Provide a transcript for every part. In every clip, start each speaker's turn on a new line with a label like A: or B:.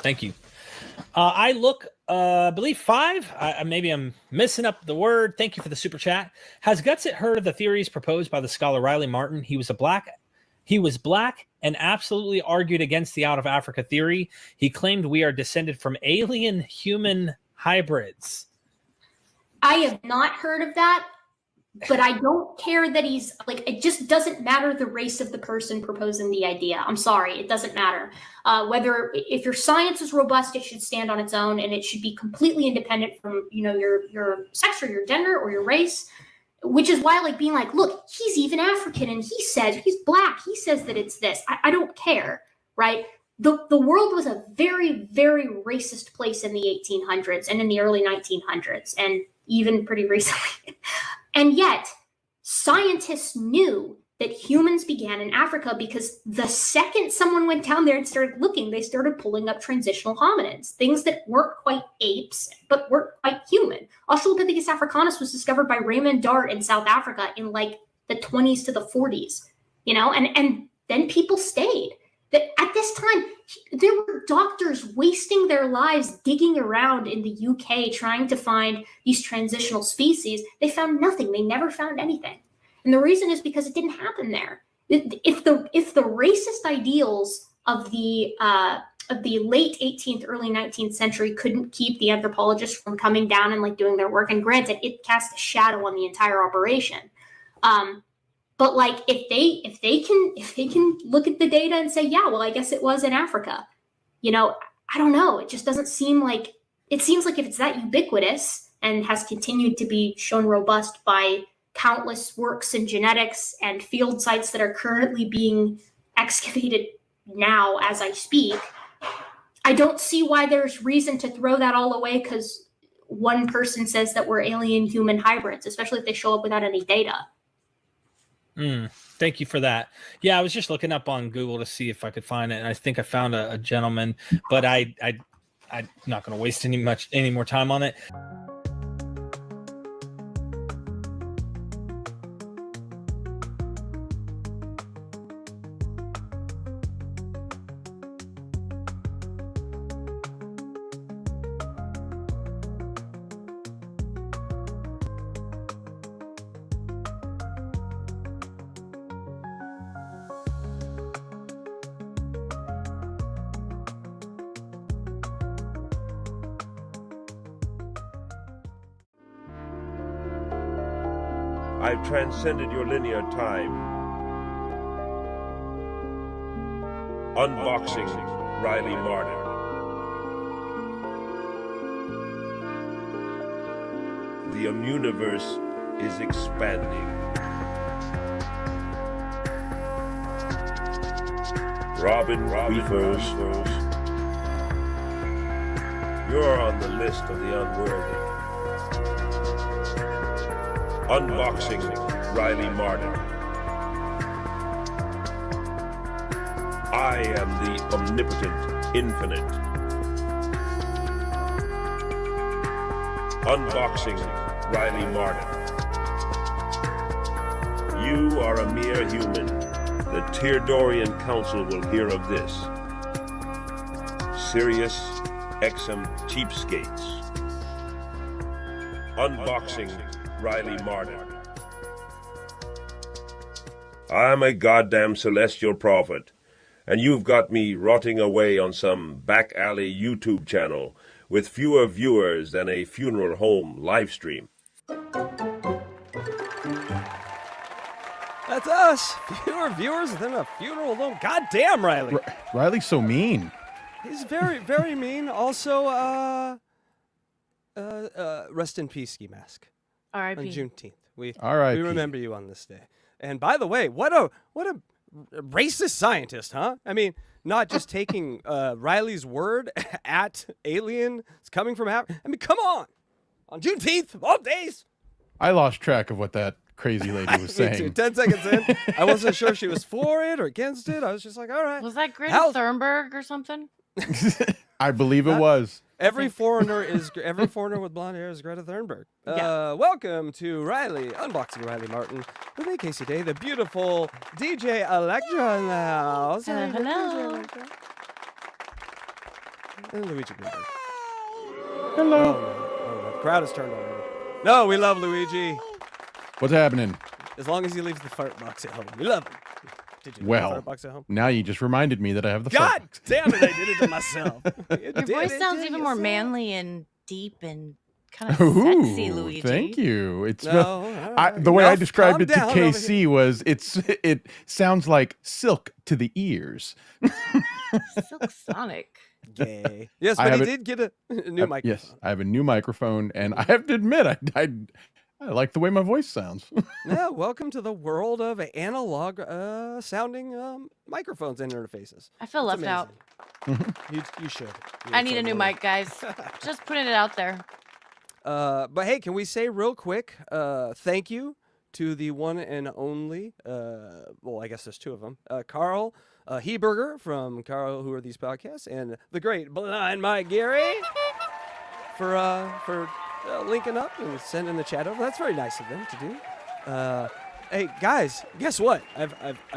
A: Thank you. I believe 5. Maybe I'm messing up the word. Thank you for the super chat. Has Gutsit heard of the theories proposed by the scholar Riley Martin? He was black and absolutely argued against the out of Africa theory. He claimed we are descended from alien human hybrids.
B: I have not heard of that, but I don't care that he's like, it just doesn't matter the race of the person proposing the idea. I'm sorry, it doesn't matter. If your science is robust, it should stand on its own and it should be completely independent from, your sex or your gender or your race, which is why being like, look, he's even African and he says he's black. He says that it's this. I don't care, right? The world was a very, very racist place in the 1800s and in the early 1900s and even pretty recently. And yet, scientists knew that humans began in Africa because the second someone went down there and started looking, they started pulling up transitional hominids, things that weren't quite apes, but weren't quite human. Australopithecus africanus was discovered by Raymond Dart in South Africa in the 20s to the 40s, and then people stayed. That at this time, there were doctors wasting their lives digging around in the UK trying to find these transitional species. They found nothing. They never found anything. And the reason is because it didn't happen there. If the racist ideals of the late 18th, early 19th century couldn't keep the anthropologists from coming down and doing their work, and granted, it cast a shadow on the entire operation. But if they can look at the data and say, yeah, well, I guess it was in Africa, I don't know. It just doesn't seem like, it seems like if it's that ubiquitous and has continued to be shown robust by countless works in genetics and field sites that are currently being excavated now as I speak, I don't see why there's reason to throw that all away because one person says that we're alien human hybrids, especially if they show up without any data.
A: Thank you for that. Yeah, I was just looking up on Google to see if I could find it, and I think I found a gentleman, but I'm not going to waste any more time on it.
C: I've transcended your linear time. Unboxing Riley Martin. The Immuniverse is expanding. Robin Queefers. You're on the list of the unworthy. Unboxing Riley Martin. I am the omnipotent infinite. Unboxing Riley Martin. You are a mere human. The Teardorian Council will hear of this. Sirius XM cheapskates. Unboxing Riley Martin. I'm a goddamn celestial prophet, and you've got me rotting away on some back alley YouTube channel with fewer viewers than a funeral home live stream.
D: That's us. Fewer viewers than a funeral home. God damn, Riley.
E: Riley's so mean.
D: He's very, very mean. Also, rest in peace, Ski Mask.
F: R.I.P.
D: On Juneteenth. We remember you on this day. And by the way, what a racist scientist, huh? I mean, not just taking Riley's word at alien. It's coming from Africa. I mean, come on Juneteenth of all days.
E: I lost track of what that crazy lady was saying.
D: Me too. 10 seconds in, I wasn't sure if she was for it or against it. I was just like, all right.
F: Was that Greta Thunberg or something?
E: I believe it was.
D: Every foreigner with blonde hair is Greta Thunberg.
F: Yeah.
D: Welcome to Riley, Unboxing Riley Martin, with me, Casey Day, the beautiful DJ ELECTRA in the house.
F: Hello.
D: Luigi Greenberg.
E: Hello.
D: Oh, no. The crowd has turned already. No, we love Luigi.
E: What's happening?
D: As long as he leaves the fart box at home. We love him. Did you leave the
E: Well,
D: fart box at home?
E: now you just reminded me that I have the
D: God
E: fart box.
D: damn it, I did it to myself.
F: Your voice sounds even more manly and deep and kind of sexy,
E: Ooh,
F: Luigi.
E: thank you. It's
D: No,
E: the way I
D: enough.
E: described
D: Calm
E: it to
D: down over here.
E: KC was it sounds like silk to the ears.
F: Silk Sonic.
D: Gay. Yes,
E: I
D: but
E: have
D: he
E: it-
D: did get a new microphone.
E: Yes, I have a new microphone, and I have to admit, I like the way my voice sounds.
D: Yeah, welcome to the world of analog sounding microphones and interfaces.
F: I feel
D: It's
F: left out.
D: amazing. You should.
F: I need a new mic, guys. Just putting it out there.
D: But hey, can we say real quick, thank you to the one and only, well, I guess there's two of them, Carl Heberger from Carl Who Are These Podcasts, and the great Blind Mike Gary for linking up and sending the chat over. That's very nice of them to do. Hey guys, guess what? I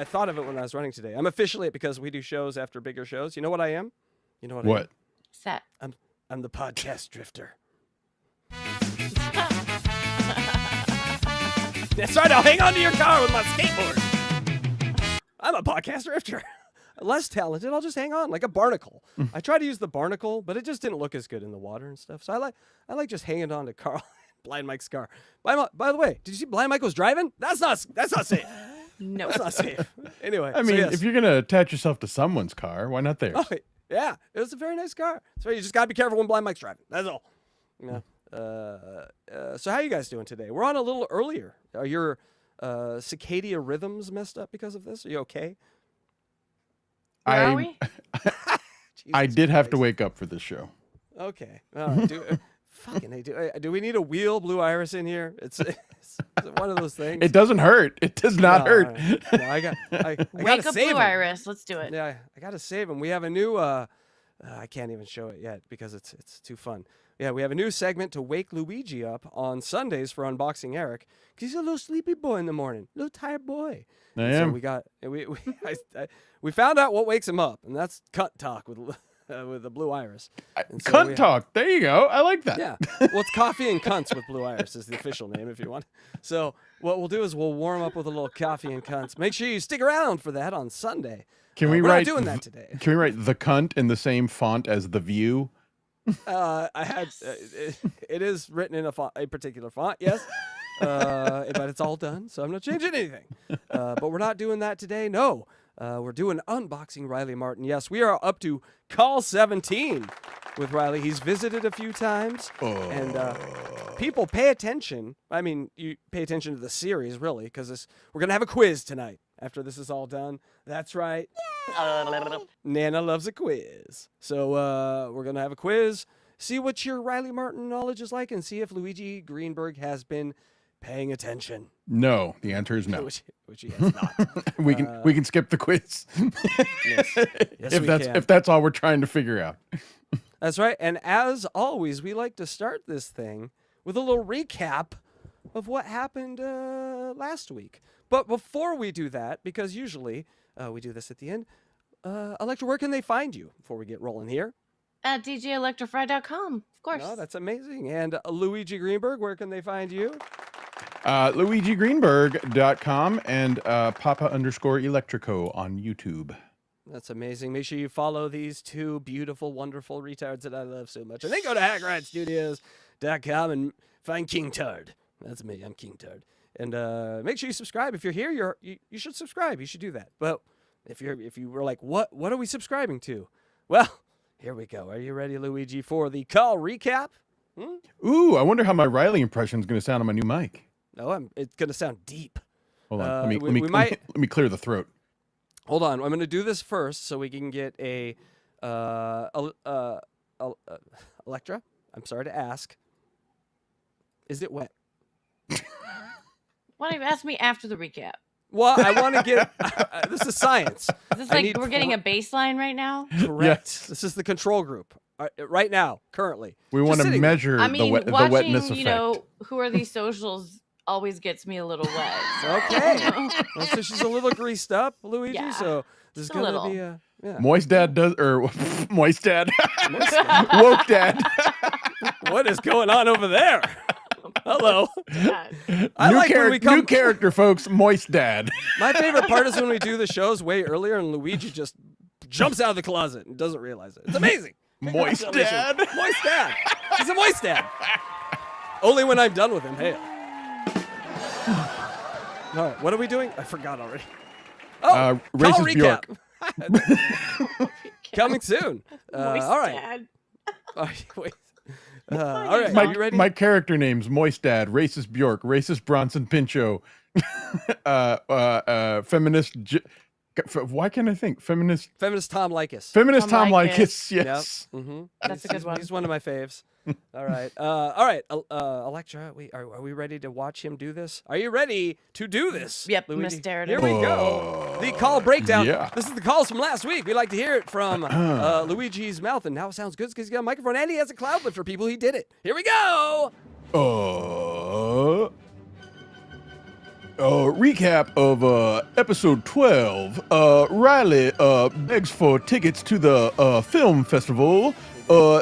D: thought of it when I was running today. I'm officially, because we do shows after bigger shows. You know what I am? You know what? I am?
E: What?
F: Set.
D: I'm the podcast drifter. That's right. I'll hang on to your car with my skateboard. I'm a podcast drifter. Less talented, I'll just hang on like a barnacle. I tried to use the barnacle, but it just didn't look as good in the water and stuff. So I like just hanging on to Carl, Blind Mike's car. By the way, did you see Blind Mike was driving? That's not safe.
F: No.
D: That's not safe. Anyway,
E: I
D: so
E: mean,
D: yes.
E: if you're gonna attach yourself to someone's car, why not theirs?
D: Oh, yeah, it was a very nice car. So you just gotta be careful when Blind Mike's driving. That's all. Yeah. So how you guys doing today? We're on a little earlier. Are your circadian rhythms messed up because of this? Are you okay?
F: Where are we?
E: I
D: Jesus
E: did have to
D: Christ.
E: wake up for this show.
D: Okay. All right. Do we need a wheel Blue Iris in here? It's one of those things.
E: It doesn't hurt. It does not hurt.
D: all right. No, I gotta
F: Wake up,
D: save
F: Blue
D: him.
F: Iris. Let's do it.
D: Yeah, I gotta save him. We have a new. I can't even show it yet because it's too fun. Yeah, we have a new segment to wake Luigi up on Sundays for Unboxing Eric because he's a little sleepy boy in the morning, little tired boy.
E: I
D: And
E: am.
D: So we got we found out what wakes him up, and that's cunt talk with the Blue Iris. And so we
E: Cunt
D: have-
E: talk. There you go. I like that.
D: Yeah. Well, it's coffee and cunts with Blue Iris is the official name if you want. So what we'll do is we'll warm up with a little coffee and cunts. Make sure you stick around for that on Sunday.
E: Can we
D: we're
E: write?
D: not doing that today.
E: Can we write the cunt in the same font as the View?
D: I had it is written in a particular font, yes, but it's all done, so I'm not changing anything. But we're not doing that today. No, we're doing unboxing Riley Martin. Yes, we are up to call 17 with Riley. He's visited a few times, and people pay attention. I mean, you pay attention to the series really, because we're gonna have a quiz tonight after this is all done. That's right. Nana loves a quiz. So we're going to have a quiz, see what your Riley Martin knowledge is like, and see if Luigi Greenberg has been paying attention.
E: No, the answer is no.
D: Which he has not.
E: we can skip the quiz.
D: Yes,
E: if that's all we're trying to figure out.
D: That's right. And as always, we like to start this thing with a little recap of what happened last week. But before we do that, because usually we do this at the end, Electra, where can they find you before we get rolling here?
F: At djelectrify.com, of course.
D: Oh, that's amazing. And Luigi Greenberg, where can they find you?
E: LuigiGreenberg.com and Papa_Electrico on YouTube.
D: That's amazing. Make sure you follow these two beautiful, wonderful retards that I love so much. And then go to HackrideStudios.com and find King Tard. That's me. I'm King Tard. And make sure you subscribe. If you're here, you should subscribe. You should do that. But if you were like, what are we subscribing to? Well, here we go. Are you ready, Luigi, for the call recap?
E: Ooh, I wonder how my Riley impression is going to sound on my new mic.
D: No, it's going to sound deep.
E: Hold on.
D: we
E: let me clear the throat.
D: Hold on. I'm going to do this first so we can get a Electra. I'm sorry to ask. Is it wet?
F: Why don't you ask me after the recap?
D: Well, I want to get this is science.
F: Is this
D: I
F: like
D: need
F: we're getting a baseline right now?
D: Correct.
E: Yes.
D: This is the control group right now, currently.
E: We
D: Just
E: want to
D: sitting there.
E: measure
F: I mean,
E: the
F: watching,
E: wetness effect.
F: Who Are These Socials always gets me a little wet. So.
D: Okay. Well, so she's a little greased up, Luigi.
F: Yeah,
D: So there's
F: just a
D: gonna
F: little.
D: be a
E: Moist Dad does, or Moist Dad, Woke Dad.
D: What is going on over there? Hello.
F: Dad.
E: New character, folks. Moist Dad.
D: My favorite part is when we do the shows way earlier and Luigi just jumps out of the closet and doesn't realize it. It's amazing.
E: Moist Dad.
D: Moist Dad. He's a Moist Dad. Only when I'm done with him. Hey. All right. What are we doing? I forgot already. Oh,
E: racist
D: call recap. Coming soon.
F: Moist
D: all right.
F: Dad.
D: Wait. All right. Are you ready?
E: My character names: Moist Dad, Racist Bjork, Racist Bronson Pinchot, Feminist. Why can't I think? Feminist Tom
D: Likas.
E: Feminist Tom Likas. Yes.
D: Yep. Mm-hmm.
F: That's a good one.
D: He's one of my faves. All right. All right. Electra, are we ready to watch him do this? Are you ready to do this?
F: Yep,
D: Luigi?
F: Miss Darren.
D: Here we go. The call breakdown.
E: Yeah.
D: This is the calls from last week. We like to hear it from Luigi's mouth, and now it sounds good because he's got a microphone and he has a cloud lift for people. He did it. Here we go.
E: Recap of episode 12. Riley begs for tickets to the film festival.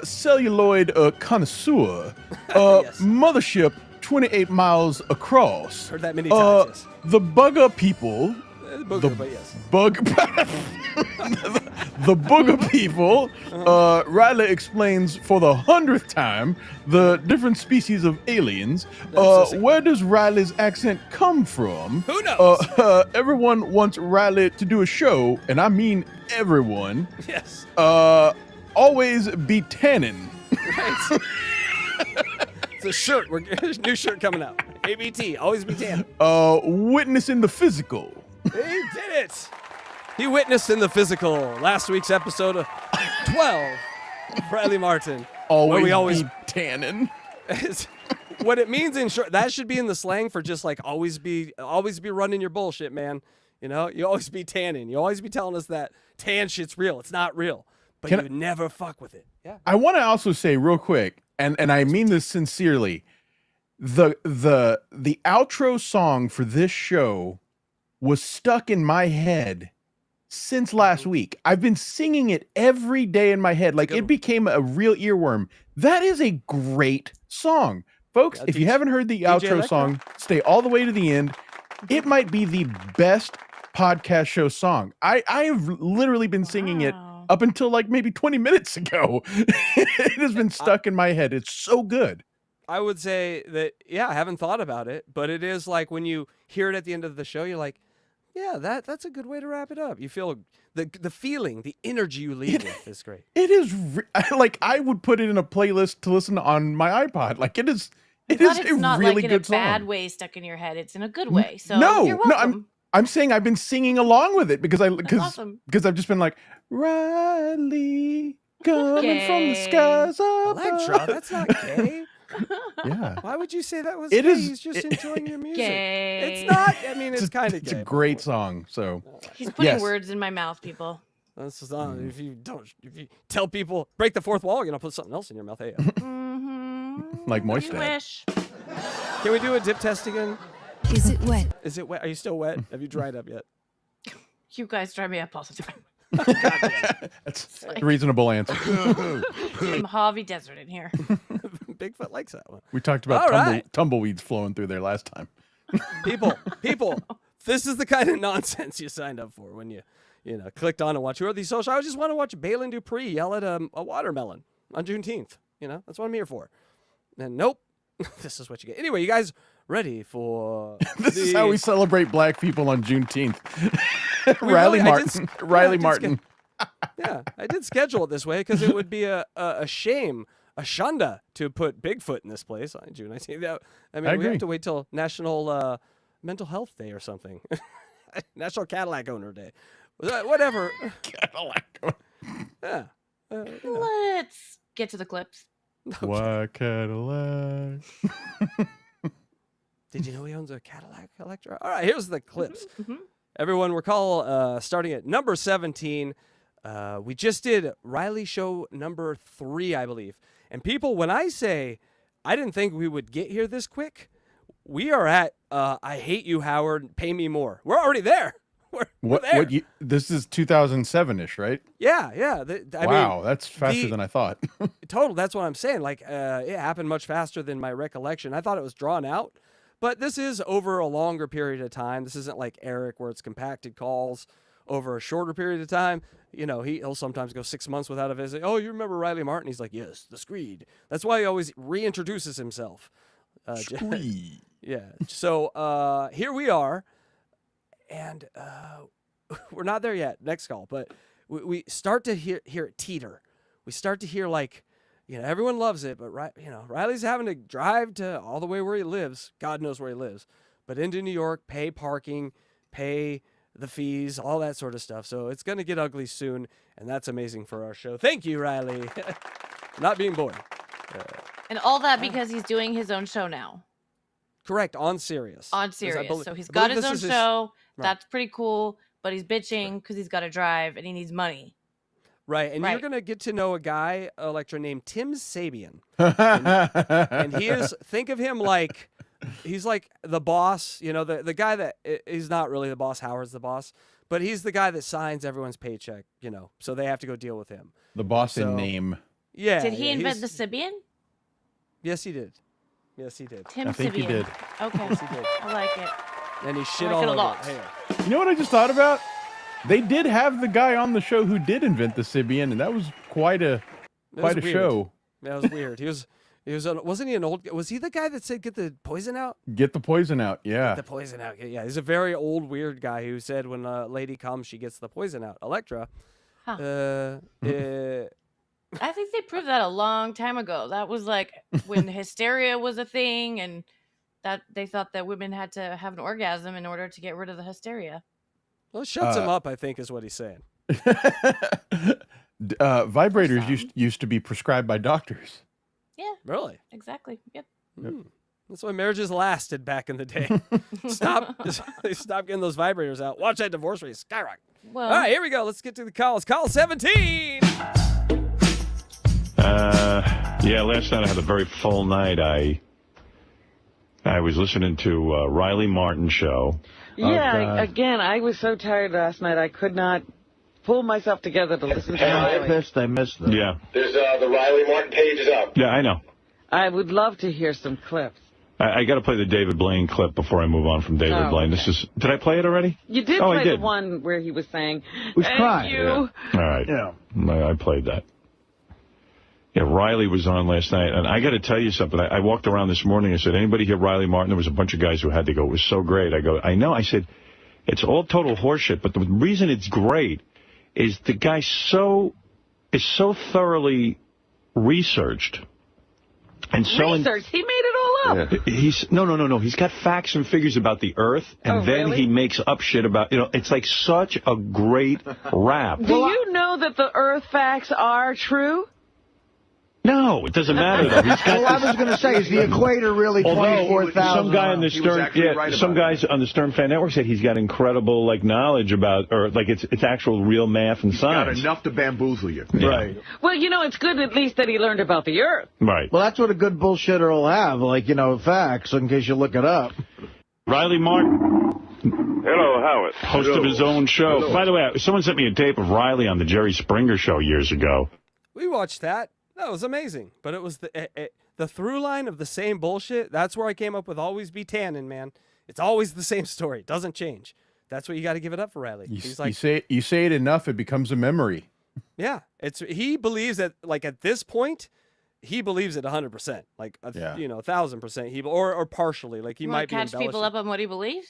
E: Celluloid connoisseur.
D: Yes.
E: Mothership 28 miles across.
D: Heard that many times. Yes.
E: The Bugger people.
D: Booger, but yes.
E: The Booger people. Riley explains for the 100th time the different species of aliens. Where does Riley's accent come from?
D: Who knows?
E: Everyone wants Riley to do a show, and I mean everyone.
D: Yes.
E: Always be tanning.
D: Right. It's a shirt. New shirt coming out. ABT. Always be tanning.
E: Witnessing the physical.
D: He did it. He witnessed in the physical last week's episode of 12. Riley Martin.
E: Always be tanning.
D: What it means in short, that should be in the slang for just like always be running your bullshit, man. You know, you always be tanning. You always be telling us that tan shit's real. It's not real, but you never fuck with it. Yeah.
E: I want to also say real quick, and I mean this sincerely, the outro song for this show was stuck in my head since last week. I've been singing it every day in my head. Like it became a real earworm. That is a great song. Folks, if you haven't heard the outro song, stay all the way to the end. It might be the best podcast show song. I've literally been singing it up until like maybe 20 minutes ago. It has been stuck in my head. It's so good.
D: I would say that, yeah, I haven't thought about it, but it is like when you hear it at the end of the show, you're like, yeah, that's a good way to wrap it up. You feel the feeling, the energy you leave with is great.
E: It is like I would put it in a playlist to listen on my iPod. Like it is a
F: not
E: really
F: like in
E: good
F: a
E: song.
F: bad way stuck in your head. It's in a good way. So
E: no,
F: you're welcome.
E: I'm saying I've been singing along with it because
F: awesome.
E: I've just been like Riley coming from the skies above.
D: Electra, that's not gay.
E: Yeah.
D: Why would you say that was
E: It
D: gay?
E: is-
D: He's just enjoying your music.
F: Gay.
D: It's not. I mean, it's kind of
E: It's
D: gay.
E: a great song. So
F: He's putting
E: Yes.
F: words in my mouth, people.
D: This is if you tell people break the fourth wall, you're gonna put something else in your mouth. Hey,
E: like Moist
F: You
E: Dad.
F: wish.
D: can we do a dip test again?
G: Is it wet?
D: Is it wet? Are you still wet? Have you dried up yet?
F: You guys drive me up all the time.
E: That's a reasonable answer.
F: I'm Mojave Desert in here.
D: Bigfoot likes that one.
E: We talked about
D: All right.
E: tumbleweeds flowing through there last time.
D: People, this is the kind of nonsense you signed up for when you clicked on and watch. Who are these social? I just want to watch Balin Dupree yell at a watermelon on Juneteenth. That's what I'm here for. And nope, this is what you get. Anyway, you guys ready for
E: This is how we celebrate black people on Juneteenth.
D: Riley
E: Martin.
D: Yeah, I did schedule it this way because it would be a shame, a shanda to put Bigfoot in this place on June 19th. I mean, we have to wait till National Mental Health Day or something. National Cadillac Owner Day. Whatever.
E: Cadillac.
D: Yeah.
F: Let's get to the clips.
E: What Cadillac?
D: Did you know he owns a Cadillac Electra? All right, here's the clips. Everyone, recall starting at number 17. We just did Riley show number 3, I believe. And people, when I say I didn't think we would get here this quick, we are at I Hate You, Howard, Pay Me More. We're already there. We're there.
E: This is 2007-ish, right?
D: Yeah. I mean,
E: that's faster than I thought.
D: Total, that's what I'm saying. Like, it happened much faster than my recollection. I thought it was drawn out, but this is over a longer period of time. This isn't like Eric where it's compacted calls over a shorter period of time. You know, he'll sometimes go 6 months without a visit. Oh, you remember Riley Martin? He's like, yes, the Screed. That's why he always reintroduces himself.
E: Screed.
D: Yeah. So here we are, and we're not there yet. Next call, but we start to hear it teeter. We start to hear like, you know, everyone loves it, but Riley's having to drive to all the way where he lives. God knows where he lives, but into New York, pay parking, pay the fees, all that sort of stuff. So it's going to get ugly soon, and that's amazing for our show. Thank you, Riley. Not being bored.
F: And all that because he's doing his own show now.
D: Correct, on Sirius.
F: On Sirius. So he's got his own show. Right. That's pretty cool, but he's bitching because he's got to drive and he needs money.
D: Right, and you're going to get to know a guy, Electra, named Tim Sabian. and he is, think of him like, he's like the boss, you know, the guy that, he's not really the boss, Howard's the boss, but he's the guy that signs everyone's paycheck, you know, so they have to go deal with him.
E: The boss in name.
D: Yeah.
F: Did he invent the Sibian?
D: Yes, he did. Yes, he did.
F: Tim
E: I think he
F: Sibian.
E: did.
F: Okay.
D: Yes, he did.
F: I like it.
D: And he shit
F: I like
D: all
F: it a
D: over
F: lot.
D: it.
E: You know what I just thought about? They did have the guy on the show who did invent the Sibian, and that was quite a show.
D: That was weird. He was wasn't he an old? Was he the guy that said get the poison out?
E: Get the poison out. Yeah.
D: Get the poison out. Yeah, he's a very old weird guy who said when a lady comes, she gets the poison out. Electra.
F: Huh. I think they proved that a long time ago. That was like when hysteria was a thing, and that they thought that women had to have an orgasm in order to get rid of the hysteria.
D: Well, it shuts him up, I think, is what he's saying.
E: Vibrators used to be prescribed by doctors.
F: Yeah.
D: Really?
F: Exactly. Yep.
D: That's why marriages lasted back in the day. Stop getting those vibrators out. Watch that divorce rate skyrocket.
F: Well,
D: all right, here we go. Let's get to the calls. Call 17.
G: Yeah, last night I had a very full night. I was listening to Riley Martin's show.
H: Yeah, again, I was so tired last night I could not pull myself together to listen to Riley.
G: I missed them. Yeah.
I: There's the Riley Martin page is up.
G: Yeah, I know.
H: I would love to hear some clips.
G: I got to play the David Blaine clip before I move on from David Blaine.
H: Okay.
G: Did I play it already?
H: You did play the one where he was saying, "Thank you."
G: Yeah. All right. Yeah. I played that. Yeah, Riley was on last night, and I got to tell you something. I walked around this morning and said, anybody hear Riley Martin? There was a bunch of guys who had to go. It was so great. I go, I know. I said, it's all total horseshit, but the reason it's great is the guy is so thoroughly researched. And so
H: research? He made it all up.
G: Yeah. No. He's got facts and figures about the Earth, and then he makes up shit about, it's like such a great rap.
H: Do you know that the Earth facts are true?
G: No, it doesn't matter though. He's got
J: I was going to say, is the equator really 24,000?
G: Some guy on the Stern, some guys on the Stern Fan Network said he's got incredible knowledge about, or it's actual real math and science.
J: Got enough to bamboozle you.
G: Yeah.
J: Right.
H: Well, it's good at least that he learned about the Earth.
G: Right.
J: Well, that's what a good bullshitter will have, facts in case you look it up.
G: Riley Martin.
I: Hello, Howard.
G: Host of his own show. Hello. By the way, someone sent me a tape of Riley on the Jerry Springer show years ago.
D: We watched that. That was amazing. But it was the through line of the same bullshit. That's where I came up with always be tannin, man. It's always the same story. It doesn't change. That's what you got to give it up for Riley. He's like,
E: you say it enough, it becomes a memory.
D: Yeah. He believes that, at this point, he believes it 100%. 1,000%. Or partially. He might be
F: catch people up on what he believes?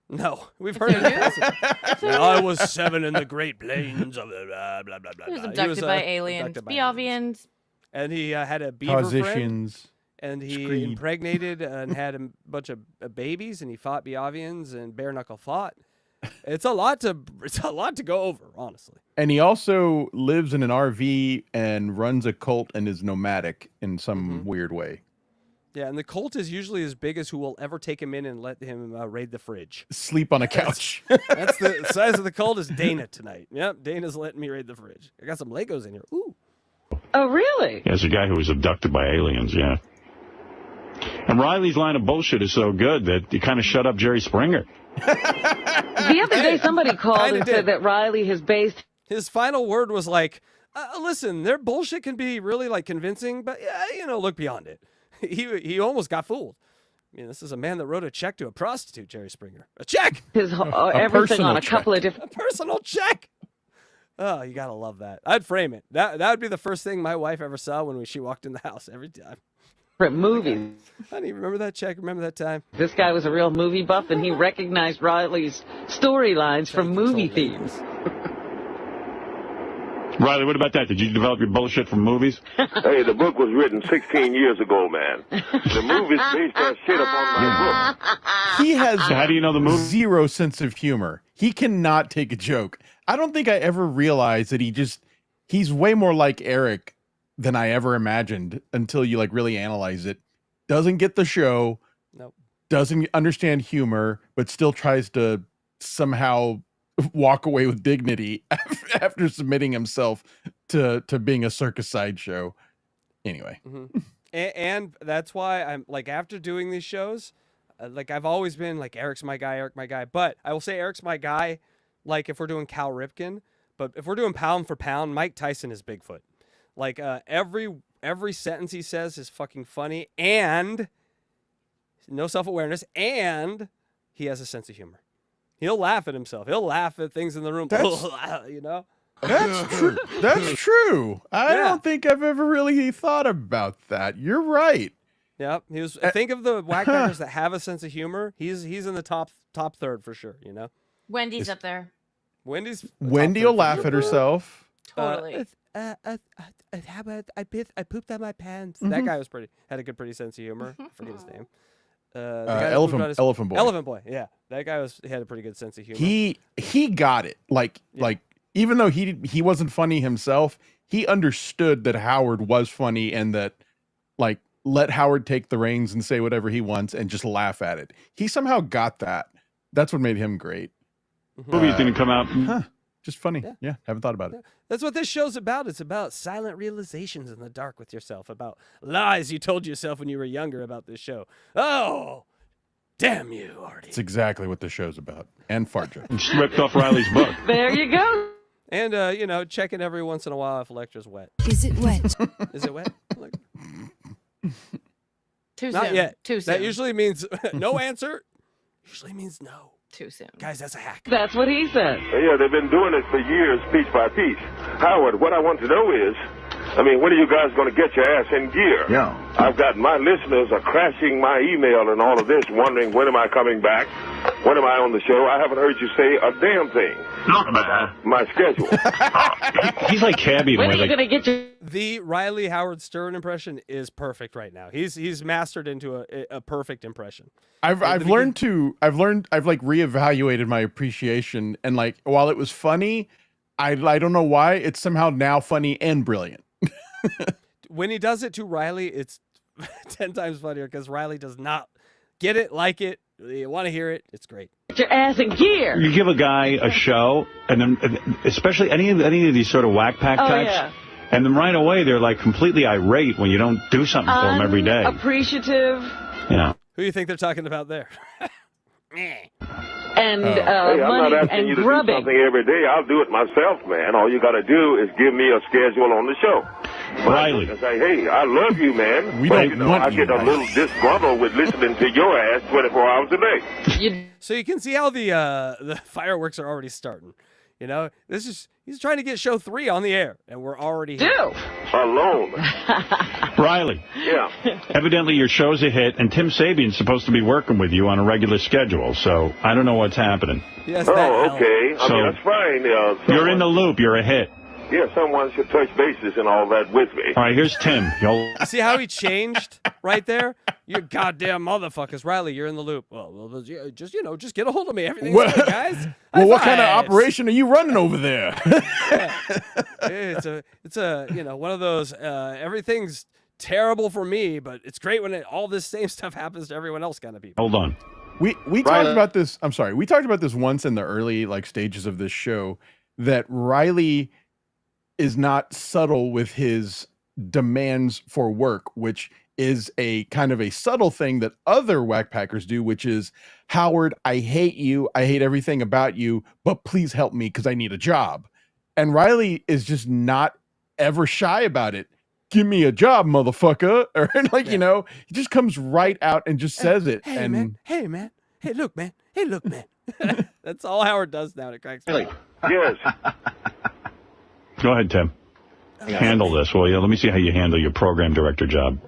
D: No, we've heard it. I was 7 in the Great Plains of blah, blah, blah, blah.
F: He was abducted by aliens. Beovians.
D: And he had a beaver friend.
E: Positions.
D: And he impregnated and had a bunch of babies, and he fought Beovians and bare knuckle fought. It's a lot to go over, honestly.
E: And he also lives in an RV and runs a cult and is nomadic in some weird way.
D: Yeah, and the cult is usually as big as who will ever take him in and let him raid the fridge.
E: Sleep on a couch.
D: That's the size of the cult is Dana tonight. Yep, Dana's letting me raid the fridge. I got some Legos in here. Ooh.
H: Oh, really?
G: Yeah, there's a guy who was abducted by aliens, yeah. And Riley's line of bullshit is so good that you kind of shut up Jerry Springer.
H: The other day, somebody called and said that Riley has based...
D: His final word was like, listen, their bullshit can be really like convincing, but look beyond it. He almost got fooled. I mean, this is a man that wrote a check to a prostitute, Jerry Springer. A check!
H: His everything on a couple of different...
D: A personal check! Oh, you gotta love that. I'd frame it. That would be the first thing my wife ever saw when she walked in the house every time.
H: Movies.
D: I don't even remember that check. Remember that time?
H: This guy was a real movie buff, and he recognized Riley's storylines from movie themes.
G: Riley, what about that? Did you develop your bullshit from movies?
I: Hey, the book was written 16 years ago, man. The movies based that shit upon my book.
E: He has
G: So how do you know the movie?
E: zero sense of humor. He cannot take a joke. I don't think I ever realized that he's way more like Eric than I ever imagined until you like really analyze it. Doesn't get the show.
D: Nope.
E: Doesn't understand humor, but still tries to somehow walk away with dignity after submitting himself to being a circus sideshow. Anyway.
D: Mm-hmm. And that's why I'm like, after doing these shows, like I've always been like, Eric's my guy. But I will say Eric's my guy, like if we're doing Cal Ripken, but if we're doing pound for pound, Mike Tyson is Bigfoot. Like every sentence he says is fucking funny, and no self-awareness, and he has a sense of humor. He'll laugh at himself. He'll laugh at things in the room. You know?
E: That's true. That's true. I don't think I've ever really thought about that. You're right.
D: Yep. He was. Think of the whackpackers that have a sense of humor. He's in the top third for sure. You know.
F: Wendy's up there.
E: Wendy will laugh at herself.
F: Totally.
D: How about I pooped on my pants? That guy was had a pretty sense of humor. I forget his name.
E: Elephant Boy.
D: Elephant Boy. Yeah, that guy had a pretty good sense of humor.
E: He got it. Like even though he wasn't funny himself, he understood that Howard was funny and that like let Howard take the reins and say whatever he wants and just laugh at it. He somehow got that. That's what made him great.
G: Movie's going to come out.
E: Just funny. Yeah, haven't thought about it.
D: That's what this show's about. It's about silent realizations in the dark with yourself, about lies you told yourself when you were younger about this show. Oh, damn you, Artie.
E: It's exactly what this show's about. And fart jokes.
G: Just ripped off Riley's book.
H: There you go.
D: And, checking every once in a while if Electra's wet.
K: Is it wet?
D: Is it wet?
F: Too
D: Not
F: soon.
D: yet.
F: Too soon.
D: That usually means no answer. Usually means no.
F: Too soon.
D: Guys, that's a hack.
H: That's what he said.
I: Yeah, they've been doing it for years, piece by piece. Howard, what I want to know is, when are you guys going to get your ass in gear?
J: Yeah.
I: I've got my listeners are crashing my email and all of this, wondering when am I coming back? When am I on the show? I haven't heard you say a damn thing.
G: Look, man.
I: My schedule.
G: He's like Cabby.
H: When are you going to get your...
D: The Riley Howard Stern impression is perfect right now. He's mastered into a perfect impression.
E: I've reevaluated my appreciation, and like while it was funny, I don't know why it's somehow now funny and brilliant.
D: When he does it to Riley, it's 10 times funnier because Riley does not get it, like it. You want to hear it? It's great.
H: Get your ass in gear.
G: You give a guy a show, and then especially any of these sort of whack pack types,
H: yeah.
G: and then right away they're like completely irate when you don't do something for them every day.
H: Appreciative.
G: Yeah.
D: Who do you think they're talking about there?
H: And
I: Hey, I'm
H: money
I: not asking
H: and
I: you to
H: grubbing.
I: do something every day. I'll do it myself, man. All you got to do is give me a schedule on the show.
G: Riley.
I: And say, hey, I love you, man.
E: We
I: But,
E: don't want
I: I
E: you,
I: get a little disgruntled with listening to your ass 24 hours a day.
D: So you can see how the fireworks are already starting. You know, he's trying to get show 3 on the air, and we're already here.
I: Alone.
G: Riley.
I: Yeah.
G: Evidently your show's a hit, and Tim Sabian's supposed to be working with you on a regular schedule, so I don't know what's happening.
D: Yes,
I: Oh, okay. I
G: So-
I: mean, that's fine.
G: You're in the loop. You're a hit.
I: Yeah, someone should touch bases and all that with me.
G: All right, here's Tim.
D: See how he changed right there? You goddamn motherfuckers. Riley, you're in the loop. Well, just get a hold of me. Everything's good, guys.
E: Well, what kind of operation are you running over there?
D: It's a one of those, everything's terrible for me, but it's great when all this same stuff happens to everyone else kind of people.
G: Hold on.
E: We talked about this. I'm sorry. We talked about this once in the early stages of this show, that Riley is not subtle with his demands for work, which is a kind of a subtle thing that other whackpackers do, which is, Howard, I hate you. I hate everything about you, but please help me because I need a job. And Riley is just not ever shy about it. Give me a job, motherfucker. Or like, you know, he just comes right out and just says it.
D: Hey,
E: and
D: man. Hey, man. Hey, look, man. Hey, look, man. That's all Howard does now. It cracks me.
I: Yes.
G: Go ahead, Tim. Handle this, will you? Let me see how you handle your program director job.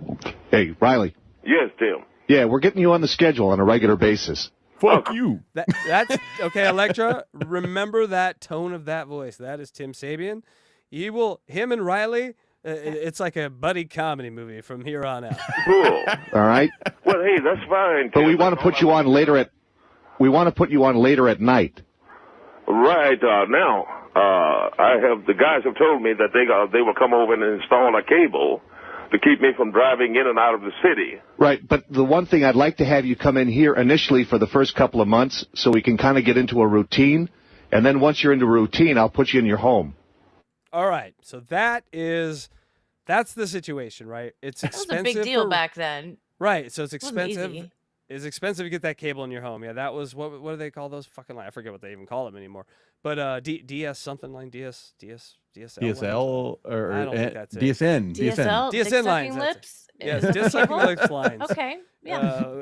K: Hey, Riley.
I: Yes, Tim.
K: Yeah, we're getting you on the schedule on a regular basis.
E: Fuck you.
D: That's okay, Electra. Remember that tone of that voice. That is Tim Sabian. Him and Riley, it's like a buddy comedy movie from here on out.
I: Cool.
K: All right.
I: Well, hey, that's fine.
K: But we want to put you on later at. We want to put you on later at night.
I: Right now, the guys have told me that they will come over and install a cable to keep me from driving in and out of the city.
K: Right, but the one thing I'd like to have you come in here initially for the first couple of months so we can kind of get into a routine, and then once you're into a routine, I'll put you in your home.
D: All right, so that's the situation, right? It's expensive.
F: That was a big deal back then.
D: Right, so it's expensive.
F: Wasn't easy.
D: It's expensive to get that cable in your home. Yeah, that was what do they call those fucking lines? I forget what they even call them anymore. But DS something line, DSL
E: or
D: I don't think that's it.
E: DSN.
D: DSN lines.
F: Lips.
D: Yes, disc-sucking lips lines.
F: Okay, yeah.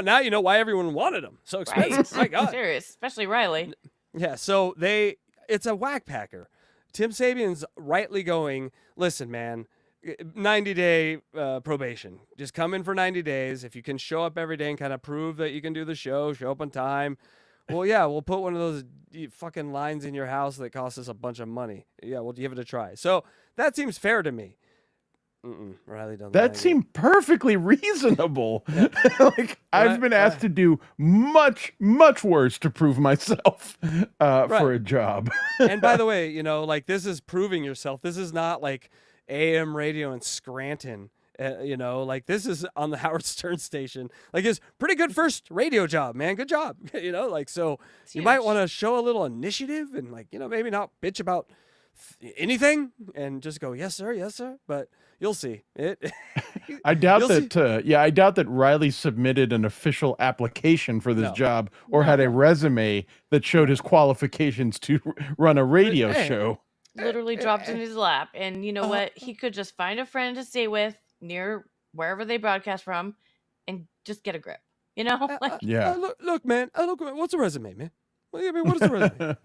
D: Now you know why everyone wanted them. So expensive.
F: Right.
D: My God.
F: Serious, especially Riley.
D: Yeah, so it's a whackpacker. Tim Sabian's rightly going, listen, man, 90-day probation. Just come in for 90 days. If you can show up every day and kind of prove that you can do the show up on time, well, yeah, we'll put one of those fucking lines in your house that costs us a bunch of money. Yeah, we'll give it a try. So that seems fair to me. Riley doesn't.
E: That seemed perfectly reasonable.
D: Yeah.
E: Like I've been asked to do much, much worse to prove myself for a job.
D: And by the way, like this is proving yourself. This is not like AM radio in Scranton. Like this is on the Howard Stern station. Like it's pretty good first radio job, man. Good job. Like so you might want to show a little initiative and like, maybe not bitch about anything and just go, yes, sir. But you'll see it.
E: I doubt that. I doubt that Riley submitted an official application for this job or had a resume that showed his qualifications to run a radio show.
F: Literally dropped in his lap. And you know what? He could just find a friend to stay with near wherever they broadcast from and just get a grip. Like,
D: look, man. What's a resume, man? What is a resume?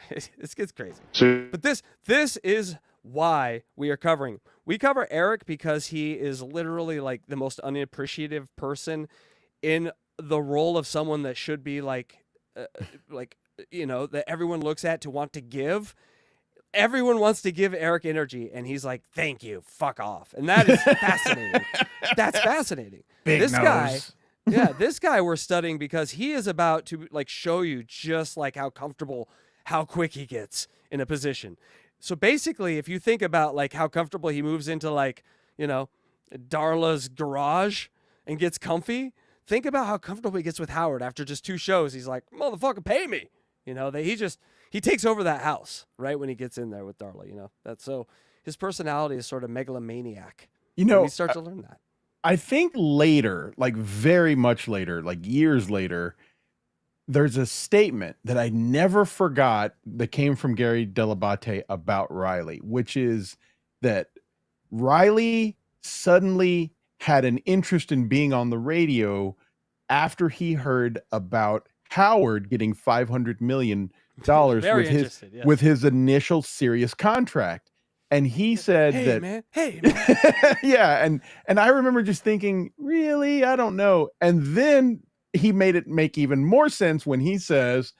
D: It gets crazy. But this is why we cover Eric because he is literally like the most unappreciative person in the role of someone that should be like that everyone looks at to want to give. Everyone wants to give Eric energy, and he's like, "Thank you, fuck off," and that is fascinating. That's fascinating. This guy we're studying because he is about to like show you just like how quick he gets in a position. So basically, if you think about like how comfortable he moves into like Darla's garage and gets comfy, think about how comfortable he gets with Howard after just 2 shows. He's like, "Motherfucker, pay me." He takes over that house right when he gets in there with Darla. That's so his personality is sort of megalomaniac. We start to learn that.
E: I think later, like very much later, like years later, there's a statement that I never forgot that came from Gary Delabate about Riley, which is that Riley suddenly had an interest in being on the radio after he heard about Howard getting $500 million with his initial Sirius contract. And he said
D: hey, man.
E: Yeah. And I remember just thinking, really? I don't know. And then he made it make even more sense when he says,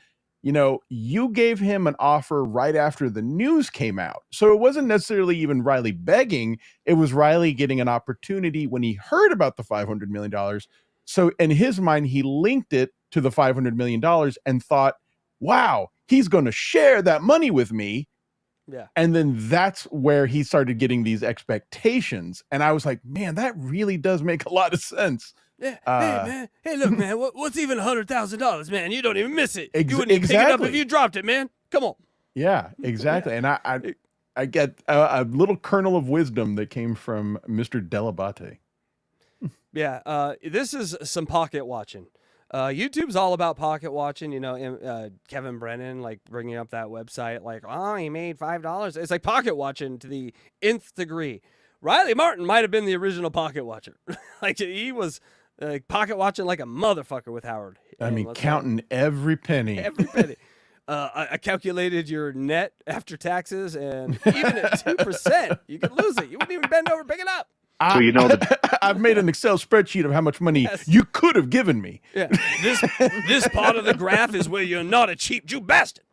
E: you gave him an offer right after the news came out. So it wasn't necessarily even Riley begging. It was Riley getting an opportunity when he heard about the $500 million. So in his mind, he linked it to the $500 million and thought, wow, he's going to share that money with me.
D: Yeah.
E: And then that's where he started getting these expectations. And I was like, man, that really does make a lot of sense.
D: Yeah. Hey, man. Hey, look, man. What's even $100,000, man? You don't even miss it. You wouldn't even pick it up if you dropped it, man. Come on.
E: Yeah, exactly. And I get a little kernel of wisdom that came from Mr. Delabate.
D: Yeah, this is some pocket watching. YouTube's all about pocket watching. You know, Kevin Brennan like bringing up that website, like, oh, he made $5. It's like pocket watching to the nth degree. Riley Martin might have been the original pocket watcher. Like he was pocket watching like a motherfucker with Howard.
E: I mean, counting every penny.
D: Every penny. I calculated your net after taxes, and even at 2%, you could lose it. You wouldn't even bend over, pick it up.
K: So you know
E: I've made an Excel spreadsheet of how much money you could have given me.
D: Yeah, this part of the graph is where you're not a cheap Jew bastard.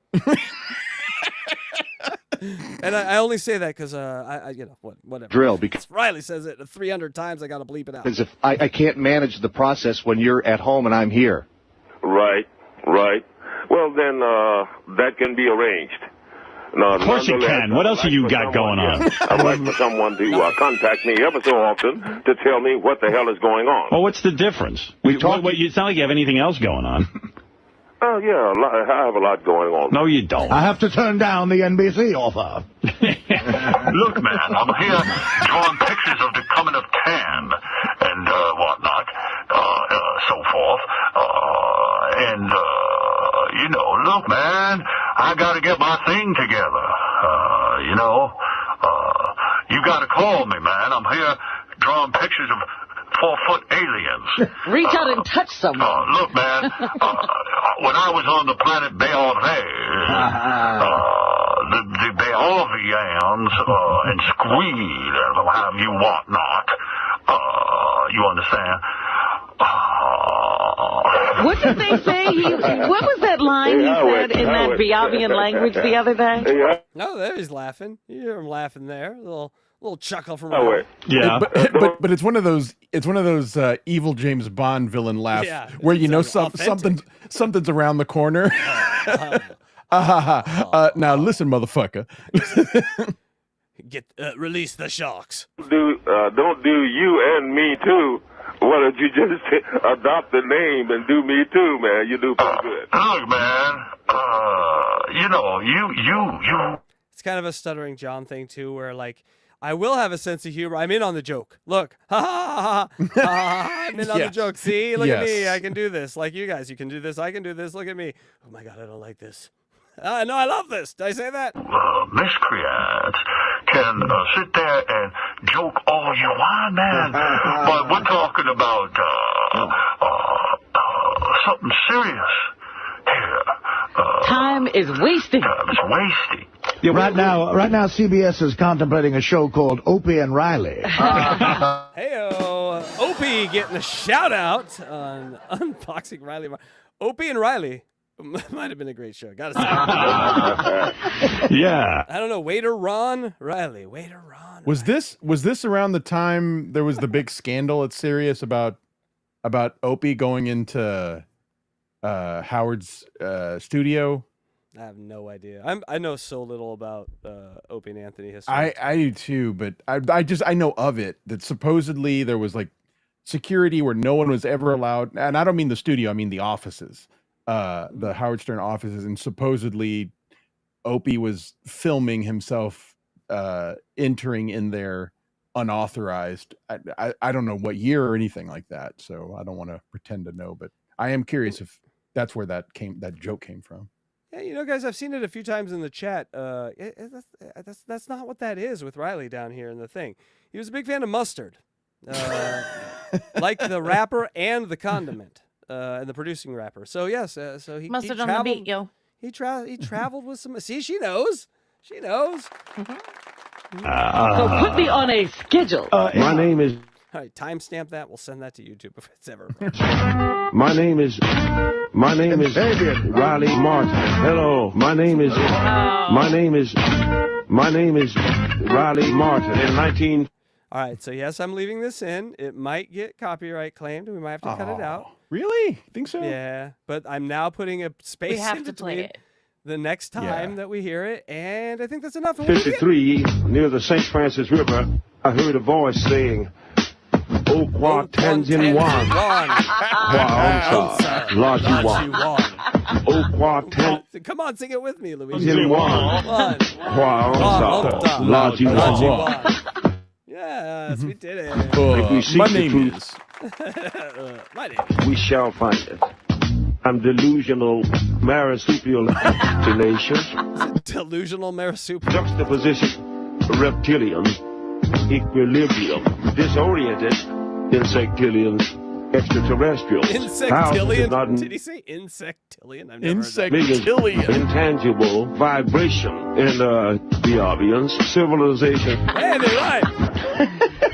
D: And I only say that because I you know whatever.
K: Drill because
D: Riley says it 300 times. I got to bleep it out.
K: Because if I can't manage the process when you're at home and I'm here.
I: Right. Well, then that can be arranged. No,
G: of course it can. What else have you got going on?
I: I'd like for someone to contact me ever so often to tell me what the hell is going on.
G: Well, what's the difference? It's not like you have anything else going on.
I: Oh, yeah, I have a lot going on.
G: No, you don't.
J: I have to turn down the NBC offer.
L: Look, man, I'm here drawing pictures of the coming of Tan and whatnot, so forth. You know, look, man, I got to get my thing together. You got to call me, man. I'm here drawing pictures of 4-foot aliens.
H: Reach out and touch someone.
L: Look, man, when I was on the planet Beorve, the Beorvians and Squeed, have you whatnot, you understand?
H: What did they say? What was that line he said in that Beorvian language the other day?
D: No, there he's laughing. You hear him laughing there. A little chuckle from
G: Yeah,
E: but it's one of those evil James Bond villain laughs where you know something's around the corner. Now listen, motherfucker.
D: Release the sharks.
I: Don't do you and me too. Why don't you just adopt the name and do me too, man? You do pretty good.
L: Look, man, you.
D: It's kind of a Stuttering John thing too, where like I will have a sense of humor. I'm in on the joke. Look, ha ha ha ha. I'm in on the joke. See, look at me. I can do this. Like you guys, you can do this. I can do this. Look at me. Oh my God, I don't like this. No, I love this. Did I say that?
L: Miscreants can sit there and joke all you want, man. But we're talking about something serious here.
H: Time is wasting.
L: It's wasting.
J: Yeah, right now, CBS is contemplating a show called Opie and Riley.
D: Hey-o, Opie getting a shout out on Unboxing Riley. Opie and Riley. Might have been a great show. Gotta say.
G: Yeah.
D: I don't know. Waiter Ron Riley. Waiter Ron.
E: Was this around the time there was the big scandal at Sirius about Opie going into Howard's studio?
D: I have no idea. I know so little about Opie and Anthony history.
E: I do too, but I know of it that supposedly there was like security where no one was ever allowed, and I don't mean the studio, I mean the offices. The Howard Stern offices, and supposedly Opie was filming himself entering in there unauthorized. I don't know what year or anything like that, so I don't want to pretend to know, but I am curious if that's where that joke came from.
D: Yeah, you know, guys, I've seen it a few times in the chat. That's not what that is with Riley down here in the thing. He was a big fan of mustard, like the rapper and the condiment. And the producing rapper. So yes, so he
F: Mustard
D: traveled,
F: on the beat, yo.
D: He traveled with some. See, she knows. She knows.
H: So put me on a schedule.
L: My name is.
D: All right, timestamp that. We'll send that to YouTube if it's ever.
L: My name is Riley Martin. Hello. My name is Riley Martin. In 19.
D: All right, so yes, I'm leaving this in. It might get copyright claimed. We might have to cut it out.
E: Really? Think so?
D: Yeah, but I'm now putting a space
F: We have
D: in
F: to play
D: between
F: it
D: the next time that we hear it, and I think that's enough.
L: 53, near the St. Francis River, I heard a voice saying, Okwa Tanjin Wan. Laji Wan.
I: Au quartet.
D: Come on, sing it with me, Luigi. Yes, we did it.
E: My name is.
D: My name.
I: We shall find it. I'm delusional marsupial hallucination.
D: Delusional marsupial.
I: Juxtaposition. Reptilian. Equilibrium. Disoriented. Insectilian. Extraterrestrial.
D: Insectilian? Did he say insectilian? I've never heard
I: that. Intangible vibration in the audience. Civilization.
D: Hey, they right.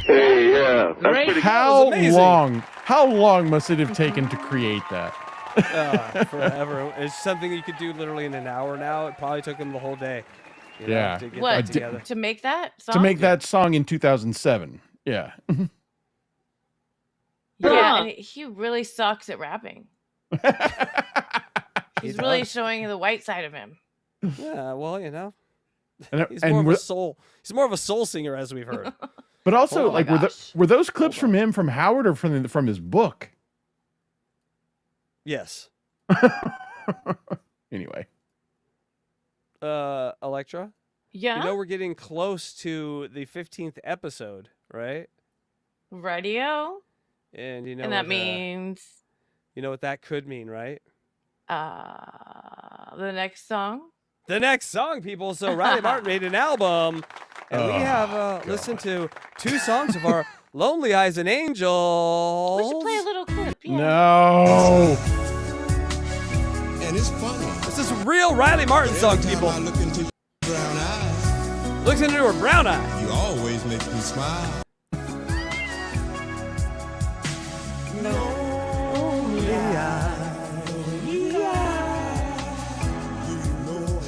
I: Hey, yeah. That's pretty
E: How long must it have taken to create that?
D: Forever. It's something you could do literally in an hour now. It probably took him the whole day. To get that together.
F: To make that song?
E: To make that song in 2007. Yeah.
F: Yeah, and he really sucks at rapping. He's really showing the white side of him.
D: Yeah, well, he's
E: and
D: more of a soul. He's more of a soul singer, as we've heard.
E: But also, were those clips from him from Howard or from his book?
D: Yes.
E: Anyway.
D: Electra?
F: Yeah?
D: You know we're getting close to the 15th episode, right?
F: Radio?
D: And you know,
F: and that means
D: you know what that could mean, right?
F: The next song.
D: The next song, people. So Riley Martin made an album, and we have listened to 2 songs of our Lonely Eyes and Angels.
F: We should play a little clip. Yeah.
E: No.
M: And it's funny.
D: This is real Riley Martin song, people.
M: I look into your brown eyes.
D: Looks into her brown eye.
M: You always make me smile.
D: Lonely eyes.
M: You know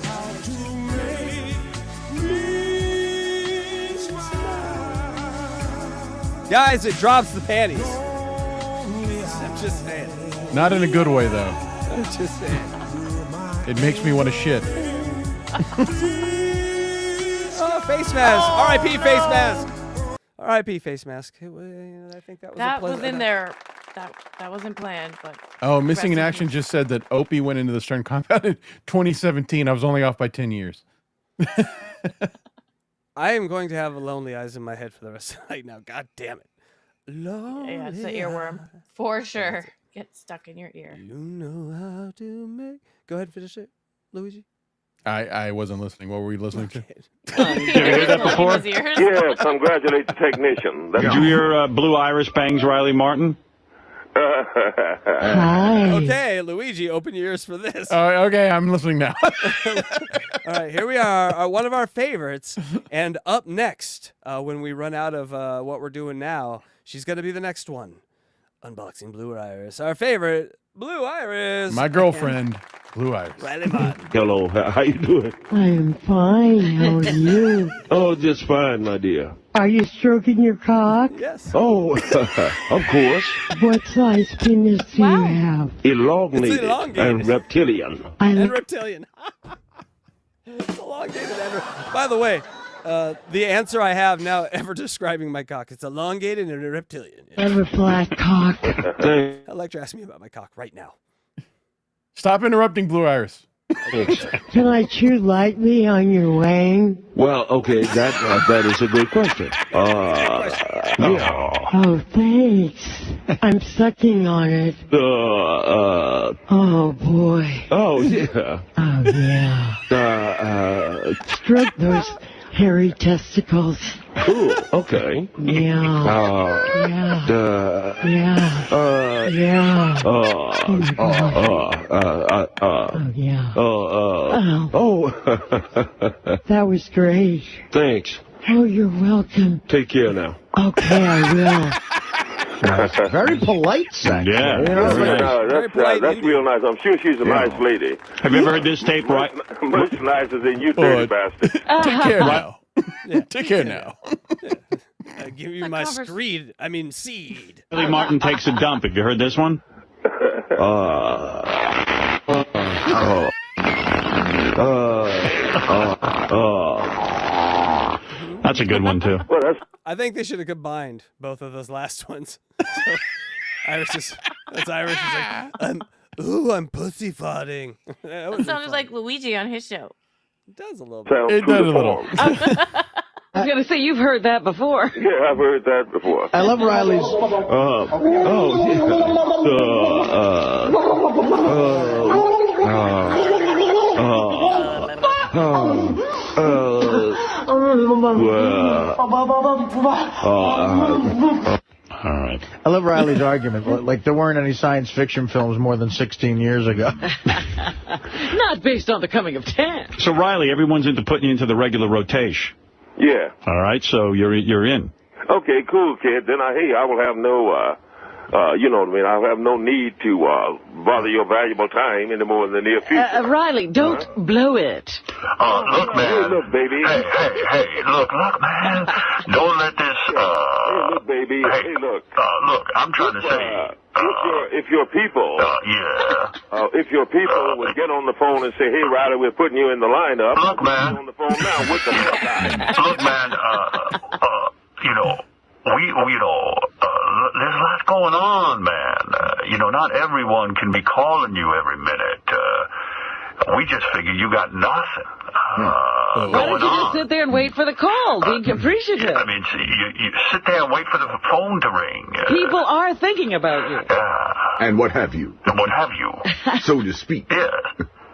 M: how to make me smile.
D: Guys, it drops the panties. I'm just saying.
E: Not in a good way, though.
D: I'm just saying.
E: It makes me want to shit.
D: Oh, face mask. R.I.P. face mask. R.I.P. face mask. I think that was
F: in there. That wasn't planned, but
E: Missing in Action just said that Opie went into the Stern compound in 2017. I was only off by 10 years.
D: I am going to have a Lonely Eyes in my head for the rest of the night now. God damn it. Lonely
F: yeah, it's an earworm for sure. Get stuck in your ear.
D: You know how to make. Go ahead, finish it, Luigi.
E: I wasn't listening. What were we listening to?
G: Did you hear that before?
I: Yeah, congratulate the technician.
G: Did you hear Blue Iris bangs Riley Martin?
D: Hi. Okay, Luigi, open your ears for this.
E: Okay, I'm listening now.
D: All right, here we are, one of our favorites. And up next, when we run out of what we're doing now, she's going to be the next one. Unboxing Blue Iris, our favorite Blue Iris.
E: My girlfriend, Blue Iris.
D: Riley Martin.
I: Hello, how you doing?
N: I am fine. How are you?
I: Oh, just fine, my dear.
N: Are you stroking your cock?
D: Yes.
I: Oh, of course.
N: What size penis do you have?
I: Elongated,
D: elongated.
I: and reptilian.
D: And reptilian. It's elongated and by the way, the answer I have now ever describing my cock, it's elongated and a reptilian.
N: I have a flat cock.
D: Electra, ask me about my cock right now.
E: Stop interrupting Blue Iris.
N: Can I chew lightly on your wang?
I: Well, okay, that is a good question. Yeah.
N: Oh, thanks. I'm sucking on it. Oh, boy.
I: Oh, yeah.
N: Oh, yeah. Stroke those hairy testicles.
I: Cool. Okay.
N: Yeah. Yeah. Yeah. Yeah. Oh, yeah.
I: Oh.
N: That was great.
I: Thanks.
N: Oh, you're welcome.
I: Take care now.
N: Okay, I will.
J: Very polite sex.
G: Yeah.
I: That's real nice. I'm sure she's a nice lady.
G: Have you ever heard this tape, right?
I: Much nicer than you, dirty bastard.
E: Take care now. Take care now.
D: I give you my seed.
G: Riley Martin takes a dump. Have you heard this one? That's a good one, too.
D: I think they should have combined both of those last ones. So Iris is like, Ooh, I'm pussy farting.
F: That sounded like Luigi on his show.
D: It does a little bit.
E: It does a little.
H: I was going to say, you've heard that before.
I: Yeah, I've heard that before.
J: I love Riley's.
G: All right.
J: I love Riley's argument. Like there weren't any science fiction films more than 16 years ago.
H: Not based on The Coming of 10.
G: So, Riley, everyone's into putting you into the regular rotation.
I: Yeah.
G: All right, so you're in.
I: Okay, cool, kid. Then I will have no, you know what I mean, I'll have no need to bother your valuable time anymore in the near future.
H: Riley, don't blow it.
L: Look, man.
I: Hey, look, baby.
L: Hey, look, man. Don't let this,
I: Hey, look, baby. Hey, look.
L: look, I'm trying to say,
I: if your people, if your people would get on the phone and say, hey, Riley, we're putting you in the lineup.
L: Look, man.
I: On the phone now. What the fuck?
L: Look, man, you know, there's a lot going on, man. You know, not everyone can be calling you every minute. We just figured you got nothing
H: Why don't you just sit there and wait for the call? Be appreciative.
L: I mean, you sit there and wait for the phone to ring.
H: People are thinking about you.
O: And what have you?
L: And what have you?
O: So to speak.
L: Yeah.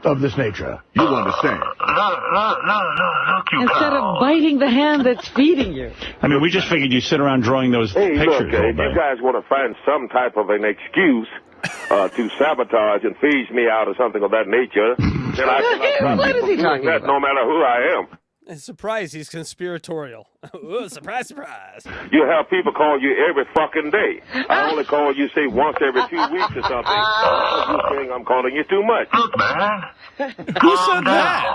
O: Of this nature. You understand.
L: Look, you
H: Instead of biting the hand that's feeding you.
G: I mean, we just figured you'd sit around drawing those
I: Hey,
G: pictures
I: look,
G: all
I: if
G: day.
I: you guys want to find some type of an excuse to sabotage and phase me out or something of that nature, then I cannot
H: What is he talking
I: that
H: about?
I: no matter who I am.
D: Surprise, he's conspiratorial. Ooh, surprise, surprise.
I: You have people call you every fucking day. I only call you, say, once every 2 weeks or something. You saying I'm calling you too much.
L: Look, man.
E: Who said that?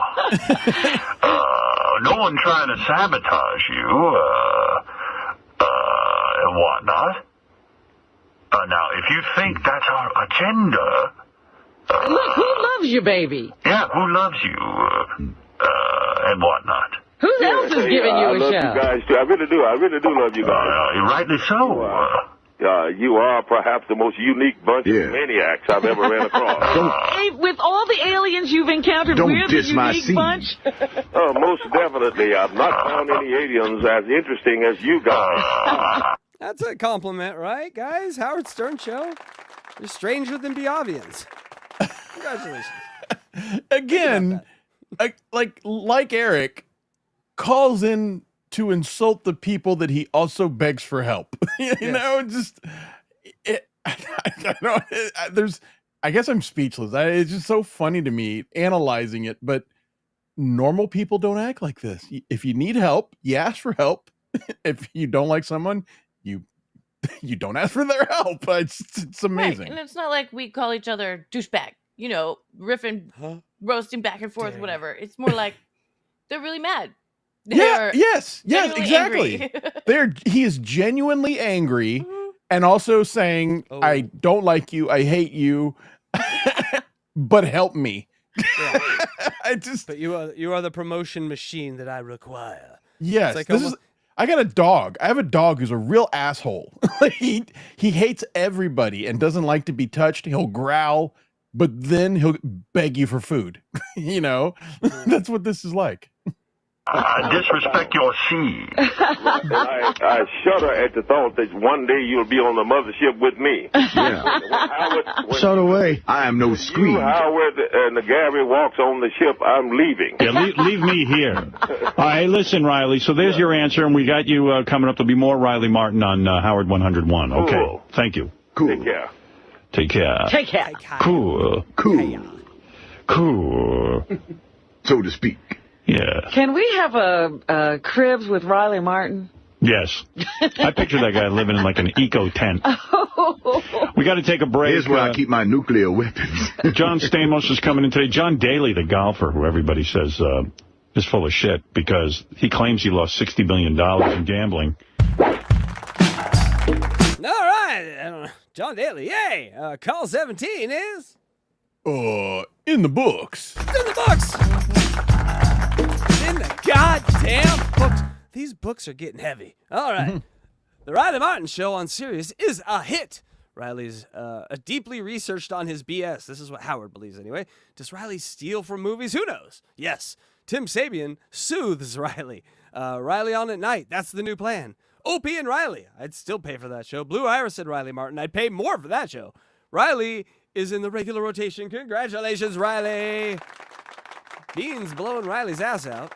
L: No one trying to sabotage you, and whatnot. Now, if you think that's our agenda...
H: Look, who loves you, baby?
L: Yeah, who loves you, and whatnot.
H: Who else is giving you a
I: love
H: shout?
I: You guys too. I really do love you guys.
L: Rightly so.
I: You are perhaps the most unique bunch of maniacs I've ever ran across.
H: Hey, with all the aliens you've encountered, we're the unique bunch.
I: Most definitely. I've not found any aliens as interesting as you guys.
D: That's a compliment, right, guys? Howard Stern Show. You're stranger than Beovians. Congratulations.
E: Again, like Eric, calls in to insult the people that he also begs for help. You know, just I guess I'm speechless. It's just so funny to me analyzing it, but normal people don't act like this. If you need help, you ask for help. If you don't like someone, you don't ask for their help. It's amazing.
F: Right. And it's not like we call each other douchebag, you know, riffing, roasting back and forth, whatever. It's more like they're really mad.
E: Yes, exactly. He is genuinely angry and also saying, I don't like you, I hate you, but help me.
D: Yeah. But you are the promotion machine that I require.
E: Yes,
D: It's like
E: I got a dog. I have a dog who's a real asshole. he hates everybody and doesn't like to be touched. He'll growl, but then he'll beg you for food. You know, that's what this is like.
L: Disrespect your seed.
I: I shudder at the thought that one day you'll be on the mothership with me.
O: Yeah. So do we. I am no scream.
I: You, Howard, and the Gary walks on the ship, I'm leaving.
G: Yeah, leave me here. All right, listen, Riley. So there's your answer, and we got you coming up. There'll be more Riley Martin on Howard 101. Okay.
I: Cool.
G: Thank you.
O: Cool.
I: Take care.
G: Take care.
H: Take care.
G: Cool.
O: So to speak.
G: Yeah.
H: Can we have a cribs with Riley Martin?
G: Yes. I picture that guy living in like an eco tent. We got to take a break.
O: Here's where I keep my nuclear weapons.
G: John Stamos is coming in today. John Daly, the golfer, who everybody says is full of shit because he claims he lost $60 billion in gambling.
D: All right. John Daly, yay. Call 17 is...
E: in the books.
D: In the books. In the goddamn books. These books are getting heavy. All right. The Riley Martin Show on Sirius is a hit. Riley's deeply researched on his BS. This is what Howard believes anyway. Does Riley steal from movies? Who knows? Yes. Tim Sabian soothes Riley. Riley on at night. That's the new plan. Opie and Riley. I'd still pay for that show. Blue Iris and Riley Martin. I'd pay more for that show. Riley is in the regular rotation. Congratulations, Riley. Beans blowing Riley's ass out.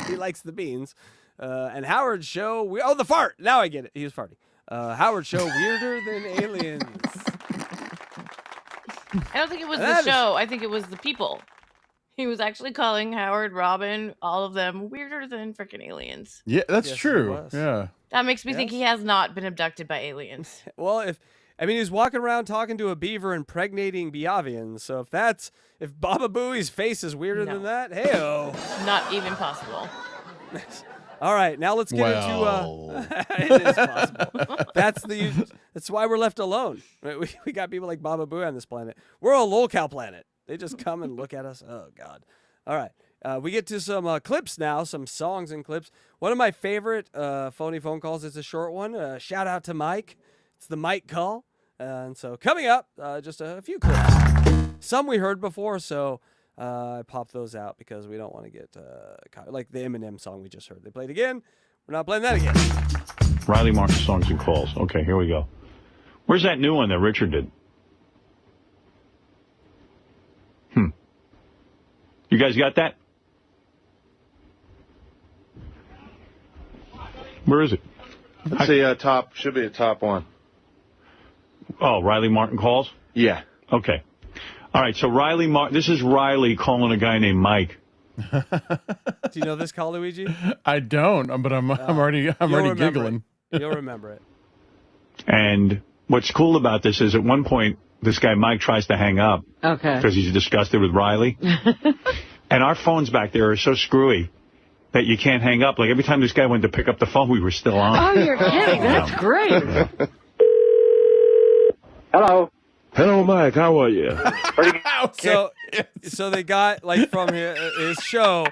D: He likes the beans. And Howard's show. The fart. Now I get it. He was farting. Howard's show weirder than aliens.
F: I don't think it was the show. I think it was the people. He was actually calling Howard, Robin, all of them weirder than freaking aliens.
E: Yeah, that's true. Yeah.
F: That makes me think he has not been abducted by aliens.
D: Well, he's walking around talking to a beaver impregnating Biavians. So if Baba Booey's face is weirder than that, hey-oh.
F: Not even possible.
D: All right, now let's get into it is possible. That's why we're left alone. We got people like Baba Booey on this planet. We're a lolcow planet. They just come and look at us. Oh God. All right. We get to some clips now, some songs and clips. One of my favorite phony phone calls. It's a short one. Shout out to Mike. It's the Mike call. And so coming up, just a few clips. Some we heard before, so I popped those out because we don't want to get like the Eminem song we just heard. They played again. We're not playing that again.
G: Riley Martin songs and calls. Okay, here we go. Where's that new one that Richard did? You guys got that? Where is it?
K: It's the top. Should be a top one.
G: Oh, Riley Martin calls?
K: Yeah.
G: Okay. All right, so Riley Martin, this is Riley calling a guy named Mike.
D: Do you know this call, Luigi?
E: I don't, but I'm already giggling.
D: You'll remember it.
G: And what's cool about this is at one point, this guy Mike tries to hang up.
H: Okay.
G: Because he's disgusted with Riley. And our phones back there are so screwy that you can't hang up. Like every time this guy went to pick up the phone, we were still on.
H: Oh, you're kidding. That's great.
O: Hello. Hello, Mike. How are you?
D: Okay. So they got, like, from his show,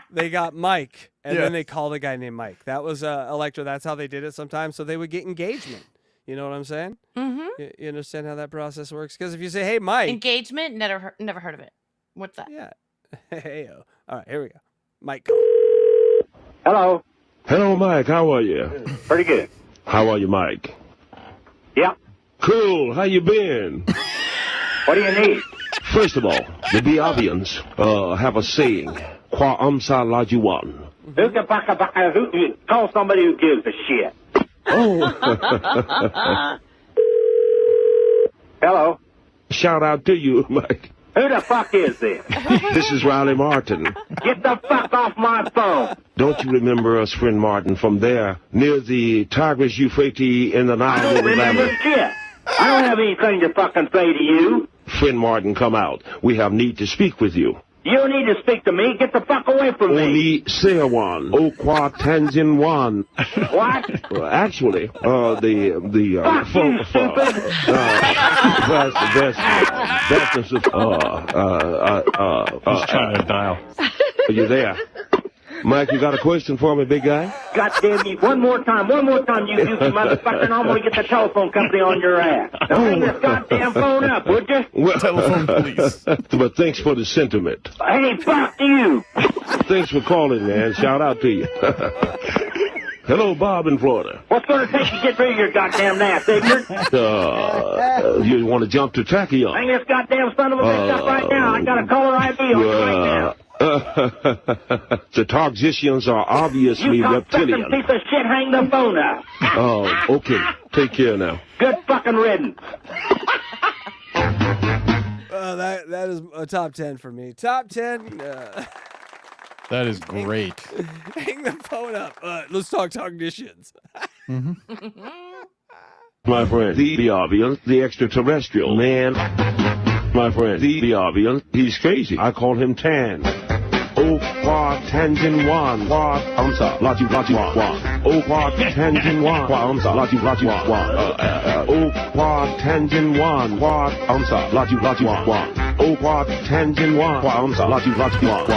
D: they got Mike, and then they called a guy named Mike. That was ELECTRA. That's how they did it sometimes, so they would get engagement. You know what I'm saying?
F: Mm-hmm.
D: You understand how that process works? Because if you say, hey, Mike.
F: Engagement? Never heard of it. What's that?
D: Yeah. Hey-o. All right, here we go. Mike call.
O: Hello. Hello, Mike. How are you?
I: Pretty good.
O: How are you, Mike?
I: Yeah.
O: Cool. How you been?
I: What do you need?
O: First of all, the Biavians have a saying, Qua amsa lajuan.
I: Call somebody who gives a shit.
O: Oh.
I: Hello.
O: Shout out to you, Mike.
I: Who the fuck is this?
O: This is Riley Martin.
I: Get the fuck off my phone.
O: Don't you remember us, friend Martin, from there, near the Tigris Euphrates in the Nile?
I: I don't remember shit. I don't have anything to fucking say to you.
O: Friend Martin, come out. We have need to speak with you.
I: You don't need to speak to me. Get the fuck away from me.
O: Only Sewan. Okwa Tanjin Wan.
I: What?
O: Actually,
I: Fuck you, stupid.
G: He's trying to dial.
O: Are you there? Mike, you got a question for me, big guy?
I: God damn you. One more time, you motherfucker, and I'm going to get the telephone company on your ass. Now hang this goddamn phone up, would you?
O: Well, telephone, please. But thanks for the sentiment.
I: Hey, fuck you.
O: Thanks for calling, man. Shout out to you. Hello, Bob in Florida.
I: What's going to take to get rid of your goddamn ass, ignorant?
O: You want to jump to Tachyon?
I: Hang this goddamn son of a bitch up right now. I got a caller ID on you right now.
O: The Targisians are obviously
I: you
O: reptilian.
I: You piece of shit, hang the phone up.
O: Oh, okay. Take care now.
I: Good fucking riddance.
D: That is a top 10 for me. Top 10.
E: That is great.
D: Hang the phone up. Let's talk Targisians.
O: My friend, the Biavian, the extraterrestrial man. My friend, the Biavian, he's crazy. I call him Tan. Okwa Tanjin Wan. Amsa Laju Wan. Okwa Tanjin Wan. Amsa Laju Wan. Okwa Tanjin Wan. Amsa Laju Wan. Okwa Tanjin Wan. Amsa Laju Wan.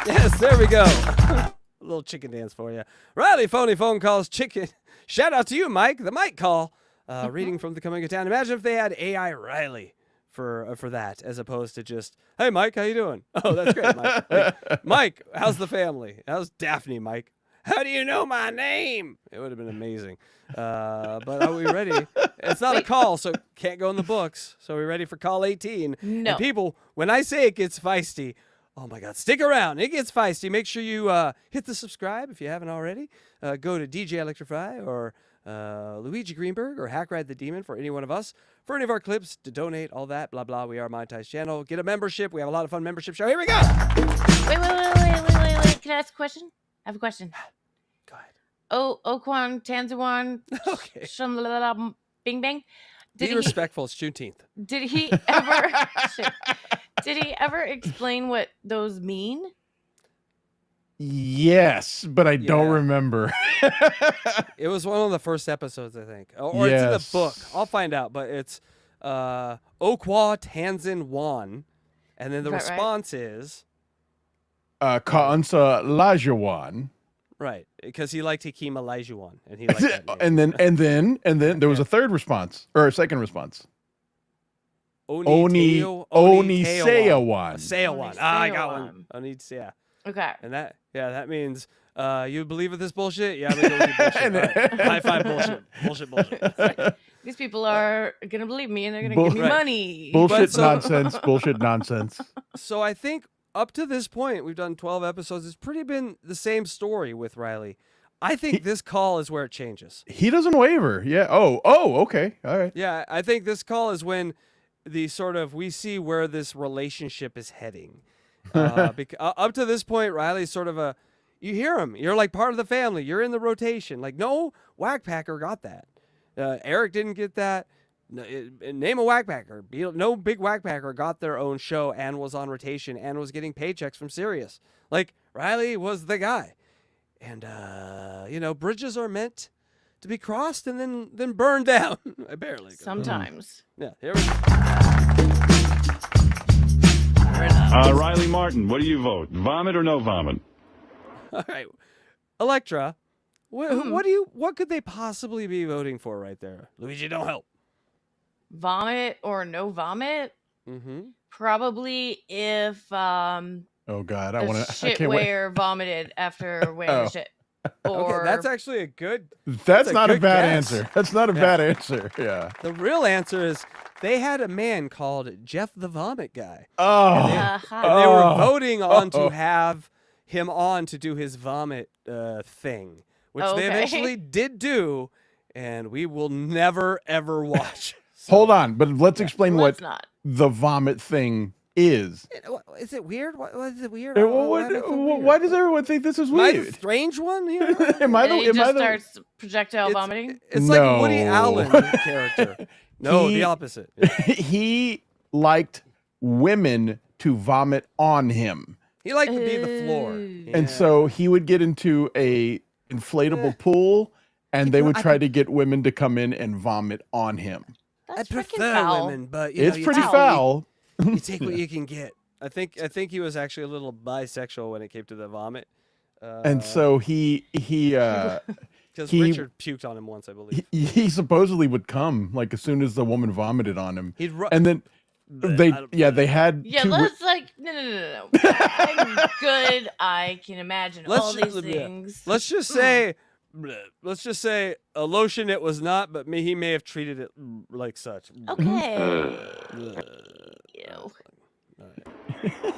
D: Yes, there we go. A little chicken dance for you. Riley phony phone calls chicken. Shout out to you, Mike. The Mike call. reading from the Coming of Town. Imagine if they had AI Riley for that, as opposed to just, hey, Mike, how you doing? Oh, that's great, Mike. Hey, Mike, how's the family? How's Daphne, Mike? How do you know my name? It would have been amazing. But are we ready? It's not a call, so can't go in the books. So are we ready for call 18?
F: No.
D: And people, when I say it gets feisty, oh my God, stick around. It gets feisty. Make sure you hit the subscribe if you haven't already. Go to DJ Electrify or Luigi Greenberg or Hackride the Demon for any one of us. For any of our clips, to donate, all that, blah, blah. We are a monetized channel. Get a membership. We have a lot of fun membership show. Here we go.
F: Wait. Can I ask a question? I have a question.
D: Go ahead.
F: Okwan, Tanzawan,
D: Okay.
F: Bing Bang.
D: Be respectful. It's Juneteenth.
F: Did he ever? Did he ever explain what those mean?
E: Yes, but I don't remember.
D: It was one of the first episodes, I think. Or it's in the book. I'll find out. But it's Okwa Tanzan Wan. And then the response is...
E: Kaansa Lajuan.
D: Right. Because he liked Hakeem Olajuwon. And he liked that name.
E: and then there was a third response. Or a second response.
D: Oni
E: Seawan.
D: Seawan. I got one. Yeah.
F: Okay.
D: And that means you believe in this bullshit? Yeah, I'm gonna go with your bullshit. Right. High five bullshit.
F: Right. These people are gonna believe me and they're gonna give me money.
E: Bullshit nonsense.
D: So I think up to this point, we've done 12 episodes. It's pretty been the same story with Riley. I think this call is where it changes.
E: He doesn't waver. Yeah. Oh, okay. All right.
D: Yeah, I think this call is when we see where this relationship is heading. Because up to this point, Riley's sort of you hear him. You're like part of the family. You're in the rotation. Like, no Whackpacker got that. Eric didn't get that. Name a Whackpacker. No big Whackpacker got their own show and was on rotation and was getting paychecks from Sirius. Like, Riley was the guy. And, bridges are meant to be crossed and then burned down. Apparently.
F: Sometimes.
D: Yeah, here we go.
G: Riley Martin, what do you vote? Vomit or no vomit?
D: All right. Electra, what could they possibly be voting for right there? Luigi, don't help.
F: Vomit or no vomit?
D: Mm-hmm.
F: Probably if
E: oh God, I want to
F: shitwear vomited after wearing shit. Or
D: okay, that's actually a good.
E: That's not a bad answer. That's not a bad answer. Yeah.
D: The real answer is they had a man called Jeff the Vomit Guy.
E: Oh.
D: And they were voting on to have him on to do his vomit thing, which they eventually did do, and we will never ever watch. So,
E: hold on, but let's explain what the vomit thing is.
D: Is it weird? Why is it weird?
E: Why does everyone think this is weird?
D: Am I the strange one here?
F: Starts projectile vomiting?
D: It's like a Woody Allen character. No, the opposite.
E: He liked women to vomit on him.
D: He liked to be the floor.
E: And so he would get into a inflatable pool, and they would try to get women to come in and vomit on him.
F: That's
D: I prefer
F: foul.
D: women, but
E: it's pretty foul.
D: You take what you can get. I think he was actually a little bisexual when it came to the vomit.
E: And so he
D: because Richard puked on him once, I believe.
E: He supposedly would come like as soon as the woman vomited on him. And then they had
F: let's no. I'm good. I can imagine all these things.
D: Let's just say a lotion it was not, but he may have treated it like such.
F: Okay. Ew.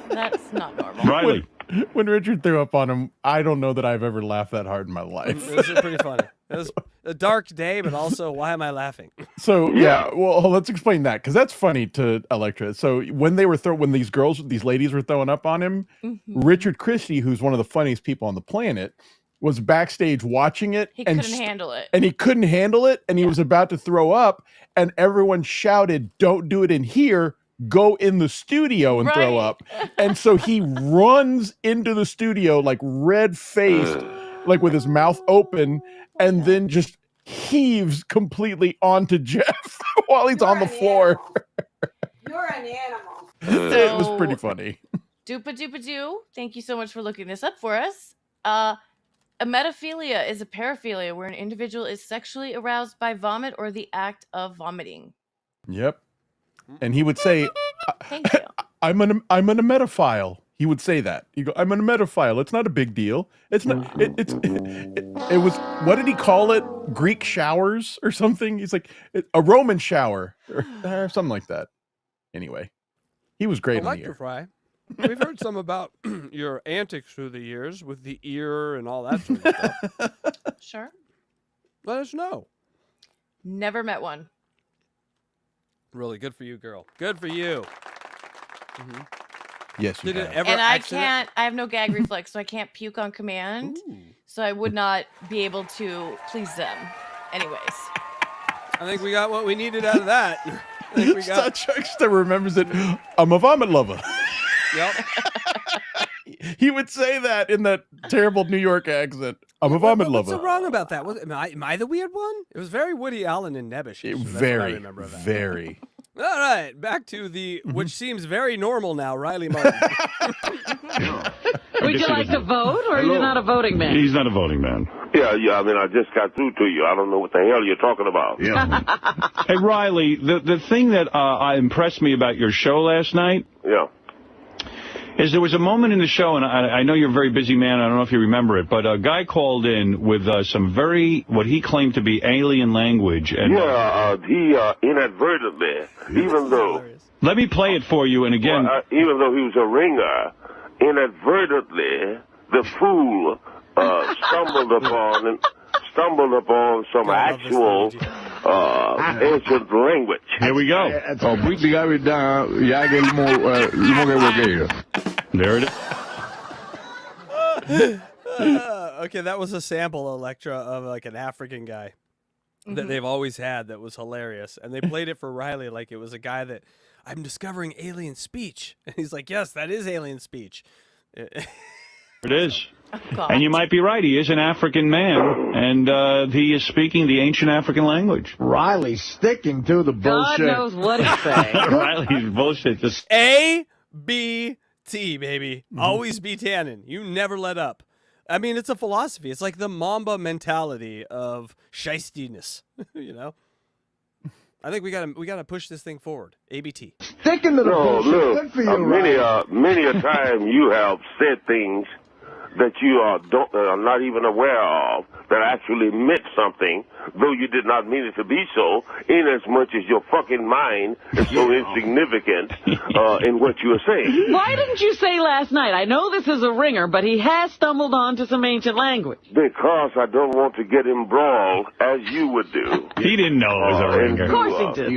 F: That's not normal.
G: Riley.
E: When Richard threw up on him, I don't know that I've ever laughed that hard in my life.
D: It was pretty funny. It was a dark day, but also, why am I laughing?
E: So well, let's explain that because that's funny to Electra. So when these ladies were throwing up on him, Richard Christie, who's one of the funniest people on the planet, was backstage watching it.
F: He couldn't handle it.
E: And he couldn't handle it, and he was about to throw up, and everyone shouted, "Don't do it in here. Go in the studio and throw up." And so he runs into the studio like red-faced, like with his mouth open, and then just heaves completely onto Jeff while he's on the floor.
P: You're an animal.
E: It was pretty funny.
F: Doopa doopa doo. Thank you so much for looking this up for us. A metaphilia is a paraphilia where an individual is sexually aroused by vomit or the act of vomiting.
E: Yep. And he would say,
F: Thank you.
E: I'm an emetophile. He would say that. You go, I'm an emetophile. It's not a big deal. It's not. It was. What did he call it? Greek showers or something? He's like a Roman shower or something like that. Anyway, he was great on the air.
D: ELECTRA, we've heard some about your antics through the years with the ear and all that sort of stuff.
F: Sure.
D: Let us know.
F: Never met one.
D: Really good for you, girl. Good for you. Mm-hmm.
E: Yes, you
D: Did it
E: have.
D: ever
F: And I
D: accident-
F: can't. I have no gag reflex, so I can't puke on command. So I would not be able to please them. Anyways.
D: I think we got what we needed out of that. I think we got.
E: Chuckster remembers it. I'm a vomit lover.
D: Yep.
E: He would say that in that terrible New York accent. I'm a vomit
D: What's
E: lover.
D: so wrong about that? Am I the weird one? It was very Woody Allen and nebbish. So that's what I remember of that.
E: Very.
D: All right, back to the which seems very normal now, Riley Martin.
H: Would you like to vote, or are you not a voting man?
G: He's not a voting man.
I: Yeah, I mean, I just got through to you. I don't know what the hell you're talking about.
G: Hey, Riley, the thing that impressed me about your show last night is there was a moment in the show, and I know you're a very busy man, I don't know if you remember it, but a guy called in with some what he claimed to be alien language. And
I: he inadvertently, even though...
G: Let me play it for you, and again...
I: even though he was a ringer, inadvertently, the fool stumbled upon some actual ancient language.
G: Here we go. There it is.
D: Okay, that was a sample, Electra, of like an African guy that they've always had that was hilarious. And they played it for Riley like it was a guy that, I'm discovering alien speech. And he's like, yes, that is alien speech.
G: It is. And you might be right. He is an African man, and he is speaking the ancient African language.
J: Riley's sticking to the bullshit.
H: God knows what he's saying.
G: Riley's bullshit.
D: A-B-T, baby. Always be tannin. You never let up. I mean, it's a philosophy. It's like the Mamba mentality of shistiness, you know? I think we gotta push this thing forward. ABT.
J: Sticking to the bullshit. Good for you,
I: many a time you have said things that you are not even aware of that actually meant something, though you did not mean it to be so, in as much as your fucking mind is so insignificant in what you are saying.
H: Why didn't you say last night? I know this is a ringer, but he has stumbled onto some ancient language.
I: Because I don't want to get embroiled as you would do.
G: He didn't know it was a ringer.
H: Of course he did.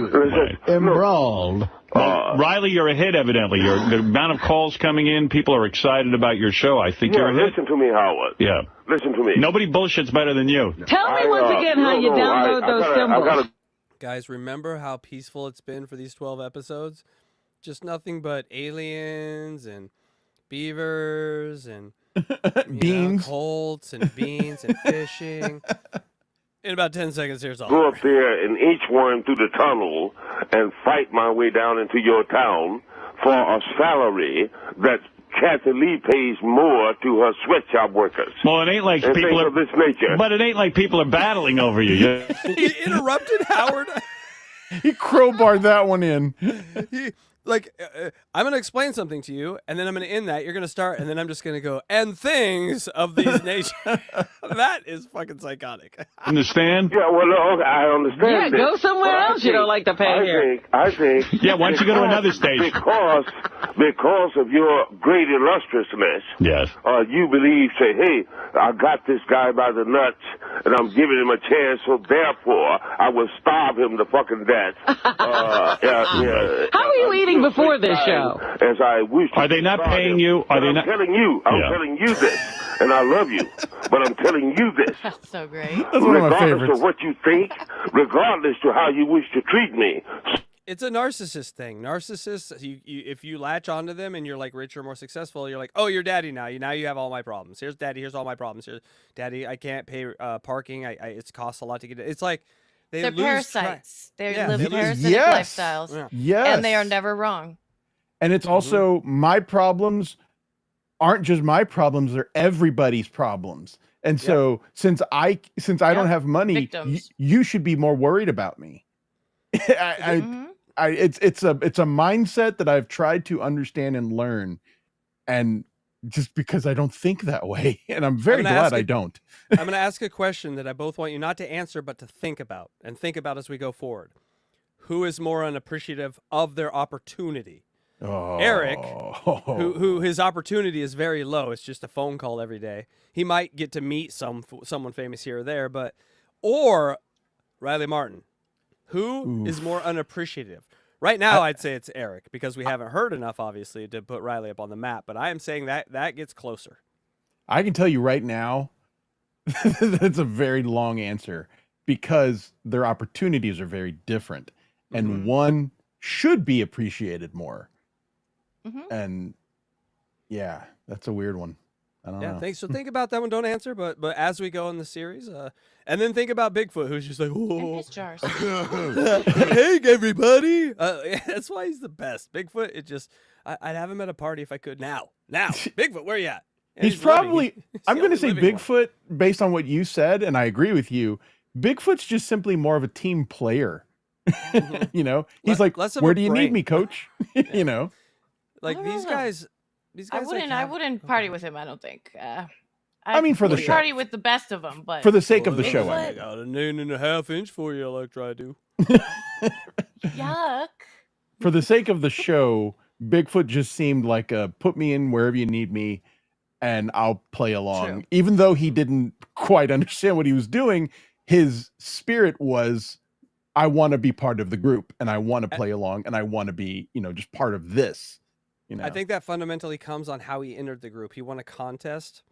J: Embroiled.
G: Well, Riley, you're a hit, evidently. The amount of calls coming in, people are excited about your show. I think you're a hit.
I: Listen to me, Howard.
G: Yeah.
I: Listen to me.
G: Nobody bullshits better than you.
H: Tell me once again how you download those symbols.
D: Guys, remember how peaceful it's been for these 12 episodes? Just nothing but aliens and beavers and
E: beans,
D: colts and beans and fishing. In about 10 seconds, here's all.
I: Go up there and inchworm through the tunnel and fight my way down into your town for a salary that Kathy Lee pays more to her sweatshop workers.
G: Well, it ain't like
I: and
G: people
I: things
G: are
I: of this nature.
G: But it ain't like people are battling over you.
D: He interrupted Howard.
E: He crowbarred that one in.
D: I'm going to explain something to you, and then I'm going to end that. You're going to start, and then I'm just going to go, and things of these nations. That is fucking psychotic.
G: Understand?
I: Yeah, well, no, I understand.
H: Yeah, go somewhere else you don't like to pay here.
I: I think.
G: Yeah, why don't you go to another station?
I: Because of your great illustriousness.
G: Yes.
I: You believe, say, hey, I got this guy by the nuts, and I'm giving him a chance, so therefore I will starve him to fucking death.
H: How are you eating before this show?
I: As I wish.
G: Are they not paying you? Are they not?
I: I'm telling you. I'm telling you this, and I love you, but I'm telling you this.
F: That's so great.
E: That's one of my
I: Regardless
E: favorites.
I: of what you think, regardless to how you wish to treat me.
D: It's a narcissist thing. Narcissists, if you latch onto them and you're like richer, more successful, you're like, oh, you're daddy now. Now you have all my problems. Here's daddy. Here's all my problems. Here's daddy. I can't pay parking. It costs a lot to get it. It's like
F: they're parasites. They live
E: they
F: parasitic lifestyles.
E: Yeah. Yes.
F: And they are never wrong.
E: And it's also my problems aren't just my problems, they're everybody's problems. And so since I don't have money,
F: Victims.
E: you should be more worried about me. It's a mindset that I've tried to understand and learn, and just because I don't think that way, and I'm very glad I don't.
D: I'm going to ask a question that I both want you not to answer, but to think about, and think about as we go forward. Who is more unappreciative of their opportunity? Eric, who his opportunity is very low. It's just a phone call every day. He might get to meet someone famous here or there, or Riley Martin. Who is more unappreciative? Right now, I'd say it's Eric, because we haven't heard enough, obviously, to put Riley up on the map. But I am saying that gets closer.
E: I can tell you right now, that's a very long answer, because their opportunities are very different, and one should be appreciated more. And yeah, that's a weird one. I don't know.
D: So think about that one. Don't answer, but as we go in the series, and then think about Bigfoot, who's just like, "Whoa,
F: piss jars."
D: Hey, everybody! That's why he's the best. Bigfoot. I'd have him at a party if I could. Now, Bigfoot, where you at? And
E: He's probably. I'm going to say
D: living
E: Bigfoot, based on what you said, and I agree with you. Bigfoot's just simply more of a team player. You know, he's like,
D: less of
E: "Where
D: a
E: do you
D: brain.
E: need me, coach?" You know,
D: like these guys.
F: I wouldn't party with him. I don't think.
E: I mean, for the
F: would
E: show.
F: party with the best of them, but
E: For the sake of the show,
F: Bigfoot?
D: I got a 9.5 inch for you, Electra. I do.
F: Yuck.
E: for the sake of the show, Bigfoot just seemed like a put me in wherever you need me, and I'll play along.
F: True.
E: Even though he didn't quite understand what he was doing, his spirit was, I want to be part of the group, and I want to play along, and I want to be, just part of this.
D: I think that fundamentally comes on how he entered the group. He won a contest,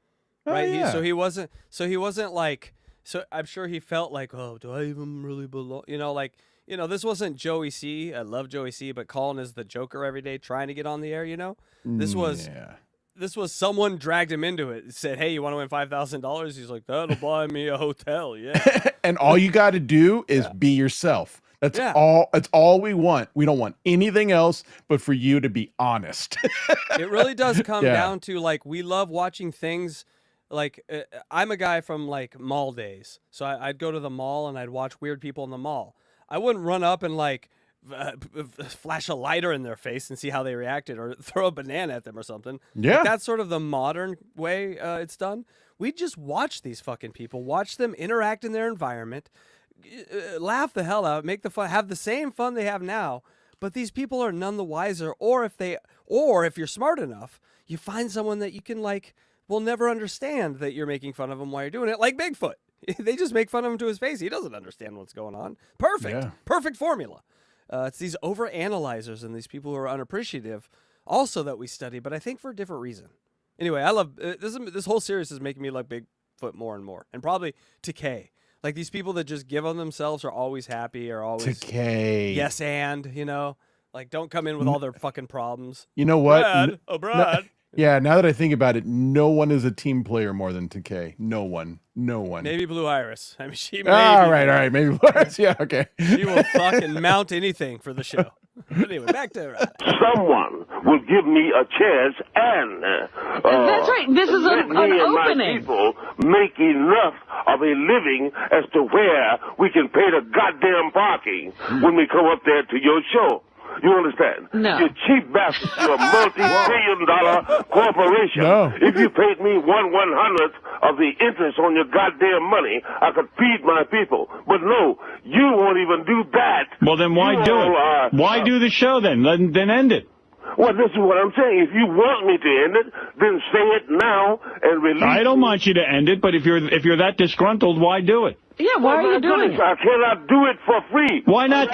E: Oh,
D: right?
E: yeah.
D: So he wasn't like. So I'm sure he felt like, oh, do I even really belong? This wasn't Joey C. I love Joey C. But calling as the Joker every day, trying to get on the air. This was someone dragged him into it. Said, hey, you want to win $5,000? He's like, that'll buy me a hotel. Yeah.
E: And all you got to do is be yourself. That's all. That's all we want. We don't want anything else but for you to be honest.
D: It really does come down to, like, we love watching things. Like, I'm a guy from, like, mall days. So I'd go to the mall and I'd watch weird people in the mall. I wouldn't run up and, like, flash a lighter in their face and see how they reacted, or throw a banana at them or something.
E: Yeah.
D: Like, that's sort of the modern way it's done. We just watch these fucking people, watch them interact in their environment, laugh the hell out, make the fun, have the same fun they have now. But these people are none the wiser. Or if you're smart enough, you find someone that you can, like, will never understand that you're making fun of him while you're doing it, like Bigfoot. They just make fun of him to his face. He doesn't understand what's going on. Perfect formula. It's these over-analyzers and these people who are unappreciative also that we study, but I think for a different reason. Anyway, I love this whole series is making me like Bigfoot more and more, and probably Takei. Like, these people that just give on themselves are always happy, or always
E: Takei.
D: yes and, like, don't come in with all their fucking problems.
E: You know what?
D: Brad.
E: Yeah, now that I think about it, no one is a team player more than Takei. No one.
D: Maybe Blue Iris. I mean, she may
E: All right. Maybe Blue Iris. Yeah, okay.
D: She will fucking mount anything for the show. Anyway, back to
I: someone will give me a chance, and
H: that's right. This is
I: let
H: an
I: me and my
H: opening.
I: people make enough of a living as to where we can pay the goddamn parking when we come up there to your show. You understand?
H: No.
I: You cheap bastard. You're a multi-billion-dollar corporation.
E: No.
I: If you paid me 1/100th of the interest on your goddamn money, I could feed my people. But no, you won't even do that.
G: Well, then why
I: You
G: do
I: all are-
G: it? Why do the show then? Then end it.
I: Well, this is what I'm saying. If you want me to end it, then say it now and release.
G: I don't want you to end it, but if you're that disgruntled, why do it?
H: Yeah, why are you doing it?
I: I cannot do it for free.
G: Why not?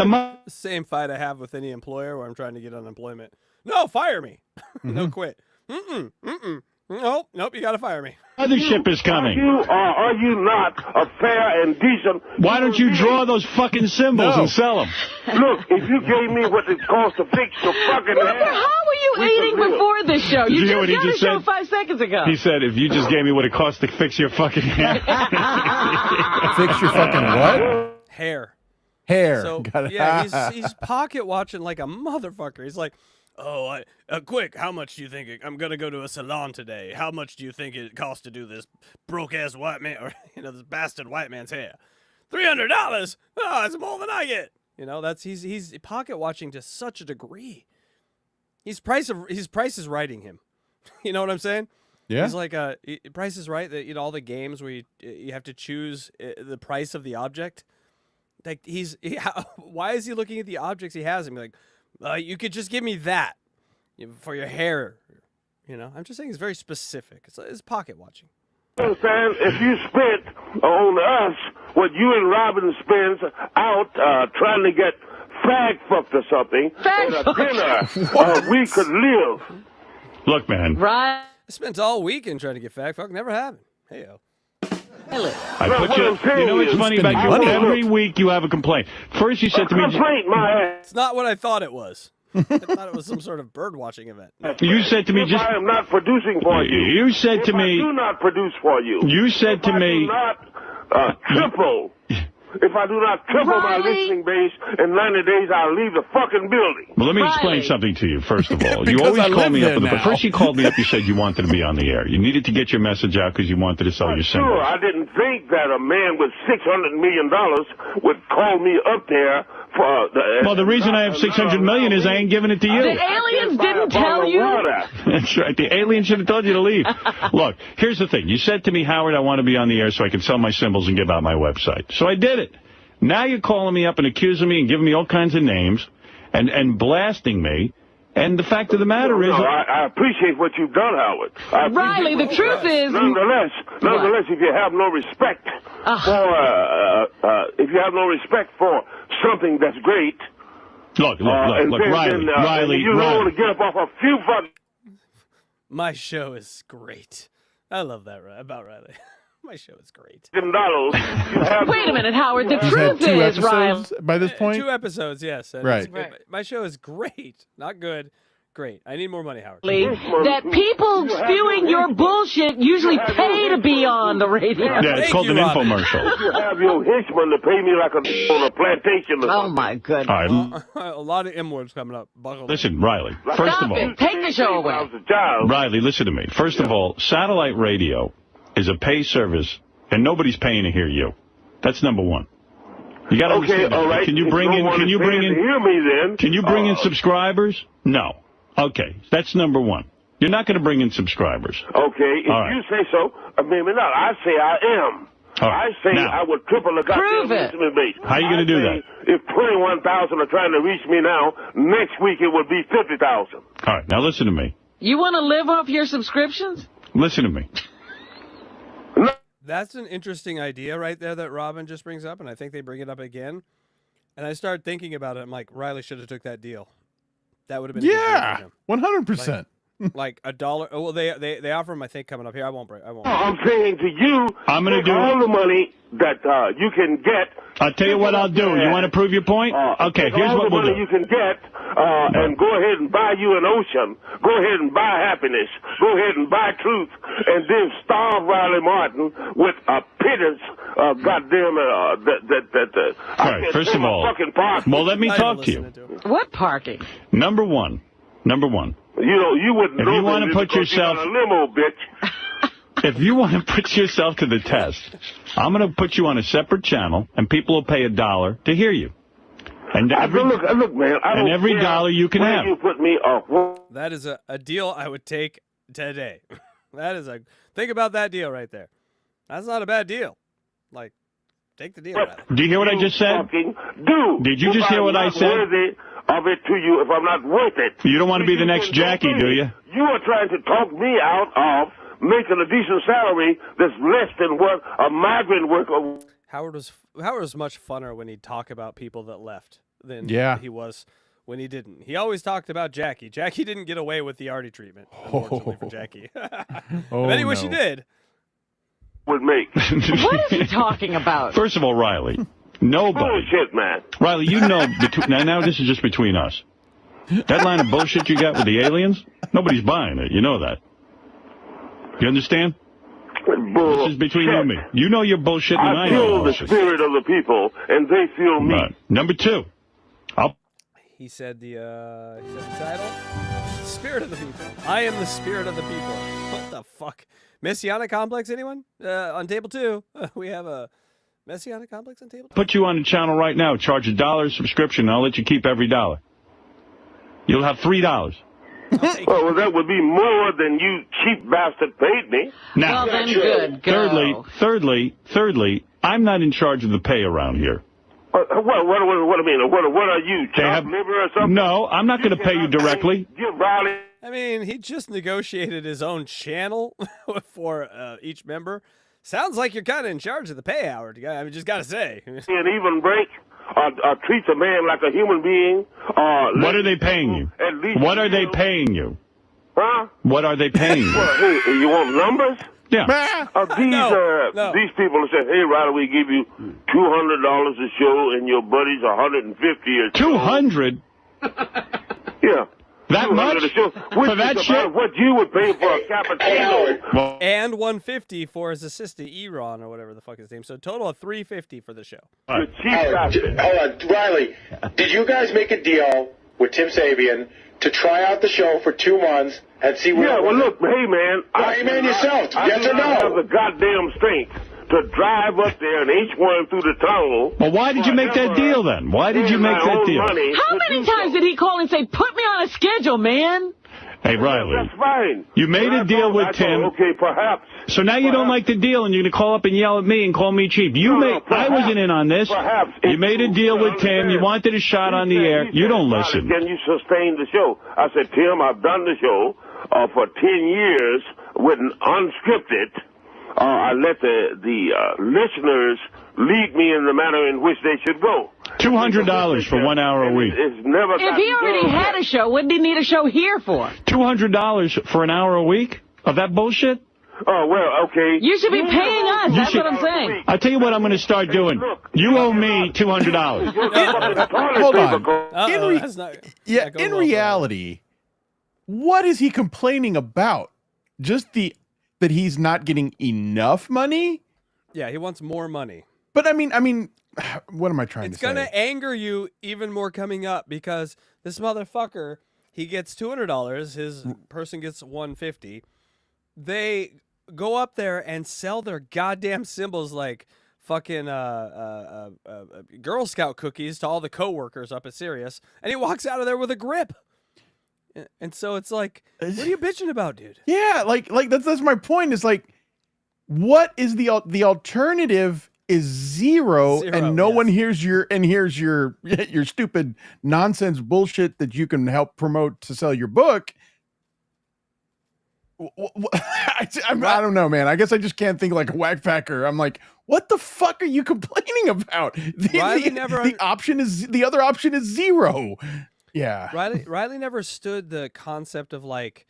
D: same fight I have with any employer where I'm trying to get unemployment. No, fire me. No, quit. Nope, you got to fire me.
G: Other ship is coming.
I: Are you not a fair and decent?
G: Why don't you draw those fucking symbols and sell them?
I: Look, if you gave me what it costs to fix your fucking
H: Walter,
I: hair,
H: how were you
I: we
H: eating
I: could live.
H: before this show? You
G: Did you hear what he
H: just got
G: just
H: the show
G: said?
H: 5 seconds ago.
G: He said, if you just gave me what it costs to fix your fucking hair.
E: Fix your fucking what?
D: Hair.
E: Hair.
D: So,
E: Got it.
D: yeah, he's pocket watching like a motherfucker. He's like, Oh, quick, how much do you think I'm going to go to a salon today? How much do you think it costs to do this broke-ass white man, or, this bastard white man's hair? $300? Oh, that's more than I get. He's pocket watching to such a degree. His Price is writing him. You know what I'm saying?
E: Yeah.
D: He's like, Price is Right, that, all the games where you have to choose the price of the object. Like, why is he looking at the objects he has and be like, you could just give me that for your hair. I'm just saying he's very specific. It's pocket watching.
I: Understand? If you spent on us what you and Robin spends out trying to get fag fucked or something, at a dinner, we could live.
G: Look, man.
F: Right.
D: I spent all weekend trying to get fag fucked. Never happened. Hey-o.
G: I put you know what's funny about you? Every week you have a complaint. First you said to me...
D: It's not what I thought it was. I thought it was some sort of bird watching event.
G: You said to me just...
I: I am not producing for you.
G: You said to me...
I: I do not produce for you.
G: You said to me...
I: If I do not triple my listening base in 90 days, I'll leave the fucking building.
G: Well, let me explain something to you, first of all. You always call me up. But first you called me up, you said you wanted to be on the air. You needed to get your message out because you wanted to sell your singles.
I: Sure, I didn't think that a man with $600 million would call me up there for...
G: Well, the reason I have $600 million is I ain't giving it to you.
H: The aliens didn't tell you?
G: That's right. The aliens should have told you to leave. Look, here's the thing. You said to me, Howard, I want to be on the air so I can sell my symbols and give out my website. So I did it. Now you're calling me up and accusing me and giving me all kinds of names and blasting me. And the fact of the matter is...
I: I appreciate what you've done, Howard.
H: Riley, the truth is...
I: Nonetheless, if you have no respect for something that's great...
G: Look, Riley,
I: you don't want to get up off a few fucking...
D: My show is great. I love that about Riley. My show is great.
H: Wait a minute, Howard. The truth is, Riley.
E: By this point?
D: 2 episodes, yes.
E: Right.
D: My show is great. Not good. Great. I need more money, Howard.
H: That people spewing your bullshit usually pay to be on the radio.
G: Yeah, it's called an infomercial.
I: You have your henchman to pay me like on a plantation.
H: Oh, my goodness.
G: All right.
D: A lot of M-words coming up.
G: Listen, Riley, first of all...
H: Take the show away.
G: Riley, listen to me. First of all, satellite radio is a pay service, and nobody's paying to hear you. That's number one. You got to understand that.
I: All right.
G: Can you bring in subscribers? No. Okay, that's number one. You're not going to bring in subscribers.
I: Okay, if you say so, maybe not. I say I am.
G: Right.
I: I say I would triple the goddamn listening base.
G: How are you going to do that?
I: If 21,000 are trying to reach me now, next week it would be 50,000.
G: All right, now listen to me.
H: You want to live off your subscriptions?
G: Listen to me.
D: That's an interesting idea right there that Robin just brings up, and I think they bring it up again. And I started thinking about it. I'm like, Riley should have took that deal. That would have been a good deal for him.
E: 100%.
D: Like $1. Oh, well, they offer him, I think, coming up here. I won't.
I: I'm saying to you,
G: I'm going to do
I: all the money that you can get.
G: I'll tell you what I'll do. You want to prove your point? Okay, here's what we'll do.
I: All the money you can get, and go ahead and buy you an ocean. Go ahead and buy happiness. Go ahead and buy truth, and then starve Riley Martin with a pittance. Goddamn
G: all right. First of all, well, let me talk to you.
H: What parking?
G: Number one.
I: You wouldn't
G: if
I: know
G: you want to put yourself
I: a limo, bitch.
G: If you want to put yourself to the test, I'm going to put you on a separate channel, and people will pay $1 to hear you. And
I: look, man.
G: And every dollar you can have.
I: You put me off.
D: That is a deal I would take today. Think about that deal right there. That's not a bad deal. Like, take the deal.
G: Do you hear what I just said? Did you just hear what I said?
I: Of it to you if I'm not worth it.
G: You don't want to be the next Jackie, do you?
I: You are trying to talk me out of making a decent salary that's less than what a migrant worker.
D: Howard was much funner when he'd talk about people that left than he was when he didn't. He always talked about Jackie. Jackie didn't get away with the Artie treatment, unfortunately for Jackie. But anyway, she did.
I: Would make.
H: What is he talking about?
G: First of all, Riley. Nobody.
I: Bullshit, man.
G: Riley, you know, now this is just between us. That line of bullshit you got with the aliens, nobody's buying it. You know that. You understand? This is between you and me. You know you're bullshitting and I know
I: feel the spirit of the people, and they feel me.
G: Right. Number two.
D: He said the title. spirit of the people. I am the spirit of the people. What the fuck? Messianic complex, anyone? On table 2, we have a Messianic complex on table 2.
G: Put you on the channel right now. Charge $1 subscription. I'll let you keep every $1. You'll have $3.
I: Well, that would be more than you cheap bastard paid me.
G: Now,
H: Well, then good. Go.
G: thirdly, I'm not in charge of the pay around here.
I: What do you mean? What are you, chopped liver or something?
G: No, I'm not going to pay you directly.
I: Give Riley.
D: I mean, he just negotiated his own channel for each member. Sounds like you're kind of in charge of the payout. I mean, just got to say.
I: An even break, treats a man like a human being.
G: What are they paying you? What are they paying you?
I: Huh?
G: What are they paying you?
I: Well, hey, you want numbers?
G: Yeah.
I: These people say, hey, Riley, we give you $200 a show and your buddies $150 a show.
G: 200?
I: Yeah.
G: That much? For that shit?
I: What you would pay for a cappuccino.
D: And $150 for his assistant, Eron, or whatever the fuck his name. So total of $350 for the show.
Q: Hold on, Riley, did you guys make a deal with Tim Sabian to try out the show for 2 months and see what?
I: Yeah, well, look, hey, man.
Q: Hey, man, yourself. Yes or no?
I: I have the goddamn strength to drive up there and H1 through the tunnel.
G: Well, why did you make that deal then? Why did you make that deal?
H: How many times did he call and say, put me on a schedule, man?
G: Hey, Riley.
I: That's fine.
G: You made a deal with Tim.
I: Okay, perhaps.
G: So now you don't like the deal, and you're going to call up and yell at me and call me cheap. I wasn't in on this. You made a deal with Tim. You wanted a shot on the air. You don't listen.
I: Can you sustain the show? I said, Tim, I've done the show for 10 years with an unscripted. I let the listeners lead me in the manner in which they should go.
G: $200 for 1 hour a week.
I: It's never.
H: If he already had a show, what did he need a show here for?
G: $200 for an hour a week of that bullshit?
I: Oh, well, okay.
H: You should be paying us. That's what I'm saying.
G: I'll tell you what I'm going to start doing. You owe me $200.
E: Hold on. In reality, what is he complaining about? Just that he's not getting enough money?
D: Yeah, he wants more money.
E: But I mean, what am I trying to say?
D: It's going to anger you even more coming up because this motherfucker, he gets $200, his person gets $150. They go up there and sell their goddamn symbols like fucking Girl Scout cookies to all the coworkers up at Sirius, and he walks out of there with a grip. And so it's like, what are you bitching about, dude?
E: Yeah, like that's my point. Is like, what is the alternative? Is zero, and no one hears your stupid nonsense bullshit that you can help promote to sell your book. I don't know, man. I guess I just can't think like a whackpacker. I'm like, what the fuck are you complaining about? The other option is zero. Yeah.
D: Riley never stood the concept of like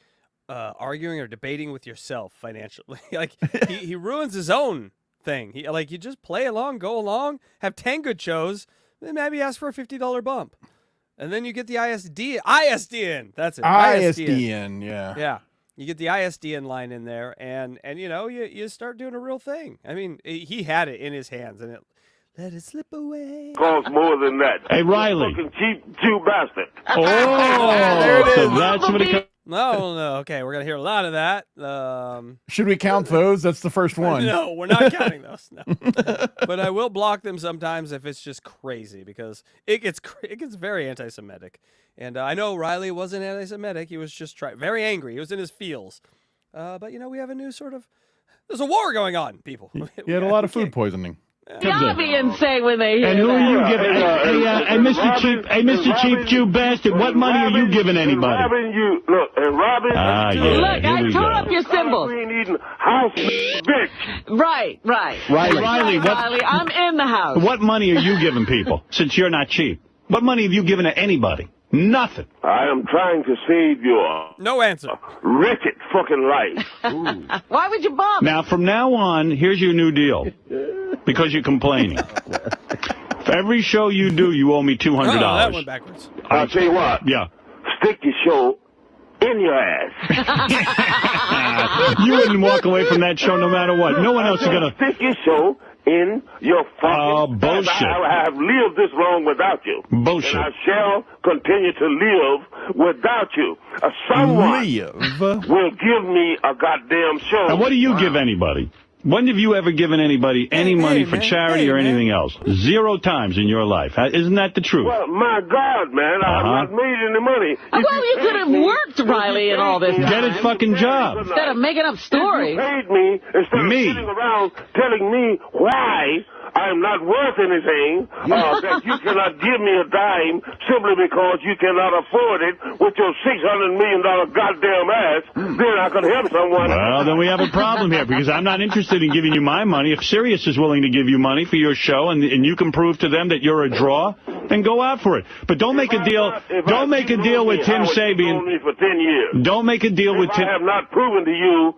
D: arguing or debating with yourself financially. Like he ruins his own thing. You just play along, go along, have 10 good shows, then maybe ask for a $50 bump. And then you get the ISDN. That's it.
E: ISDN, yeah.
D: Yeah. You get the ISDN line in there and you start doing a real thing. I mean, he had it in his hands and let it slip away.
I: Costs more than that.
G: Hey, Riley.
I: Fucking cheap Jew bastard.
G: Oh, there it is. So that's what it
D: No. Okay, we're going to hear a lot of that.
E: Should we count those? That's the first one.
D: No, we're not counting those. No. But I will block them sometimes if it's just crazy because it gets very anti-Semitic. And I know Riley wasn't anti-Semitic. He was just very angry. He was in his feels. But, we have a new sort of... There's a war going on, people.
E: He had a lot of food poisoning.
H: The Obians say when they hear
G: and who are you giving? Hey, Mr. Cheap Jew bastard, what money are you giving anybody?
I: Robin,
H: look, I tore up your symbols. Right.
G: Riley,
H: I'm in the house.
G: What money are you giving people since you're not cheap? What money have you given to anybody? Nothing.
I: I am trying to save your wretched fucking life.
H: Why would you bump?
G: Now, from now on, here's your new deal. Because you're complaining. For every show you do, you owe me $200.
D: Oh, that went backwards.
I: I'll tell you what.
G: Yeah.
I: Stick your show in your ass.
G: You wouldn't walk away from that show no matter what. No one else is going to...
I: Stick your show in your fucking...
G: bullshit.
I: I have lived this long without you.
G: Bullshit.
I: And I shall continue to live without you. Someone will give me a goddamn show.
G: And what do you give anybody? When have you ever given anybody any money for charity or anything else? 0 times in your life. Isn't that the truth?
I: Well, my God, man, I have not made any money.
H: Well, you could have worked, Riley, in all this time.
G: Get a fucking job.
H: Instead of making up stories.
I: You paid me instead of sitting around telling me why I am not worth anything, that you cannot give me a dime simply because you cannot afford it with your $600 million goddamn ass, then I could help someone.
G: Well, then we have a problem here, because I'm not interested in giving you my money. If Sirius is willing to give you money for your show and you can prove to them that you're a draw, then go out for it. But don't make a deal. Don't make a deal with Tim Sabian.
I: For 10 years.
G: Don't make a deal with Tim.
I: I have not proven to you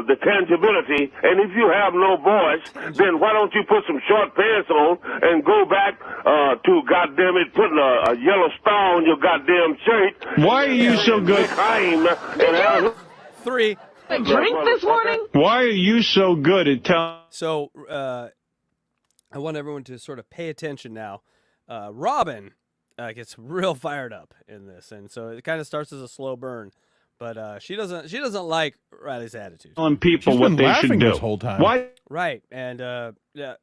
I: the tangibility, and if you have no voice, then why don't you put some short pants on and go back to, goddamn it, putting a yellow star on your goddamn shirt.
G: Why are you so good?
D: Three.
H: A drink this morning?
G: Why are you so good at telling?
D: So I want everyone to sort of pay attention now. Robin gets real fired up in this, and so it kind of starts as a slow burn. But she doesn't like Riley's attitude.
G: Telling people what they should do
E: this whole time.
G: Why?
D: Right, and yeah,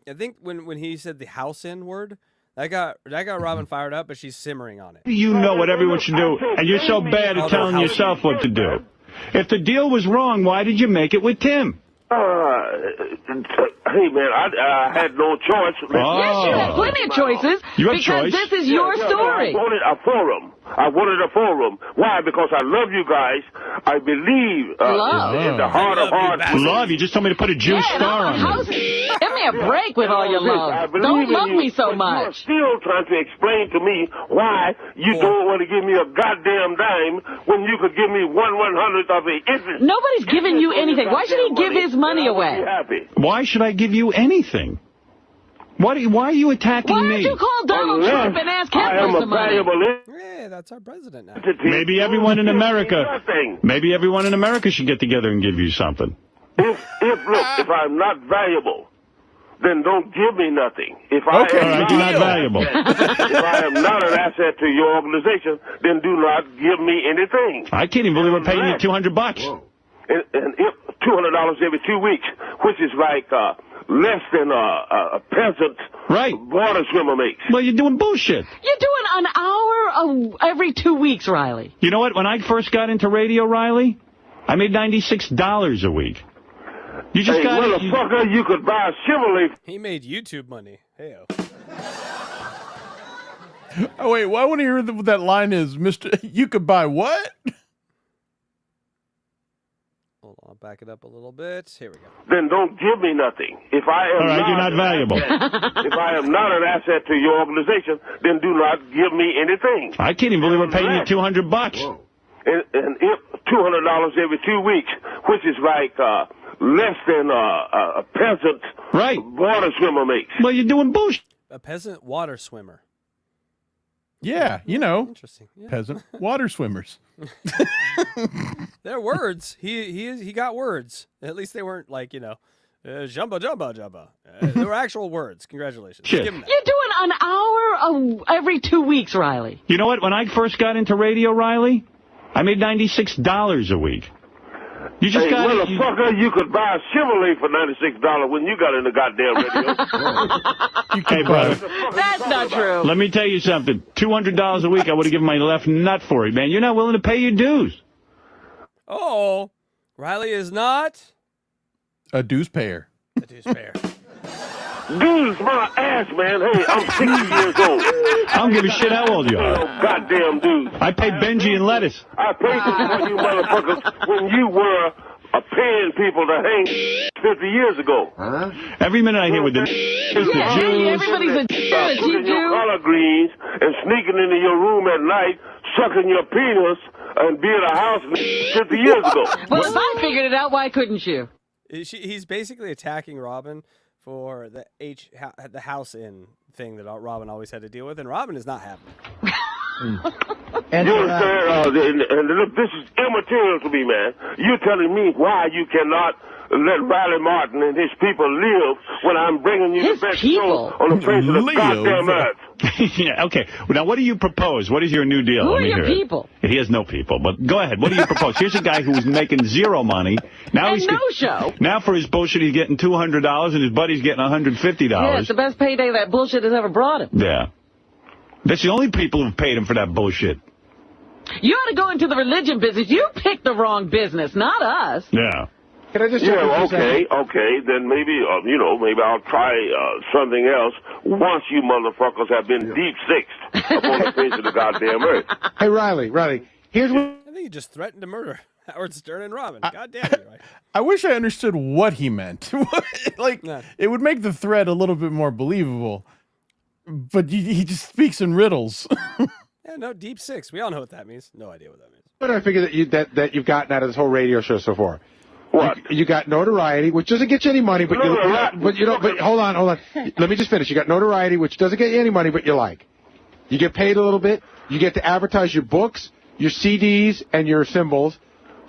D: I think when he said the house in word, that got Robin fired up, but she's simmering on it.
G: You know what everyone should do, and you're so bad at telling yourself what to do. If the deal was wrong, why did you make it with Tim?
I: Hey, man, I had no choice.
H: Yes, you had plenty of choices.
G: You have
H: because
G: choice.
H: this is your story.
I: I wanted a forum. Why? Because I love you guys. I believe in the heart of hearts.
G: Love? You just told me to put a Jew star on it.
H: Give me a break with all your love. Don't love me so much.
I: You're still trying to explain to me why you don't want to give me a goddamn dime when you could give me 1/100th of the interest.
H: Nobody's giving you anything. Why should he give his money away?
G: Why should I give you anything? Why are you attacking me?
H: Why don't you call Donald Trump and ask him for some money?
D: Yeah, that's our president now.
G: Maybe everyone in America, should get together and give you something.
I: If I'm not valuable, then don't give me nothing. If
G: you're not valuable.
I: If I am not an asset to your organization, then do not give me anything.
G: I can't even believe we're paying you $200.
I: And if $200 every 2 weeks, which is like less than a peasant water swimmer makes.
G: Well, you're doing bullshit.
H: You're doing an hour every 2 weeks, Riley.
G: You know what? When I first got into radio, Riley, I made $96 a week. You just got
I: motherfucker, you could buy a Chevrolet.
D: He made YouTube money. Hey-o.
E: Oh, wait, well, I want to hear what that line is, Mr. You could buy what?
D: Hold on, I'll back it up a little bit. Here we go.
I: Then don't give me nothing. If I am
G: you're not valuable.
I: If I am not an asset to your organization, then do not give me anything.
G: I can't even believe we're paying you $200.
I: And if $200 every 2 weeks, which is like less than a peasant water swimmer makes.
G: Well, you're doing bullshit.
D: A peasant water swimmer.
E: Yeah, you know,
D: interesting. Yeah.
E: Peasant water swimmers.
D: They're words. He got words. At least they weren't like, jumba jumba jumba. They were actual words. Congratulations.
G: Shit.
D: Give him that.
H: You're doing an hour every 2 weeks, Riley.
G: You know what? When I first got into radio, Riley, I made $96 a week. You just got
I: motherfucker, you could buy a Chevrolet for $96 when you got in the goddamn radio.
G: Hey, brother.
H: That's not true.
G: Let me tell you something. $200 a week, I would have given my left nut for it, man. You're not willing to pay your dues.
D: Oh, Riley is not
E: a dues payer.
D: A dues payer.
I: Dudes, my ass, man. Hey, I'm 60 years old.
G: I don't give a shit how old you are.
I: Goddamn dude.
G: I paid Benji and lettuce.
I: I paid for you motherfuckers when you were paying people to hang 50 years ago.
G: Every minute I hear with the Jews.
H: Everybody's a
I: putting your collard greens and sneaking into your room at night, sucking your penis, and being a house 50 years ago.
H: Well, if I figured it out, why couldn't you?
D: He's basically attacking Robin for the house in thing that Robin always had to deal with, and Robin is not having it.
J: And,
I: You understand? And look, this is immaterial to me, man. You're telling me why you cannot let Riley Martin and his people live when I'm bringing you the best show on the face of the goddamn earth.
G: Yeah, okay. Now, what do you propose? What is your new deal?
H: Who
G: Let
H: are
G: me
H: your
G: hear it.
H: people?
G: He has no people, but go ahead. What do you propose? Here's a guy who was making zero money. Now
H: And
G: he's
H: no show.
G: Now for his bullshit, he's getting $200, and his buddy's getting $150.
H: Yeah, it's the best payday that bullshit has ever brought him.
G: Yeah. That's the only people who've paid him for that bullshit.
H: You ought to go into the religion business. You picked the wrong business, not us.
G: Yeah.
Q: Can I just
I: okay, then maybe, maybe I'll try something else once you motherfuckers have been deep-sixed upon the face of the goddamn earth.
Q: Hey, Riley, here's what...
D: I think you just threatened to murder Howard Stern and Robin. God damn it, right?
E: I wish I understood what he meant. It would make the threat a little bit more believable. But he just speaks in riddles.
D: Yeah, no, Deep Six. We all know what that means. No idea what that means.
Q: What do I figure that you've gotten out of this whole radio show so far? What? You got notoriety, which doesn't get you any money, but but hold on. Let me just finish. You got notoriety, which doesn't get you any money, but you like. You get paid a little bit. You get to advertise your books, your CDs, and your symbols.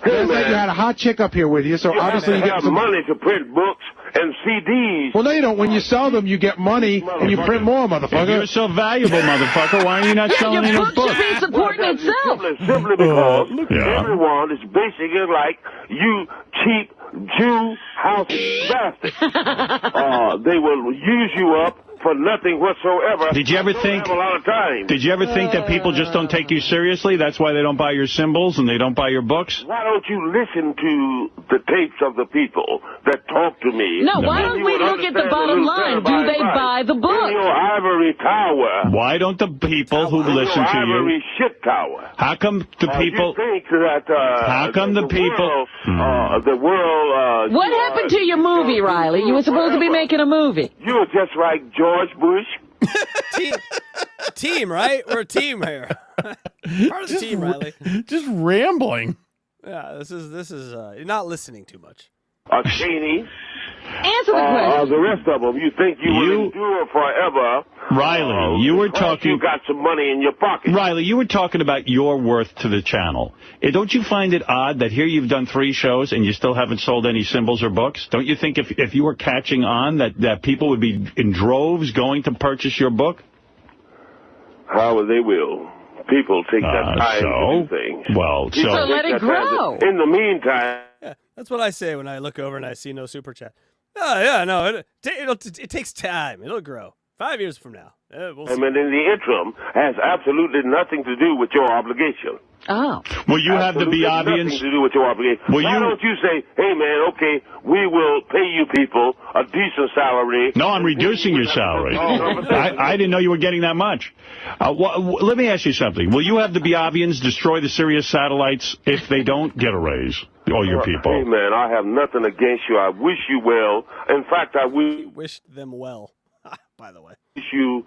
Q: Last night you had a hot chick up here with you, so obviously you get some
I: money to print books and CDs.
Q: Well, no, you don't. When you sell them, you get money, and you print more, motherfucker.
G: If you're so valuable, motherfucker, why are you not selling any books?
H: Your book should be supporting itself.
I: Simply because everyone is basically like you cheap Jew house bastards. They will use you up for nothing whatsoever.
G: Did you ever think?
I: Have a lot of time.
G: Did you ever think that people just don't take you seriously? That's why they don't buy your symbols and they don't buy your books.
I: Why don't you listen to the tapes of the people that talk to me?
H: No, why don't we look at the bottom line? Do they buy the book?
I: In your ivory tower.
G: Why don't the people who listen to you?
I: Ivory shit tower.
G: How come the people?
I: You think that?
G: How come the people?
I: The world.
H: What happened to your movie, Riley? You were supposed to be making a movie.
I: You were just like George Bush.
D: Team, right? We're a team here. Part of the team, Riley.
E: Just rambling.
D: Yeah, this is you're not listening too much.
I: Cheney.
H: Answer the question.
I: The rest of them, you think you will endure forever.
G: Riley, you were talking...
I: You got some money in your pocket.
G: Riley, you were talking about your worth to the channel. Don't you find it odd that here you've done 3 shows and you still haven't sold any symbols or books? Don't you think if you were catching on that people would be in droves going to purchase your book?
I: How they will. People take that time to do things.
G: Well,
H: so let it grow.
I: In the meantime...
D: Yeah, that's what I say when I look over and I see no super chat. Oh, yeah, no, it takes time. It'll grow. 5 years from now. We'll see.
I: And in the interim has absolutely nothing to do with your obligation.
H: Oh.
G: Well, you have to be obvious.
I: Nothing to do with your obligation. Why don't you say, hey, man, okay, we will pay you people a decent salary.
G: No, I'm reducing your salary. I didn't know you were getting that much. Let me ask you something. Will you have the Biavians destroy the Sirius satellites if they don't get a raise? All your people.
I: Hey, man, I have nothing against you. I wish you well. In fact, I
D: wished them well. By the way,
I: you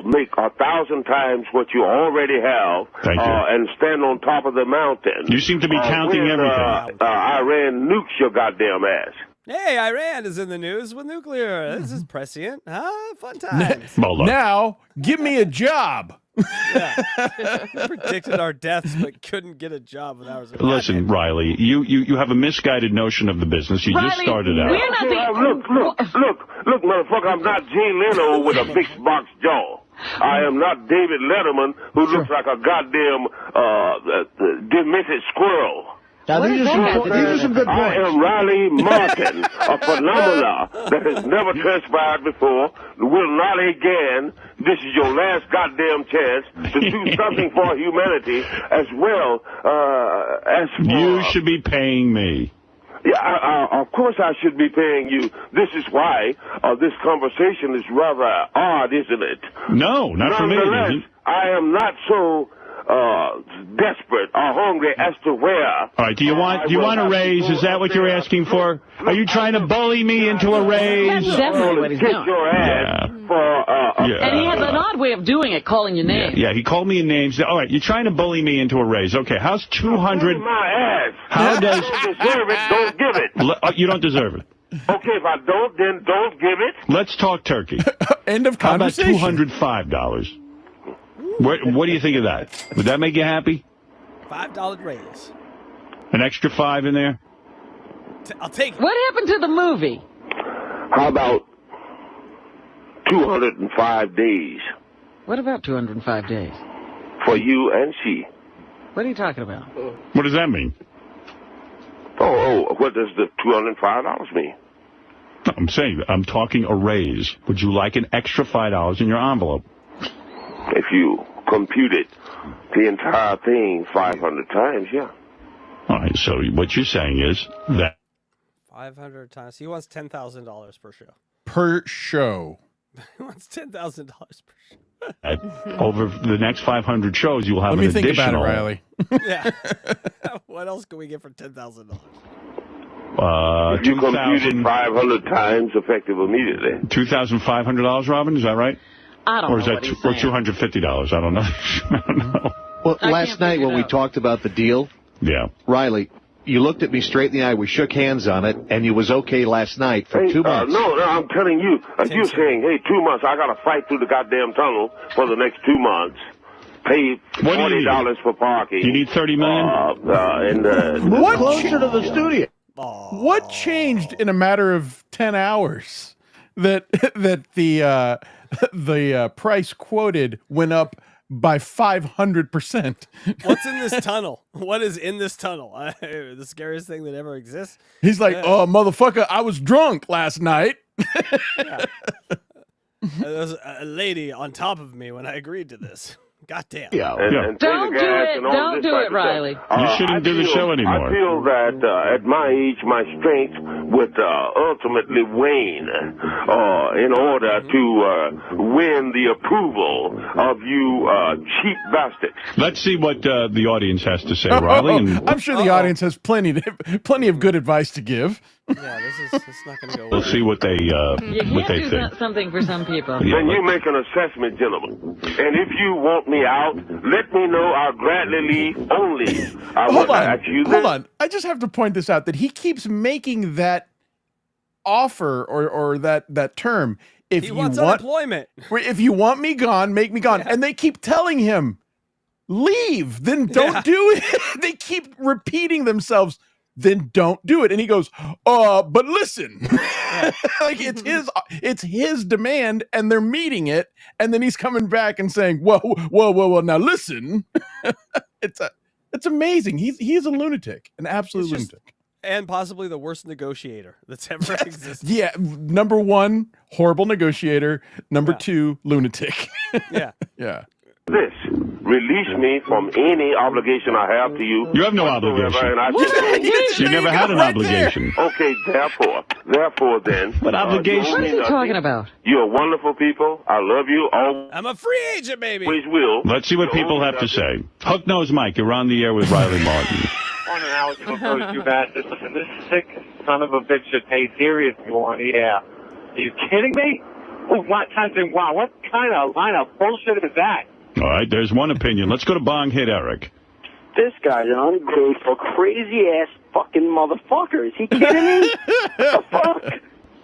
I: make 1,000 times what you already have.
G: Thank you.
I: And stand on top of the mountain.
G: You seem to be counting everything.
I: Iran nukes your goddamn ass.
D: Hey, Iran is in the news with nuclear. This is prescient. Huh? Fun times.
E: Now, give me a job.
D: Yeah. We predicted our deaths, but couldn't get a job with ours.
G: Listen, Riley, you have a misguided notion of the business. You just started out.
H: We're not
I: Look, motherfucker, I'm not Jay Leno with a big box jaw. I am not David Letterman, who looks like a goddamn demented squirrel.
J: Now, these are some good points.
I: I am Riley Martin, a phenomena that has never transpired before, will not again. This is your last goddamn chance to do something for humanity as well as for...
G: You should be paying me.
I: Yeah, of course I should be paying you. This is why this conversation is rather odd, isn't it?
G: No, not for me.
I: Nonetheless, I am not so... desperate or hungry as to where.
G: All right, do you want a raise? Is that what you're asking for? Are you trying to bully me into a raise?
H: That's definitely what he's doing.
I: Your ass
H: And he has an odd way of doing it, calling you names.
G: Yeah, he called me names. All right, you're trying to bully me into a raise. Okay, how's 200?
I: My ass.
G: How does?
I: If you deserve it, don't give it.
G: You don't deserve it.
I: Okay, if I don't, then don't give it.
G: Let's talk turkey.
E: End of conversation.
G: How about $205? What do you think of that? Would that make you happy?
D: $5 raise.
G: An extra 5 in there?
D: I'll take it.
H: What happened to the movie?
I: How about 205 days
H: What about 205 days?
I: for you and she?
H: What are you talking about?
G: What does that mean?
I: Oh, what does the $205 mean?
G: I'm saying, I'm talking a raise. Would you like an extra $5 in your envelope?
I: If you computed the entire thing 500 times, yeah.
G: All right, so what you're saying is that
D: 500 times. He wants $10,000 per show.
E: Per show.
D: He wants $10,000 per show.
G: over the next 500 shows, you'll have
E: Let me
G: an
E: think
G: additional.
E: about it, Riley.
D: Yeah. What else can we get for $10,000?
I: If you computed 500 times, effective immediately.
G: $2,500, Robin, is that right?
H: I don't
G: or is
H: know
G: that
H: what he's
G: or
H: saying.
G: $250? I don't know. I don't know.
K: Well,
H: I
K: last
H: can't
K: night
H: figure
K: when
H: it
K: we
H: out.
K: talked about the deal,
G: Yeah.
K: Riley, you looked at me straight in the eye. We shook hands on it, and you was okay last night for 2 months.
I: No, I'm telling you. You're saying, hey, 2 months, I got to fight through the goddamn tunnel for the next 2 months. Pay
G: What do you
I: $40
G: need?
I: for parking.
G: You need $30 million?
J: Move
E: What
J: closer
E: cha-
J: to the studio.
E: What changed in a matter of 10 hours that the price quoted went up by 500%?
D: What's in this tunnel? What is in this tunnel? The scariest thing that ever exists.
E: He's like, oh, motherfucker, I was drunk last night.
D: There was a lady on top of me when I agreed to this. Goddamn.
I: And
H: Don't do it. Don't do it, Riley.
G: You shouldn't do the show anymore.
I: I feel that at my age, my strength would ultimately wane in order to win the approval of you cheap bastards.
G: Let's see what the audience has to say, Riley. And
E: I'm sure the audience has plenty of good advice to give.
D: Yeah, it's not going to go well.
G: we'll see what they
H: You
G: what
H: can't
G: they
H: do
G: think.
H: something for some people.
G: Yeah,
I: Then you make an assessment, gentlemen. And if you want me out, let me know. I'll gladly leave. Only I
E: Hold
I: will
E: on.
I: at you.
E: Hold on. I just have to point this out that he keeps making that offer or that term. If
D: He
E: you
D: wants
E: want
D: unemployment.
E: if you want me gone, make me gone. And they keep telling him, leave, then don't do it. They keep repeating themselves, then don't do it. And he goes, but listen. Like it's his demand and they're meeting it, and then he's coming back and saying, whoa, now listen. It's amazing. He's a lunatic, an absolute lunatic.
D: And possibly the worst negotiator that's ever existed.
E: Yeah, number one, horrible negotiator. Number two, lunatic.
D: Yeah.
E: Yeah.
I: This. Release me from any obligation I have to you.
G: You have no obligation.
I: And I
G: You never had an obligation.
I: Okay, therefore then.
G: What obligation?
H: What is he talking about?
I: You're wonderful people. I love you.
D: I'm a free agent, baby.
I: Always will.
G: Let's see what people have to say. Hook Nose Mike, you're on the air with Riley Martin.
R: Morning, Alex. You bastards. Listen, this sick son of a bitch should pay serious if you want. Yeah. Are you kidding me? What kind of line of bullshit is that?
G: All right, there's one opinion. Let's go to Bong Hit Eric.
S: This guy's an ungrateful, crazy-ass fucking motherfucker. Is he kidding me? What the fuck?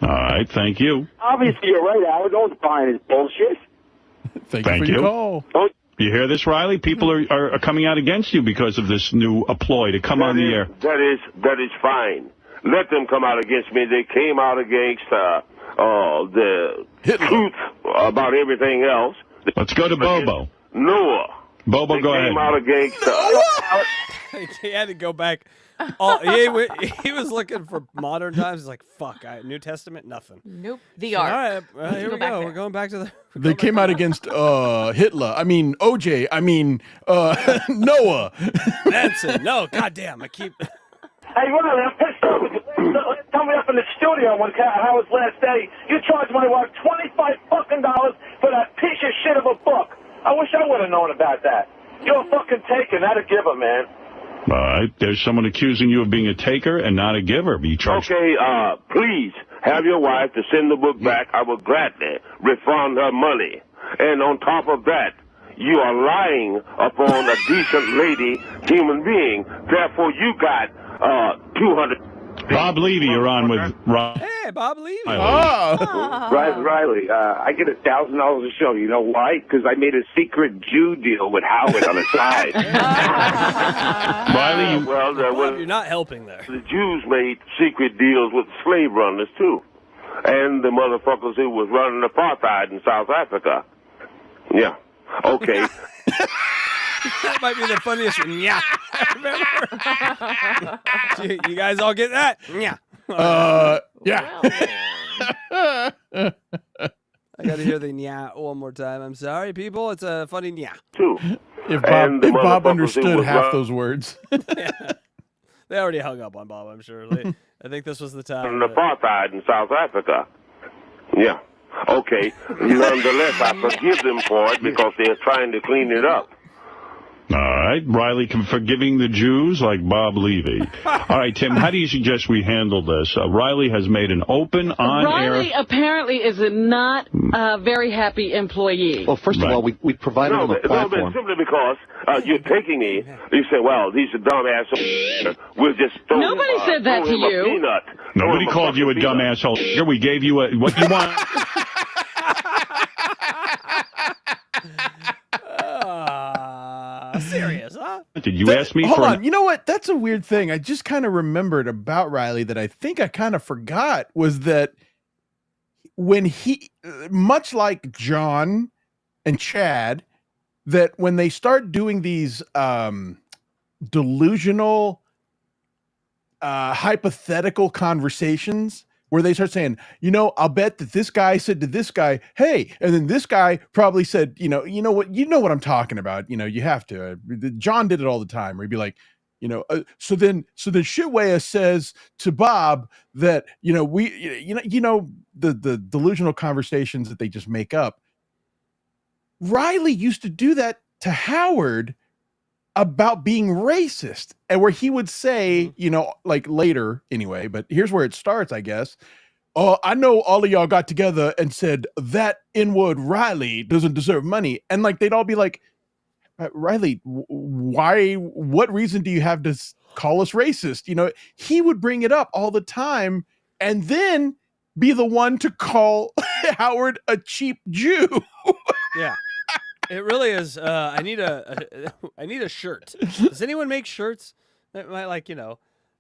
G: All right, thank you.
S: Obviously, you're right, Howard. No one's buying his bullshit.
E: Thank you for your call.
G: You hear this, Riley? People are coming out against you because of this new ploy to come on the air.
I: That is fine. Let them come out against me. They came out against the truth about everything else.
G: Let's go to Bobo.
I: Noah.
G: Bobo, go ahead.
I: Came out against
D: He had to go back. He was looking for modern times. He's like, fuck, New Testament, nothing.
F: Nope. The
D: So,
F: Ark.
D: all right, well,
F: Let's
D: here
F: go
D: we
F: back
D: go.
F: there.
D: We're going back to the...
E: They came out against Hitler. I mean, OJ. I mean, Noah.
D: Nancy. No, goddamn. I keep...
R: Hey, Riley, I'm pissed off with you. Tell me up in the studio one time how his last day. You charged my wife $25 fucking for that piece of shit of a book. I wish I would have known about that. You're a fucking taker, not a giver, man.
G: All right, there's someone accusing you of being a taker and not a giver. You charge.
I: Okay, please have your wife to send the book back. I will gladly refund her money. And on top of that, you are lying upon a decent lady, human being. Therefore, you got $200.
G: Bob Levy, you're on with Ron.
D: Hey, Bob Levy.
T: Riley, I get $1,000 a show. You know why? Because I made a secret Jew deal with Howard on the side.
G: Riley,
D: You're not helping there.
I: The Jews made secret deals with slave runners, too. And the motherfuckers who was running apartheid in South Africa. Yeah. Okay.
D: That might be the funniest. Yeah. Remember? You guys all get that? Yeah.
E: Yeah.
D: I got to hear the nya one more time. I'm sorry, people. It's a funny nya.
I: Too.
E: If Bob understood half those words.
D: Yeah. They already hung up on Bob, I'm sure. I think this was the time.
I: Apartheid in South Africa. Yeah. Okay. Nonetheless, I forgive them for it because they're trying to clean it up.
G: All right, Riley forgiving the Jews like Bob Levy. All right, Tim, how do you suggest we handle this? Riley has made an open, on-air...
H: Riley apparently is a not very happy employee.
K: Well, first of all, we provided him a platform.
I: No, simply because you're taking me, you say, well, these are dumb assholes. We'll just throw
H: Nobody said that to you.
G: Nobody called you a dumb asshole. Here, we gave you what you want.
D: Serious, huh?
G: Did you ask me
E: Hold
G: for...
E: on. You know what? That's a weird thing. I just kind of remembered about Riley that I think I kind of forgot was that when he, much like John and Chad, that when they start doing these delusional, hypothetical conversations, where they start saying, you know, I'll bet that this guy said to this guy, hey, and then this guy probably said, you know what I'm talking about. You know, you have to. John did it all the time, where he'd be like, you know, so then Shitwaya says to Bob that, you know, the delusional conversations that they just make up. Riley used to do that to Howard about being racist, and where he would say, you know, like later anyway, but here's where it starts, I guess. Oh, I know all of y'all got together and said that N-word Riley doesn't deserve money. And like, they'd all be like, Riley, why, what reason do you have to call us racist? You know, he would bring it up all the time and then be the one to call Howard a cheap Jew.
D: Yeah. It really is. I need a shirt. Does anyone make shirts that might, like, you know,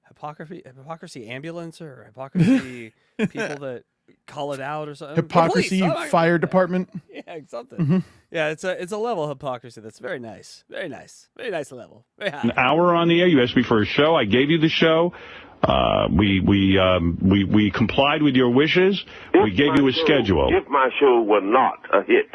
D: hypocrisy ambulance or hypocrisy people that call it out or something?
E: Hypocrisy fire department.
D: Yeah, something.
E: Mm-hmm.
D: Yeah, it's a level of hypocrisy that's very nice, very nice level. Very high.
G: An hour on the air. You asked me for a show. I gave you the show. We complied with your wishes. We gave you a schedule.
I: If my show were not a hit,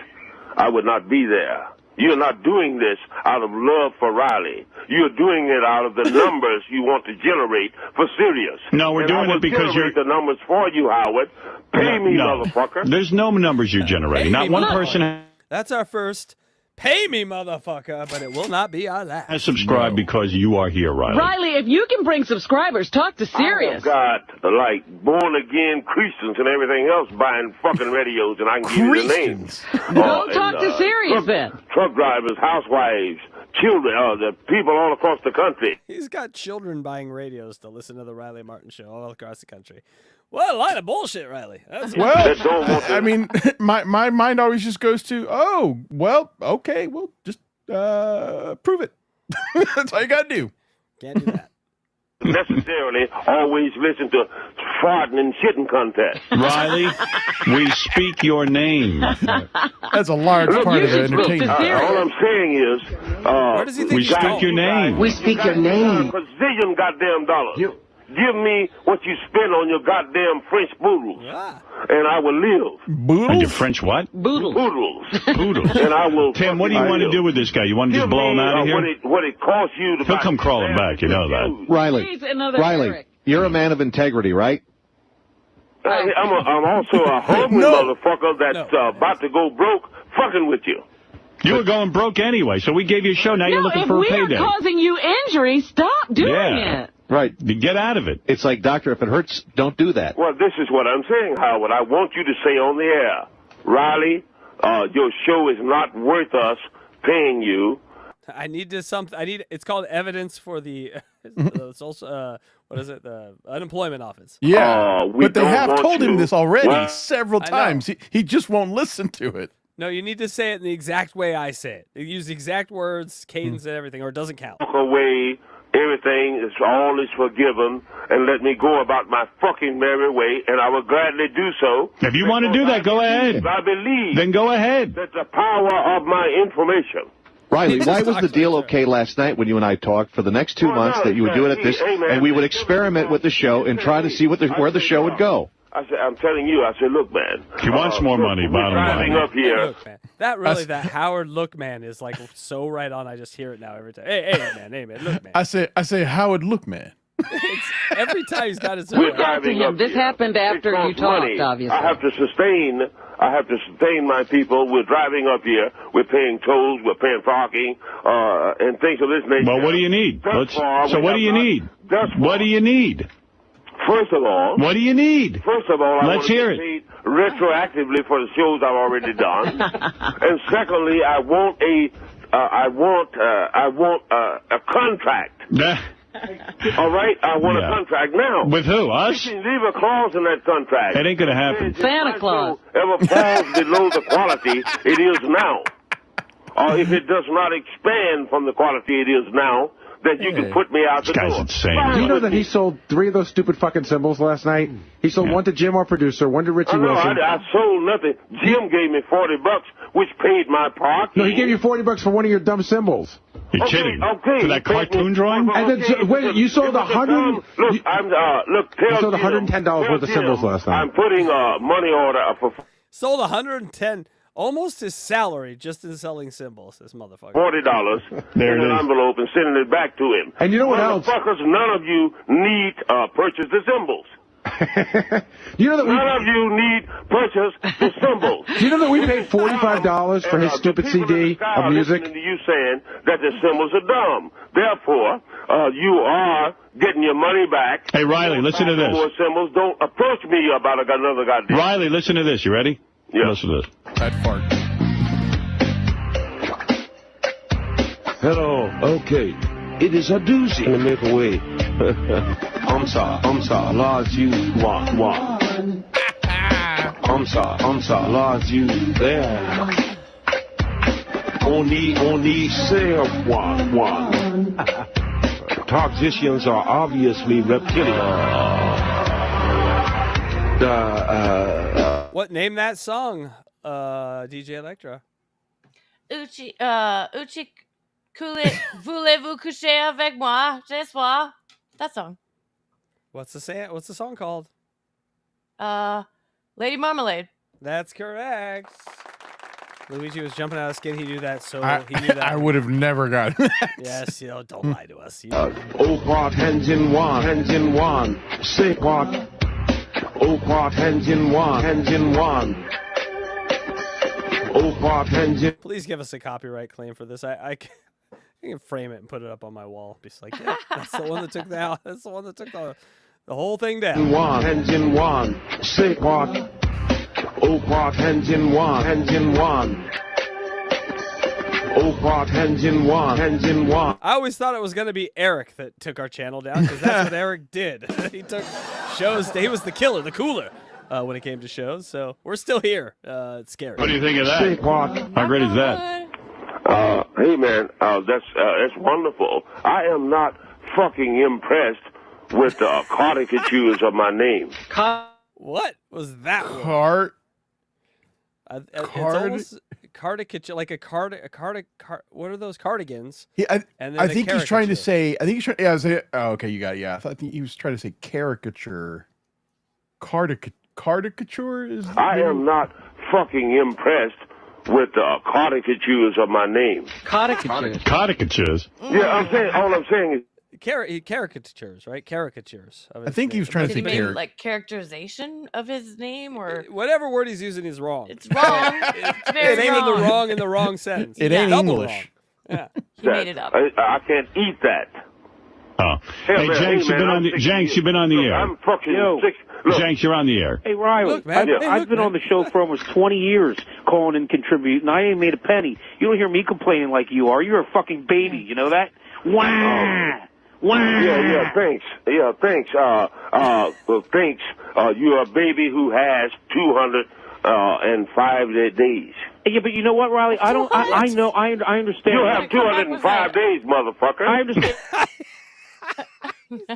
I: I would not be there. You're not doing this out of love for Riley. You're doing it out of the numbers you want to generate for Sirius.
G: No, we're doing it because you're...
I: the numbers for you, Howard. Pay me, motherfucker.
G: There's no numbers you're generating. Not one person...
D: That's our first pay me, motherfucker, but it will not be our last.
G: has subscribed because you are here, Riley.
H: Riley, if you can bring subscribers, talk to Sirius.
I: I've got, like, born-again Christians and everything else buying fucking radios, and I can give you the names.
H: Go talk to Sirius, then.
I: Truck drivers, housewives, children, the people all across the country.
D: He's got children buying radios to listen to the Riley Martin Show all across the country. What a line of bullshit, Riley. That's
E: I mean, my mind always just goes to, oh, well, okay, well, just prove it. That's all you got to do.
D: Can't do that.
I: Necessarily always listen to farting and shitting contests.
G: Riley, we speak your name.
E: That's a large part of the entertainment.
I: All I'm saying is,
D: where does he think
G: we speak your name.
N: We speak your name.
I: Gazillion goddamn dollars. Give me what you spend on your goddamn French boodles, and I will live.
E: Boodles?
G: And your French what?
H: Boodles.
G: Boodles.
I: And I will.
G: Tim, what do you want to do with this guy? You want to just blow him out of here?
I: What it costs you to
G: He'll come crawling back, you know that.
K: Riley, you're a man of integrity, right?
I: I'm also a hungry motherfucker that's about to go broke fucking with you.
G: You were going broke anyway, so we gave you a show. Now you're looking for a payday.
H: If we are causing you injury, stop doing it.
K: Right.
G: Get out of it.
K: It's like, doctor, if it hurts, don't do that.
I: Well, this is what I'm saying, Howard. I want you to say on the air, Riley, your show is not worth us paying you.
D: It's called evidence for the What is it? The unemployment office.
E: Yeah, but they have told him this already several
D: I know.
E: times. He just won't listen to it.
D: No, you need to say it in the exact way I say it. You use the exact words, cadence, and everything, or it doesn't count.
I: Walk away, everything is all is forgiven, and let me go about my fucking merry way, and I will gladly do so.
G: If you want to do that, go ahead.
I: I believe.
G: Then go ahead.
I: That's the power of my information.
K: Riley, why was the deal okay last night when you and I talked for the next 2 months that you would do it at this, and we would experiment with the show and try to see where the show would go?
I: I'm telling you, I said, look, man.
G: He wants more money, bottom line.
I: Up here.
D: Look, man. That Howard look man is like so right on. I just hear it now every time. Hey man, look man.
E: I say Howard, look, man.
D: Every time he's got his.
H: We got to him. This happened after you talked, obviously.
I: I have to sustain my people. We're driving up here. We're paying tolls. We're paying parking, and things of this nature.
G: Well, what do you need? What do you need? What do you need?
I: First of all,
G: what do you need?
I: First of all,
G: Let's hear it.
I: Paid retroactively for the shows I've already done, and secondly, I want a contract. All right, I want a contract now.
G: With who? Us?
I: You can leave a clause in that contract.
G: It ain't gonna happen.
H: Santa Claus.
I: Ever falls below the quality it is now, or if it does not expand from the quality it is now, that you can put me out the door.
G: This guy's insane.
Q: Do you know that he sold 3 of those stupid fucking symbols last night? He sold one to Jim, our producer, one to Richie Wilson.
I: I sold nothing. Jim gave me $40, which paid my parking.
Q: No, he gave you $40 for one of your dumb symbols.
G: You're kidding. For that cartoon drawing?
Q: And then, wait, you sold $100.
I: Look,
Q: You sold $110 worth of symbols last night.
I: I'm putting a money order for
D: Sold 110, almost his salary just in selling symbols. This motherfucker.
I: $40 in an envelope and sending it back to him.
Q: And you know what else?
I: Motherfuckers, none of you need purchase the symbols.
Q: You know that
I: none of you need purchase the symbols.
Q: Do you know that we paid $45 for his stupid CD of music?
I: Listening to you saying that the symbols are dumb. Therefore, you are getting your money back.
G: Hey, Riley, listen to this.
I: More symbols. Don't approach me about another goddamn.
G: Riley, listen to this. You ready?
I: Yeah.
G: Listen to this.
E: That fart.
O: Hello, okay. It is a doozy to make a way. I'm sorry, large you, walk. I'm sorry, large you, there. Only say one. Toxicians are obviously reptilian.
D: What? Name that song, DJ Electra.
F: Uchi, voulez-vous coucher avec moi ce soir? That song.
D: What's the song called?
F: Lady Marmalade.
D: That's correct. Luigi was jumping out of skin. He knew that, so he knew that.
E: I would have never gotten that.
D: Yes, don't lie to us.
O: Quad hands in one. Say quad. Quad hands in one. Quad hands in.
D: Please give us a copyright claim for this. I can frame it and put it up on my wall. Be like, yeah, that's the one that took the whole thing down.
O: Hands in one. Say quad. Quad hands in one. Quad hands in one.
D: I always thought it was going to be Eric that took our channel down, because that's what Eric did. He took shows. He was the killer, the cooler, when it came to shows. So we're still here. It's scary.
G: What do you think of that? How great is that?
I: Hey, man, that's wonderful. I am not fucking impressed with the caricatures of my name.
D: What was that? It's almost caricature, like a card. What are those cardigans?
E: I think he's trying to say. Okay, you got it. Yeah, I think he was trying to say caricature. Caricature is.
I: I am not fucking impressed with the caricatures of my name.
G: Caricatures.
I: Yeah, all I'm saying is.
D: Caricatures, right? Caricatures.
E: I think he was trying to say
F: like characterization of his name, or
D: whatever word he's using is wrong.
F: It's wrong. It's very
D: it's
F: wrong.
D: Even the wrong in the wrong sentence.
E: It ain't English.
D: Yeah,
F: he made it up.
I: I can't eat that.
G: Oh, hey, Jenks, you've been on the air.
I: I'm fucking sick.
G: Jenks, you're on the air.
U: Hey, Riley, I've been on the show for almost 20 years, calling and contributing. I ain't made a penny. You don't hear me complaining like you are. You're a fucking baby. You know that? Wah!
I: Yeah, thanks. Yeah, thanks. Well, thanks. You're a baby who has 205 days.
U: Yeah, but you know what, Riley? I understand.
I: You have 205 days, motherfucker.
U: I understand.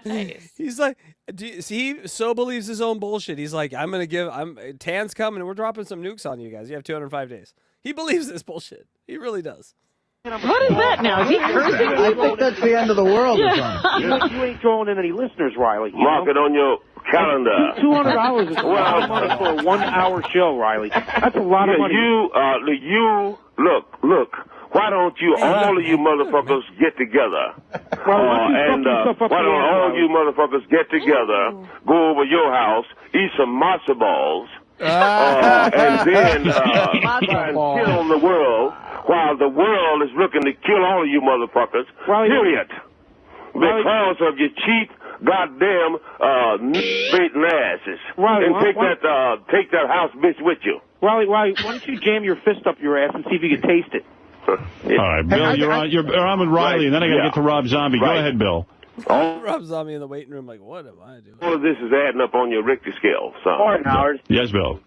F: Nice.
D: He's like, he so believes his own bullshit. He's like, Tan's coming and we're dropping some nukes on you guys. You have 205 days. He believes this bullshit. He really does.
H: What is that now? Is he cursing?
J: I think that's the end of the world. Or something.
U: You ain't drawing in any listeners, Riley.
I: Mark it on your calendar.
U: $200 is a lot of money for a 1-hour show, Riley. That's a lot of money.
I: Look. Why don't you, all of you motherfuckers, get together? Why don't all you motherfuckers get together, go over your house, eat some matzo balls, and then try and kill the world while the world is looking to kill all of you motherfuckers, period. Because of your cheap, goddamn, baiting asses. And take that house bitch with you.
U: Riley, why don't you jam your fist up your ass and see if you can taste it?
G: All right, Bill, you're on with Riley, and then I got to get to Rob Zombie. Go ahead, Bill.
D: Rob Zombie in the waiting room, like, what am I doing?
I: All of this is adding up on your Richter scale, son.
S: Morning, Howard.
G: Yes, Bill.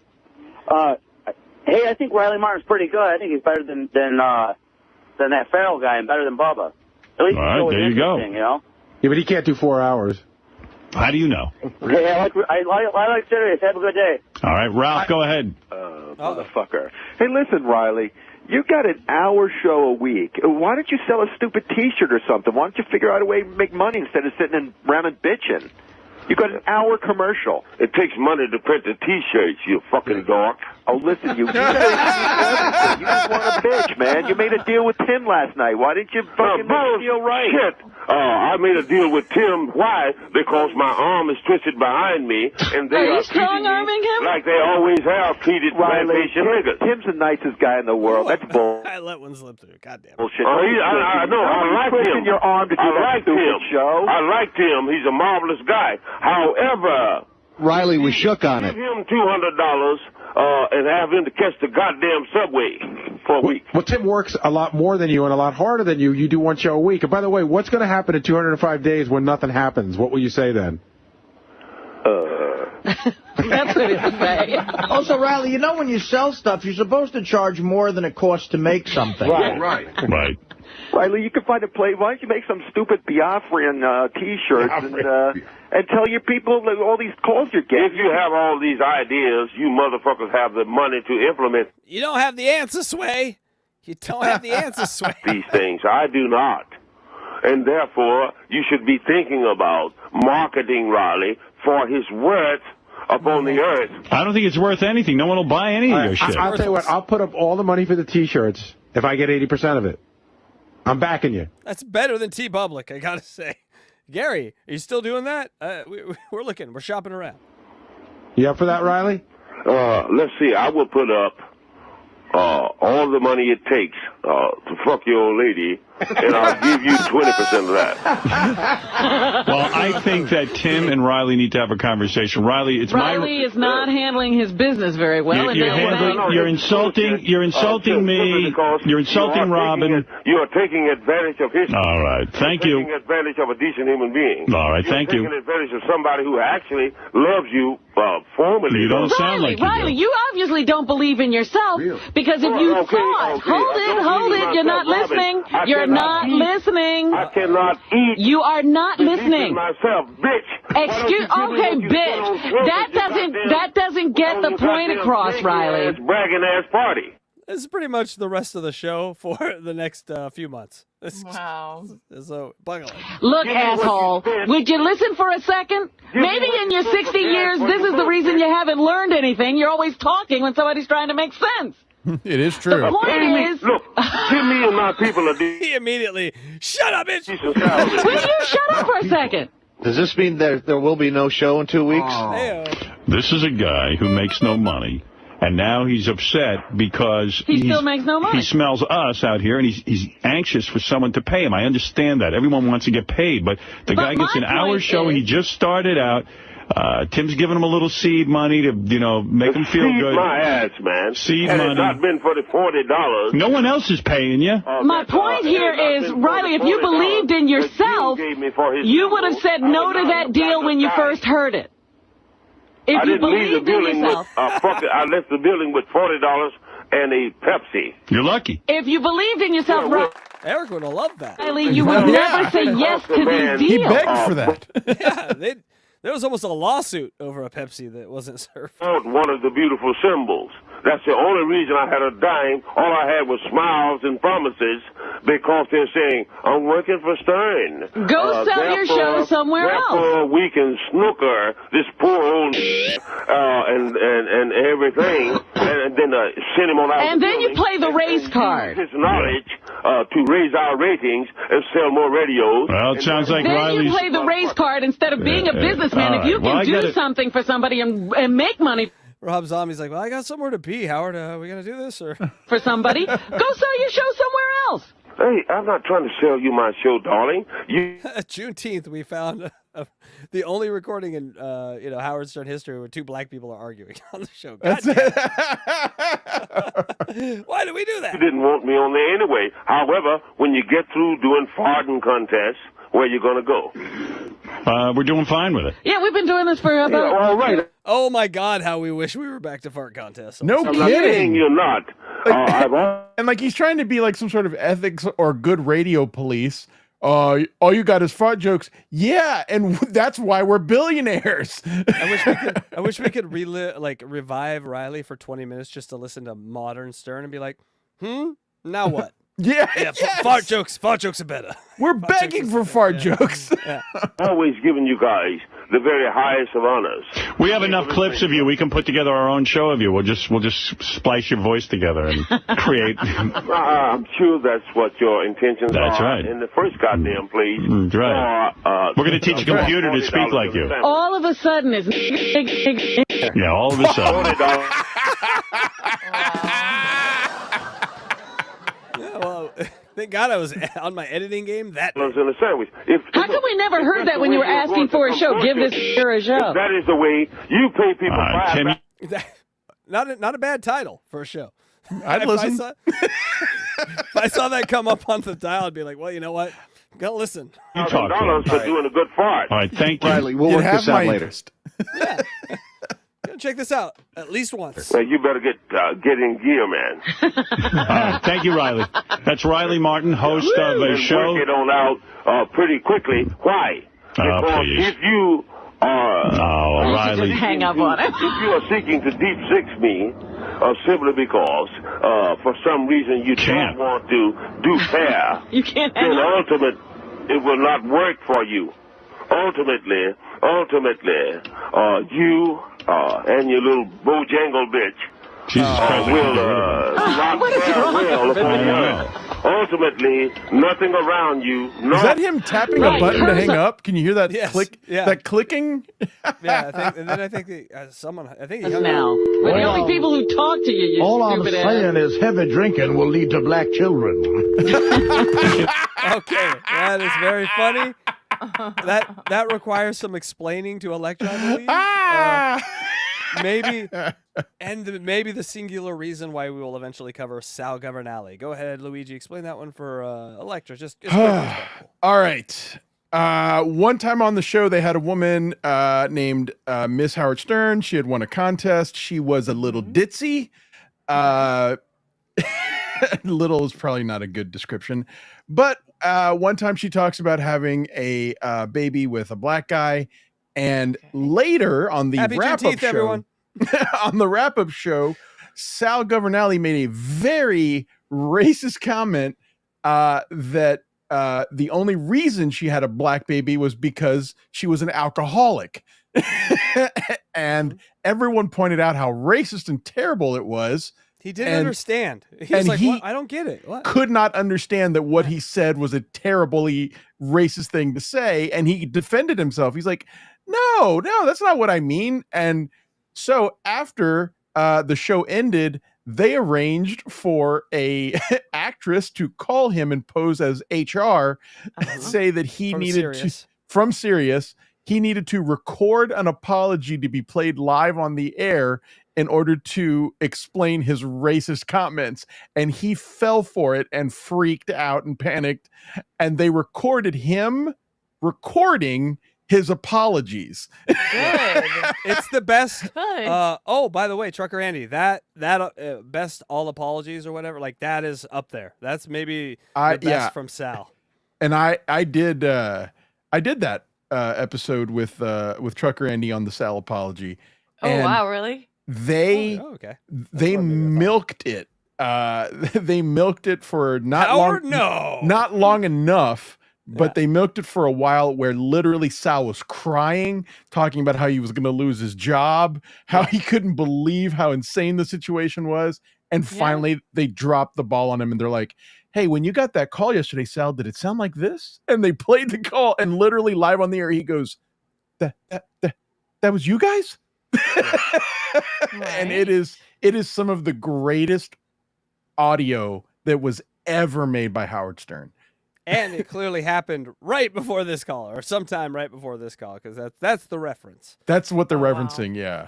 S: Hey, I think Riley Martin's pretty good. I think he's better than that Farrell guy and better than Bubba. At least
G: all right, there you go.
S: You know?
Q: Yeah, but he can't do 4 hours.
G: How do you know?
S: Hey, I like Sirius. Have a good day.
G: All right, Ralph, go ahead.
B: Motherfucker. Hey, listen, Riley. You got an hour show a week. Why don't you sell a stupid T-shirt or something? Why don't you figure out a way to make money instead of sitting and ramming bitching? You got an hour commercial.
I: It takes money to print the T-shirts, you fucking dork.
B: Oh, listen, you just want a bitch, man. You made a deal with Tim last night. Why didn't you fucking make a deal right?
I: Shit. I made a deal with Tim. Why? Because my arm is twisted behind me, and they are
H: strong-arming him?
I: Like they always have treated plantation niggas.
B: Tim's the nicest guy in the world. That's bull.
D: I let one slip through. Goddamn.
B: Bullshit.
I: I know. I like him.
B: Your arm to do
I: I like him.
B: Show.
I: I like him. He's a marvelous guy. However,
J: Riley was shook on it.
I: Give him $200 and have him to catch the goddamn subway for a week.
Q: Well, Tim works a lot more than you and a lot harder than you. You do one show a week. And by the way, what's going to happen in 205 days when nothing happens? What will you say then?
H: That's what he would say.
J: Also, Riley, you know when you sell stuff, you're supposed to charge more than it costs to make something.
B: Right. Riley, you can find a play. Why don't you make some stupid Biafran T-shirts and tell your people all these calls you're getting?
I: If you have all these ideas, you motherfuckers have the money to implement.
D: You don't have the answer, Sway. You don't have the answer, Sway.
I: These things. I do not. And therefore, you should be thinking about marketing Riley for his worth upon the earth.
G: I don't think it's worth anything. No one will buy any of your shit.
Q: I'll tell you what. I'll put up all the money for the T-shirts if I get 80% of it. I'm backing you.
D: That's better than T-Public, I gotta say. Gary, are you still doing that? We're looking. We're shopping around.
Q: You up for that, Riley?
I: Let's see. I will put up all the money it takes to fuck your old lady, and I'll give you 20% of that.
G: Well, I think that Tim and Riley need to have a conversation. Riley, it's
H: Riley is not handling his business very well.
G: You're insulting me. You're insulting Robin.
I: You are taking advantage of his.
G: All right. Thank you.
I: Taking advantage of a decent human being.
G: All right. Thank you.
I: Taking advantage of somebody who actually loves you formally.
G: You don't sound like you do.
H: Riley, you obviously don't believe in yourself because if you thought, hold it, you're not listening. You're not listening.
I: I cannot eat.
H: You are not listening.
I: Myself, bitch.
H: Bitch. That doesn't get the point across, Riley.
I: Bragging ass party.
D: This is pretty much the rest of the show for the next few months.
F: Wow.
D: So, buckle in.
H: Look, asshole, would you listen for a second? Maybe in your 60 years, this is the reason you haven't learned anything. You're always talking when somebody's trying to make sense.
E: It is true.
H: The point is...
I: Look, give me and my people
D: He immediately, shut up, bitch!
H: Will you shut up for a second?
K: Does this mean there will be no show in 2 weeks?
G: This is a guy who makes no money, and now he's upset because
H: he still makes no money.
G: He smells us out here, and he's anxious for someone to pay him. I understand that. Everyone wants to get paid, but the guy gets an hour show. He just started out. Tim's giving him a little seed money to, make him feel
I: Seed
G: good.
I: my ass, man.
G: Seed
I: Had
G: money.
I: it not been for the $40.
G: No one else is paying you.
H: My point here is, Riley, if you believed in yourself, you would have said no to that deal when you first heard it. If
I: I
H: you
I: didn't leave the
H: believed in
I: building
H: yourself.
I: I left the building with $40 and a Pepsi.
G: You're lucky.
H: If you believed in yourself,
D: Eric would have loved that.
H: Riley, you would never say yes to these deals.
E: He begged for that.
D: Yeah, there was almost a lawsuit over a Pepsi that wasn't served.
I: One of the beautiful symbols. That's the only reason I had a dime. All I had was smiles and promises because they're saying, I'm working for Stern.
H: Go sell your show somewhere else.
I: We can snooker this poor old and everything, and then send him on out.
H: And then you play the race card.
I: His knowledge to raise our ratings and sell more radios.
G: Well, it sounds like
H: Then
G: Riley's...
H: you play the race card instead of being a businessman.
G: All
H: If you
G: right.
H: can do something for somebody and make money
D: Rob Zombie's like, well, I got somewhere to be, Howard. Are we going to do this? Or
H: for somebody, go sell your show somewhere else.
I: Hey, I'm not trying to sell you my show, darling.
D: Juneteenth, we found the only recording in Howard Stern history where two black people are arguing on the show. God damn. Why did we do that?
I: You didn't want me on there anyway. However, when you get through doing farting contests, where you going to go?
G: We're doing fine with it.
H: Yeah, we've been doing this for about...
I: all right.
D: Oh, my God, how we wish we were back to fart contests.
E: No
I: I'm
E: kidding.
I: not saying you're not.
E: And like he's trying to be like some sort of ethics or good radio police. All you got is fart jokes. Yeah, and that's why we're billionaires.
D: I wish we could revive Riley for 20 minutes just to listen to modern Stern and be like, now what?
E: Yeah,
D: fart jokes are better.
E: We're begging for fart jokes.
D: Yeah.
I: Always giving you guys the very highest of honors.
G: We have enough clips of you. We can put together our own show of you. We'll just splice your voice together and create.
I: I'm sure that's what your intentions are.
G: That's right.
I: In the first goddamn place.
G: That's right. We're going to teach a computer to speak like you.
H: All of a sudden, it's...
G: Yeah, all of a sudden.
D: Yeah, well, thank God I was on my editing game that day.
I: In a sandwich.
H: How come we never heard that when you were asking for a show? Give this here a show.
I: That is the way you pay people
D: Not a bad title for a show.
E: I'd listen.
D: If I saw that come up on the dial, I'd be like, well, you know what? Go listen.
G: You talk to
I: for doing a good fart.
G: All right, thank you.
K: Riley, we'll work this out later.
D: Yeah. Check this out at least once.
I: You better get in gear, man.
G: Thank you, Riley. That's Riley Martin, host of a show.
I: Work it on out pretty quickly. Why? Because if you are...
G: Riley.
H: Hang up on him.
I: If you are seeking to deep six me, simply because for some reason you don't want to do fair,
H: you can't
I: then ultimately it will not work for you. Ultimately, you and your little bojangle bitch will not fare well upon the earth. Ultimately, nothing around you.
E: Is that him tapping a button to hang up? Can you hear that click?
D: Yeah.
E: That clicking?
D: Yeah, I think someone. I think
H: now. We're the only people who talk to you.
J: All I'm saying is heavy drinking will lead to black children.
D: Okay, that is very funny. That requires some explaining to Electra, I believe. Maybe the singular reason why we will eventually cover Sal Governale. Go ahead, Luigi. Explain that one for Electra. Just
E: all right. One time on the show, they had a woman named Miss Howard Stern. She had won a contest. She was a little ditzy. Little is probably not a good description, but one time she talks about having a baby with a black guy, and later on the wrap-up show,
D: everyone.
E: on the wrap-up show, Sal Governale made a very racist comment that the only reason she had a black baby was because she was an alcoholic. And everyone pointed out how racist and terrible it was.
D: He didn't understand. He was like, what? I don't get it. What?
E: Could not understand that what he said was a terribly racist thing to say. And he defended himself. He's like, no, that's not what I mean. And so after the show ended, they arranged for a actress to call him and pose as HR and say that he needed to, from Sirius, he needed to record an apology to be played live on the air in order to explain his racist comments. And he fell for it and freaked out and panicked. And they recorded him recording his apologies.
F: Good.
D: It's the best.
F: Good.
D: Oh, by the way, Trucker Andy, that best all apologies or whatever, like that is up there. That's maybe the best from Sal.
E: And I did that episode with Trucker Andy on the Sal apology.
F: Oh,
E: And
F: wow, really?
E: They
D: okay.
E: They milked it. They milked it for not long enough. But they milked it for a while where literally Sal was crying, talking about how he was going to lose his job, how he couldn't believe how insane the situation was. And finally, they dropped the ball on him and they're like, hey, when you got that call yesterday, Sal, did it sound like this? And they played the call and literally live on the air, he goes, that was you guys? And it is some of the greatest audio that was ever made by Howard Stern.
D: And it clearly happened right before this call, or sometime right before this call, because that's the reference.
E: That's what they're referencing. Yeah.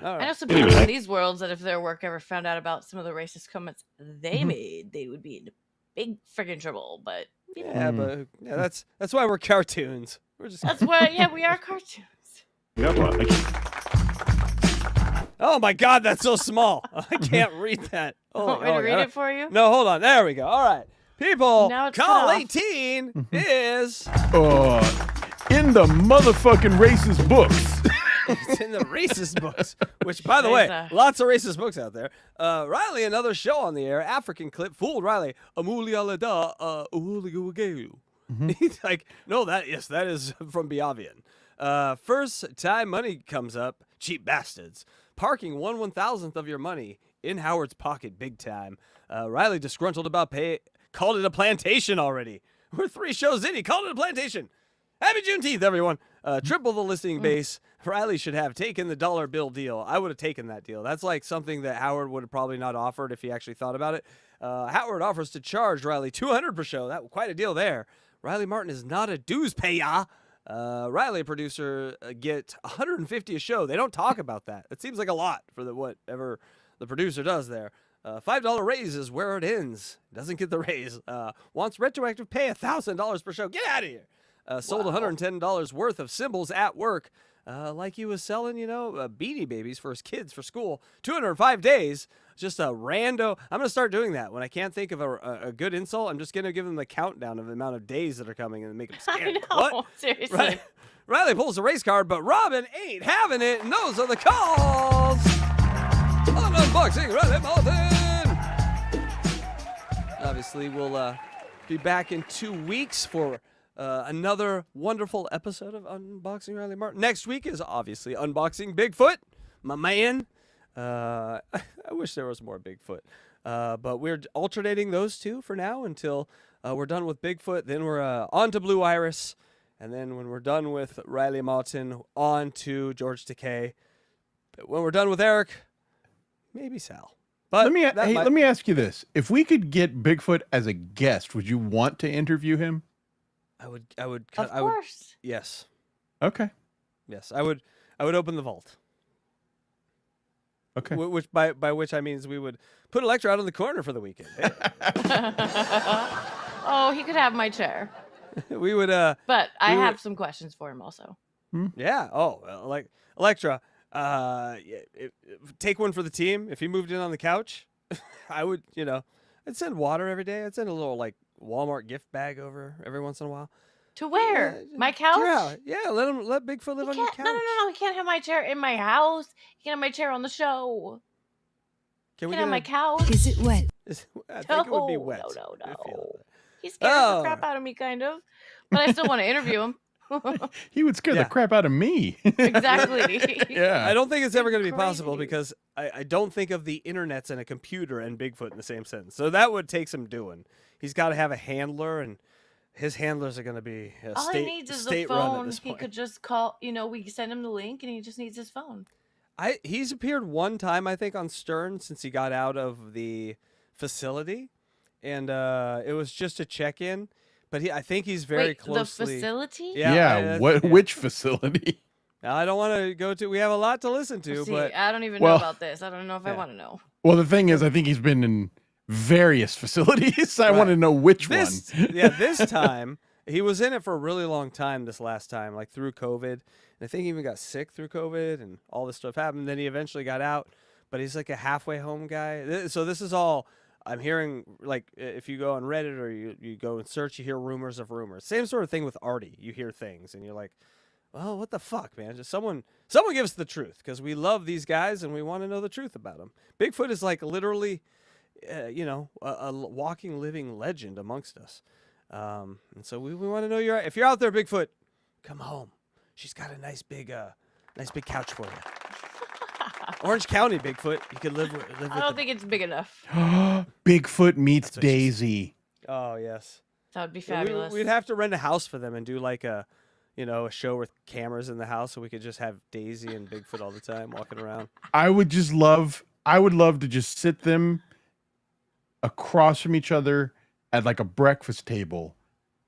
F: I know some people in these worlds that if their work ever found out about some of the racist comments they made, they would be in big friggin' trouble. But you know.
D: That's why we're cartoons.
F: That's why we are cartoons.
D: Oh my God, that's so small. I can't read that.
F: Want me to read it for you?
D: No, hold on. There we go. All right. People,
F: Now it's
D: call
F: cut off.
D: 18 is...
E: in the motherfucking racist books.
D: It's in the racist books, which, by the way, lots of racist books out there. Riley, another show on the air, African clip, fooled Riley. He's like, no, that is from Biavian. First time money comes up, cheap bastards. Parking 1/1000th of your money in Howard's pocket, big time. Riley disgruntled about pay, called it a plantation already. We're 3 shows in, he called it a plantation. Happy Juneteenth, everyone. Triple the listening base. Riley should have taken the dollar bill deal. I would have taken that deal. That's like something that Howard would have probably not offered if he actually thought about it. Howard offers to charge Riley $200 per show. That quite a deal there. Riley Martin is not a dues payer. Riley producer get $150 a show. They don't talk about that. It seems like a lot for whatever the producer does there. $5 raise is where it ends. Doesn't get the raise. Wants retroactive pay $1,000 per show. Get out of here. Sold $110 worth of symbols at work. Like he was selling, Beanie Babies for his kids for school. 205 days. Just a rando. I'm going to start doing that. When I can't think of a good insult, I'm just going to give them the countdown of the amount of days that are coming and make them scared.
F: I know,
D: what?
F: seriously.
D: Riley pulls the race card, but Robin ain't having it, and those are the calls. On Unboxing Riley Martin. Obviously, we'll be back in 2 weeks for another wonderful episode of Unboxing Riley Martin. Next week is obviously Unboxing Bigfoot, my man. I wish there was more Bigfoot, but we're alternating those two for now until we're done with Bigfoot. Then we're on to Blue Iris, and then when we're done with Riley Martin, on to George Takei. When we're done with Eric, maybe Sal. But
E: let me ask you this: if we could get Bigfoot as a guest, would you want to interview him?
D: I would.
F: Of course.
D: Yes.
E: Okay.
D: Yes, I would open the vault.
E: Okay.
D: Which by which I means we would put ELECTRA out on the corner for the weekend. Hey.
F: Oh, he could have my chair.
D: We would.
F: But I have some questions for him also.
D: Yeah. Oh, like ELECTRA. Take one for the team. If he moved in on the couch, I would. I'd send water every day. I'd send a little like Walmart gift bag over every once in a while.
F: To where? My couch?
D: Yeah. Let Bigfoot live on your couch.
F: No. He can't have my chair in my house. He can have my chair on the show.
D: Can we
F: have my couch?
A: Is it wet?
D: I think it would be wet.
F: No. He scares the crap out of me, kind of. But I still want to interview him.
E: He would scare the crap out of me.
F: Exactly.
E: Yeah.
D: I don't think it's ever going to be possible because I don't think of the internets and a computer and Bigfoot in the same sentence. So that would take some doing. He's got to have a handler, and his handlers are going to be
F: all he needs is a phone. He could just call. We send him the link, and he just needs his phone.
D: He's appeared one time, I think, on Stern since he got out of the facility, and it was just a check-in. But I think he's very
F: Wait,
D: closely.
F: the facility?
D: Yeah.
E: Which facility?
D: Now, I don't want to go to. We have a lot to listen to,
F: See,
D: but
F: I don't even know about this. I don't know if I want to know.
E: Well, the thing is, I think he's been in various facilities. I want to know which one.
D: This time he was in it for a really long time. This last time, like through COVID, and I think he even got sick through COVID, and all this stuff happened. Then he eventually got out, but he's like a halfway home guy. So this is all I'm hearing. Like if you go on Reddit or you go and search, you hear rumors of rumors. Same sort of thing with Artie. You hear things, and you're like, well, what the fuck, man? Just someone give us the truth, because we love these guys and we want to know the truth about them. Bigfoot is like literally, a walking, living legend amongst us. And so we want to know if you're out there, Bigfoot, come home. She's got a nice big couch for you. Orange County, Bigfoot. You could live with.
F: I don't think it's big enough.
E: Bigfoot meets Daisy.
D: Oh yes,
F: that would be fabulous.
D: We'd have to rent a house for them and do like a show with cameras in the house, so we could just have Daisy and Bigfoot all the time walking around.
E: I would love to just sit them across from each other at like a breakfast table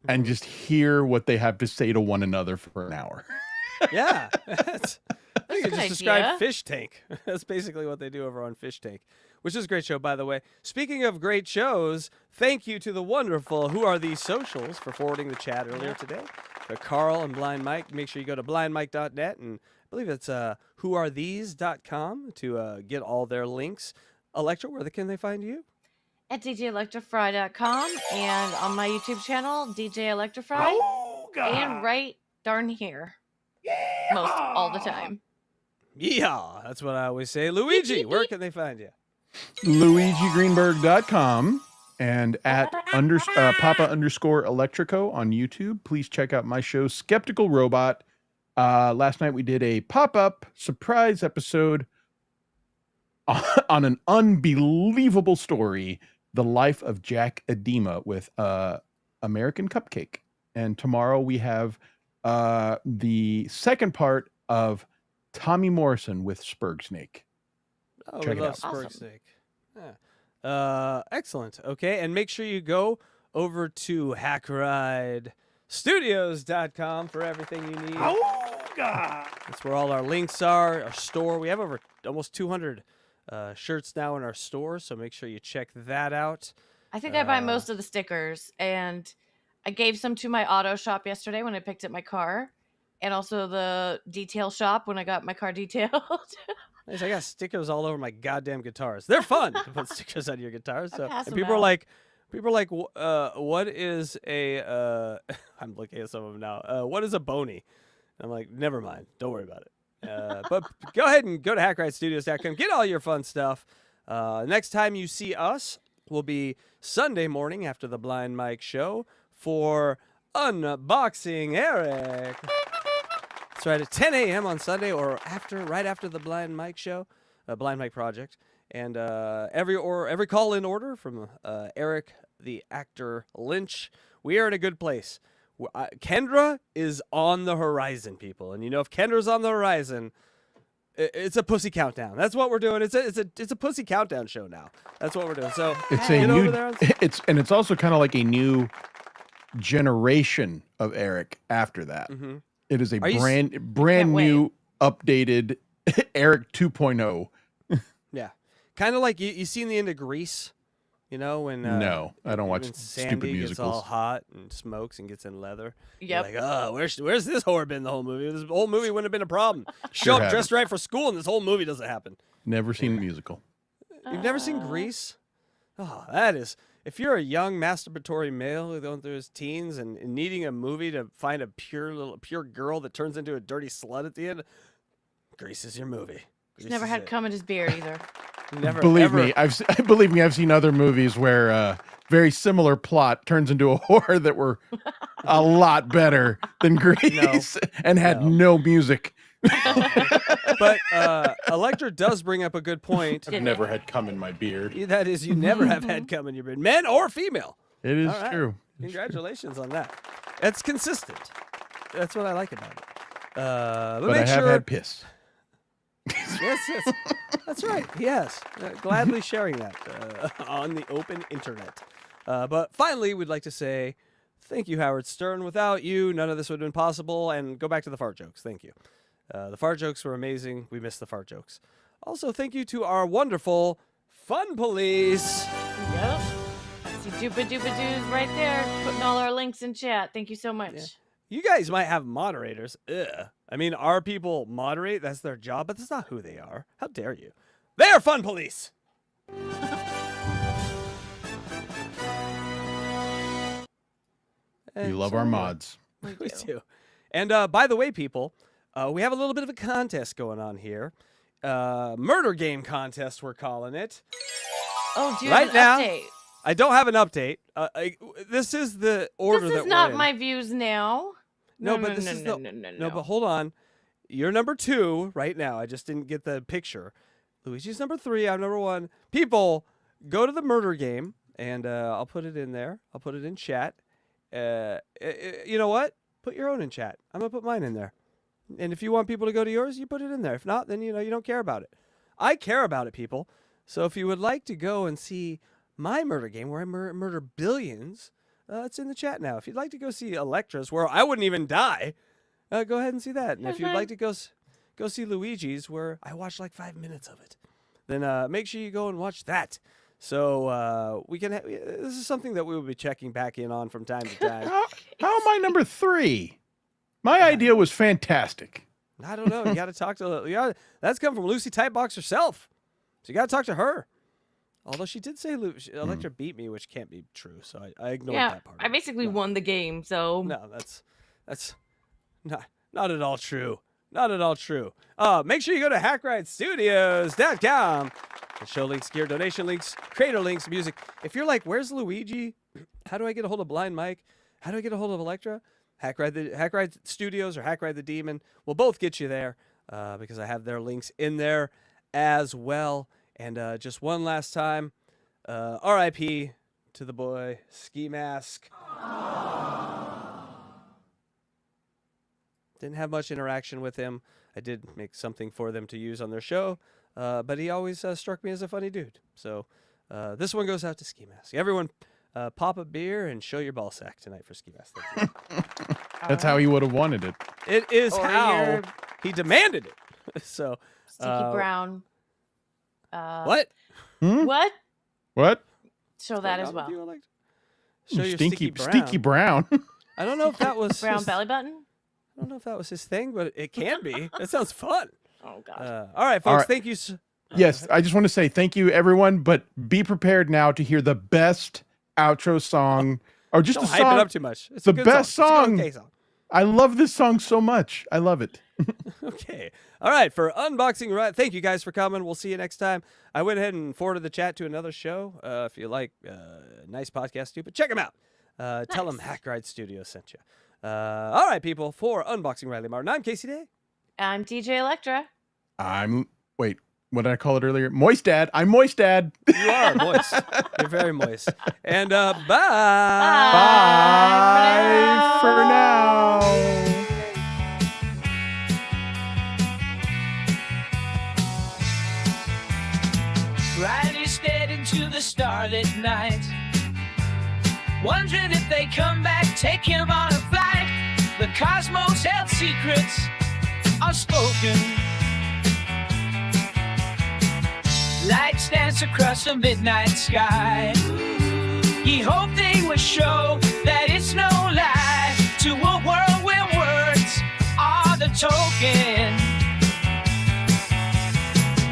E: and just hear what they have to say to one another for an hour.
D: Yeah. I think just describe Fish Tank. That's basically what they do over on Fish Tank, which is a great show, by the way. Speaking of great shows, thank you to the wonderful Who Are These Socials for forwarding the chat earlier today. For Carl and Blind Mike, make sure you go to blindmike.net, and I believe it's whoarethese.com to get all their links. Electra, where can they find you?
F: At djelectrify.com and on my YouTube channel, DJ Electrify.
D: Oh, God.
F: And right darn here. Most all the time.
D: Yeah, that's what I always say. Luigi, where can they find you?
E: LuigiGreenberg.com and at Papa_Electrico on YouTube. Please check out my show, Skeptical Robot. Last night we did a pop-up surprise episode on an unbelievable story, The Life of Jack Edema with American Cupcake. And tomorrow we have the second part of Tommy Morrison with Spurg Snake.
D: Oh,
E: Check
D: we
E: it
D: love
E: out.
D: Spurg Snake. Yeah. Excellent. Okay, and make sure you go over to HackrideStudios.com for everything you need.
M: Oh, God.
D: That's where all our links are, our store. We have over almost 200 shirts now in our store, so make sure you check that out.
F: I think I buy most of the stickers, and I gave some to my auto shop yesterday when I picked up my car, and also the detail shop when I got my car detailed.
D: I got stickers all over my goddamn guitars. They're fun to put stickers on your guitars. So,
F: pass
D: and
F: them
D: people are
F: out.
D: like, what is a? I'm looking at some of them now. What is a bony? I'm like, never mind. Don't worry about it. But go ahead and go to HackrideStudios.com. Get all your fun stuff. Next time you see us will be Sunday morning after the Blind Mike show for Unboxing Eric. That's right, at 10 a.m. on Sunday or right after the Blind Mike show, Blind Mike Project. And every call-in order from Eric, the actor Lynch, we are in a good place. Kendra is on the horizon, people. And if Kendra's on the horizon, it's a pussy countdown. That's what we're doing. It's a pussy countdown show now. That's what we're doing. So
E: It's a new. It's also kind of like a new generation of Eric after that.
D: Mhm.
E: It is a
D: Are you
E: brand new, updated Eric 2.0.
D: Yeah. Kind of like you seen the end of Grease, when
E: No, I don't watch
D: when
E: stupid
D: Sandy gets
E: musicals.
D: all hot and smokes and gets in leather. You're
F: Yep.
D: like, oh, where's this whore been the whole movie? This whole movie wouldn't have been a problem.
E: Sure
D: Show up
E: haven't.
D: dressed right for school and this whole movie doesn't happen.
E: Never seen a musical.
D: You've never seen Grease? Oh, that is. If you're a young masturbatory male going through his teens and needing a movie to find a pure girl that turns into a dirty slut at the end, Grease is your movie.
F: He's never had cum in his beard either.
D: Never.
E: Believe
D: ever.
E: me, I've seen other movies where very similar plot turns into a horror that were a lot better than Grease and had no music.
D: But Electra does bring up a good point.
E: I've never had cum in my beard.
D: That is, you never have had cum in your beard, men or female.
E: It is
D: All right.
E: true.
D: Congratulations on that. It's consistent. That's what I like about it. But
E: But I
D: make
E: have
D: sure.
E: had piss.
D: Yes, that's right. Yes, gladly sharing that on the open internet. But finally, we'd like to say Thank you, Howard Stern. Without you, none of this would have been possible. And go back to the fart jokes. Thank you. The fart jokes were amazing. We missed the fart jokes. Also, thank you to our wonderful Fun Police.
F: Yep. See Doopa Doopa Doos right there, putting all our links in chat. Thank you so much.
D: Yeah. You guys might have moderators. Ugh. I mean, our people moderate. That's their job, but that's not who they are. How dare you? They are Fun Police.
E: We love our mods.
D: We do. And by the way, people, we have a little bit of a contest going on here. Murder game contest, we're calling it.
F: Oh, do you
D: right
F: have
D: now,
F: an update?
D: I don't have an update. This is the order that
F: This is
D: we're
F: not
D: in.
F: my views now.
D: No, but this is
F: no.
D: But hold on. You're number 2 right now. I just didn't get the picture. Luigi's number 3. I'm number 1. People, go to the murder game, and I'll put it in there. I'll put it in chat. You know what? Put your own in chat. I'm going to put mine in there. And if you want people to go to yours, you put it in there. If not, then you don't care about it. I care about it, people. So if you would like to go and see my murder game where I murder billions, it's in the chat now. If you'd like to go see ELECTRA's where I wouldn't even die, go ahead and see that. And if you'd like to go see Luigi's where I watched like 5 minutes of it, then make sure you go and watch that. So we can. This is something that we will be checking back in on from time to time.
E: How am I number 3? My idea was fantastic.
D: I don't know. You got to talk to. That's come from Lucy Typebox herself. So you got to talk to her. Although she did say ELECTRA beat me, which can't be true. So I ignored that part.
F: I basically won the game. So
D: no, that's not at all true. Not at all true. Make sure you go to HackrideStudios.com. The show links, gear donation links, creator links, music. If you're like, where's Luigi? How do I get a hold of Blind Mike? How do I get a hold of ELECTRA? Hackride Studios or Hackride the Demon will both get you there because I have their links in there as well. And just one last time, R.I.P. to the boy Ski Mask. Didn't have much interaction with him. I did make something for them to use on their show, but he always struck me as a funny dude. So this one goes out to Ski Mask. Everyone, pop a beer and show your ball sack tonight for Ski Mask. Thank you.
E: That's how he would have wanted it.
D: It is how he demanded it. So
F: Sticky Brown.
D: What?
F: What?
E: What?
F: Show that as well.
D: Show your
E: Stinky Brown.
D: I don't know if that was
F: brown belly button.
D: I don't know if that was his thing, but it can be. That sounds fun.
F: Oh God!
D: All right, folks.
E: All right.
D: Thank you.
E: Yes, I just want to say thank you, everyone. But be prepared now to hear the best outro song, or just
D: Don't
E: a
D: hype
E: song.
D: it up too much. It's
E: the
D: a good
E: best
D: song.
E: song.
D: It's a good okay song.
E: I love this song so much. I love it.
D: Okay. All right. For unboxing, right? Thank you guys for coming. We'll see you next time. I went ahead and forwarded the chat to another show. If you like nice podcast, stupid, check them out. Tell them Hackride Studios sent you. All right, people. For unboxing Riley Martin, I'm Casey Day.
F: I'm DJ ELECTRA.
E: Wait, what did I call it earlier? Moist Dad. I'm Moist Dad.
D: You are moist. You're very moist. And bye.
E: Bye for now.
A: Riley stared into the starlit night, wondering if they come back, take him on a flight. The cosmos held secrets unspoken. Lights dance across the midnight sky. He hoped they would show that it's no lie to a world where words are the token.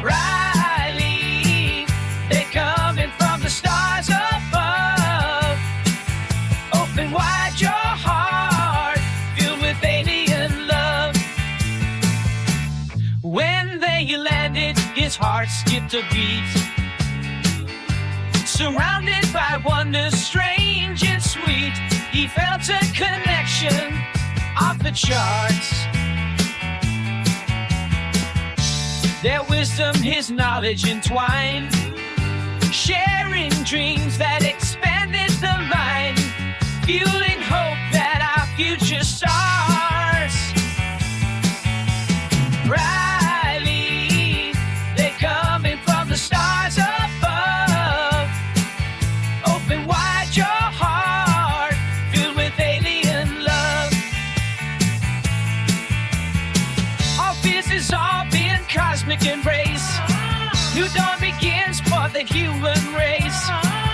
A: Riley, they're coming from the stars above. Open wide your heart, filled with alien love. When they landed, his heart skipped a beat. Surrounded by wonders strange and sweet, he felt a connection off the charts. Their wisdom, his knowledge entwined, sharing dreams that expanded the mind, fueling hope that our future stars. Riley, they're coming from the stars above. Open wide your heart, filled with is off in cosmic embrace. New dawn begins for the human race.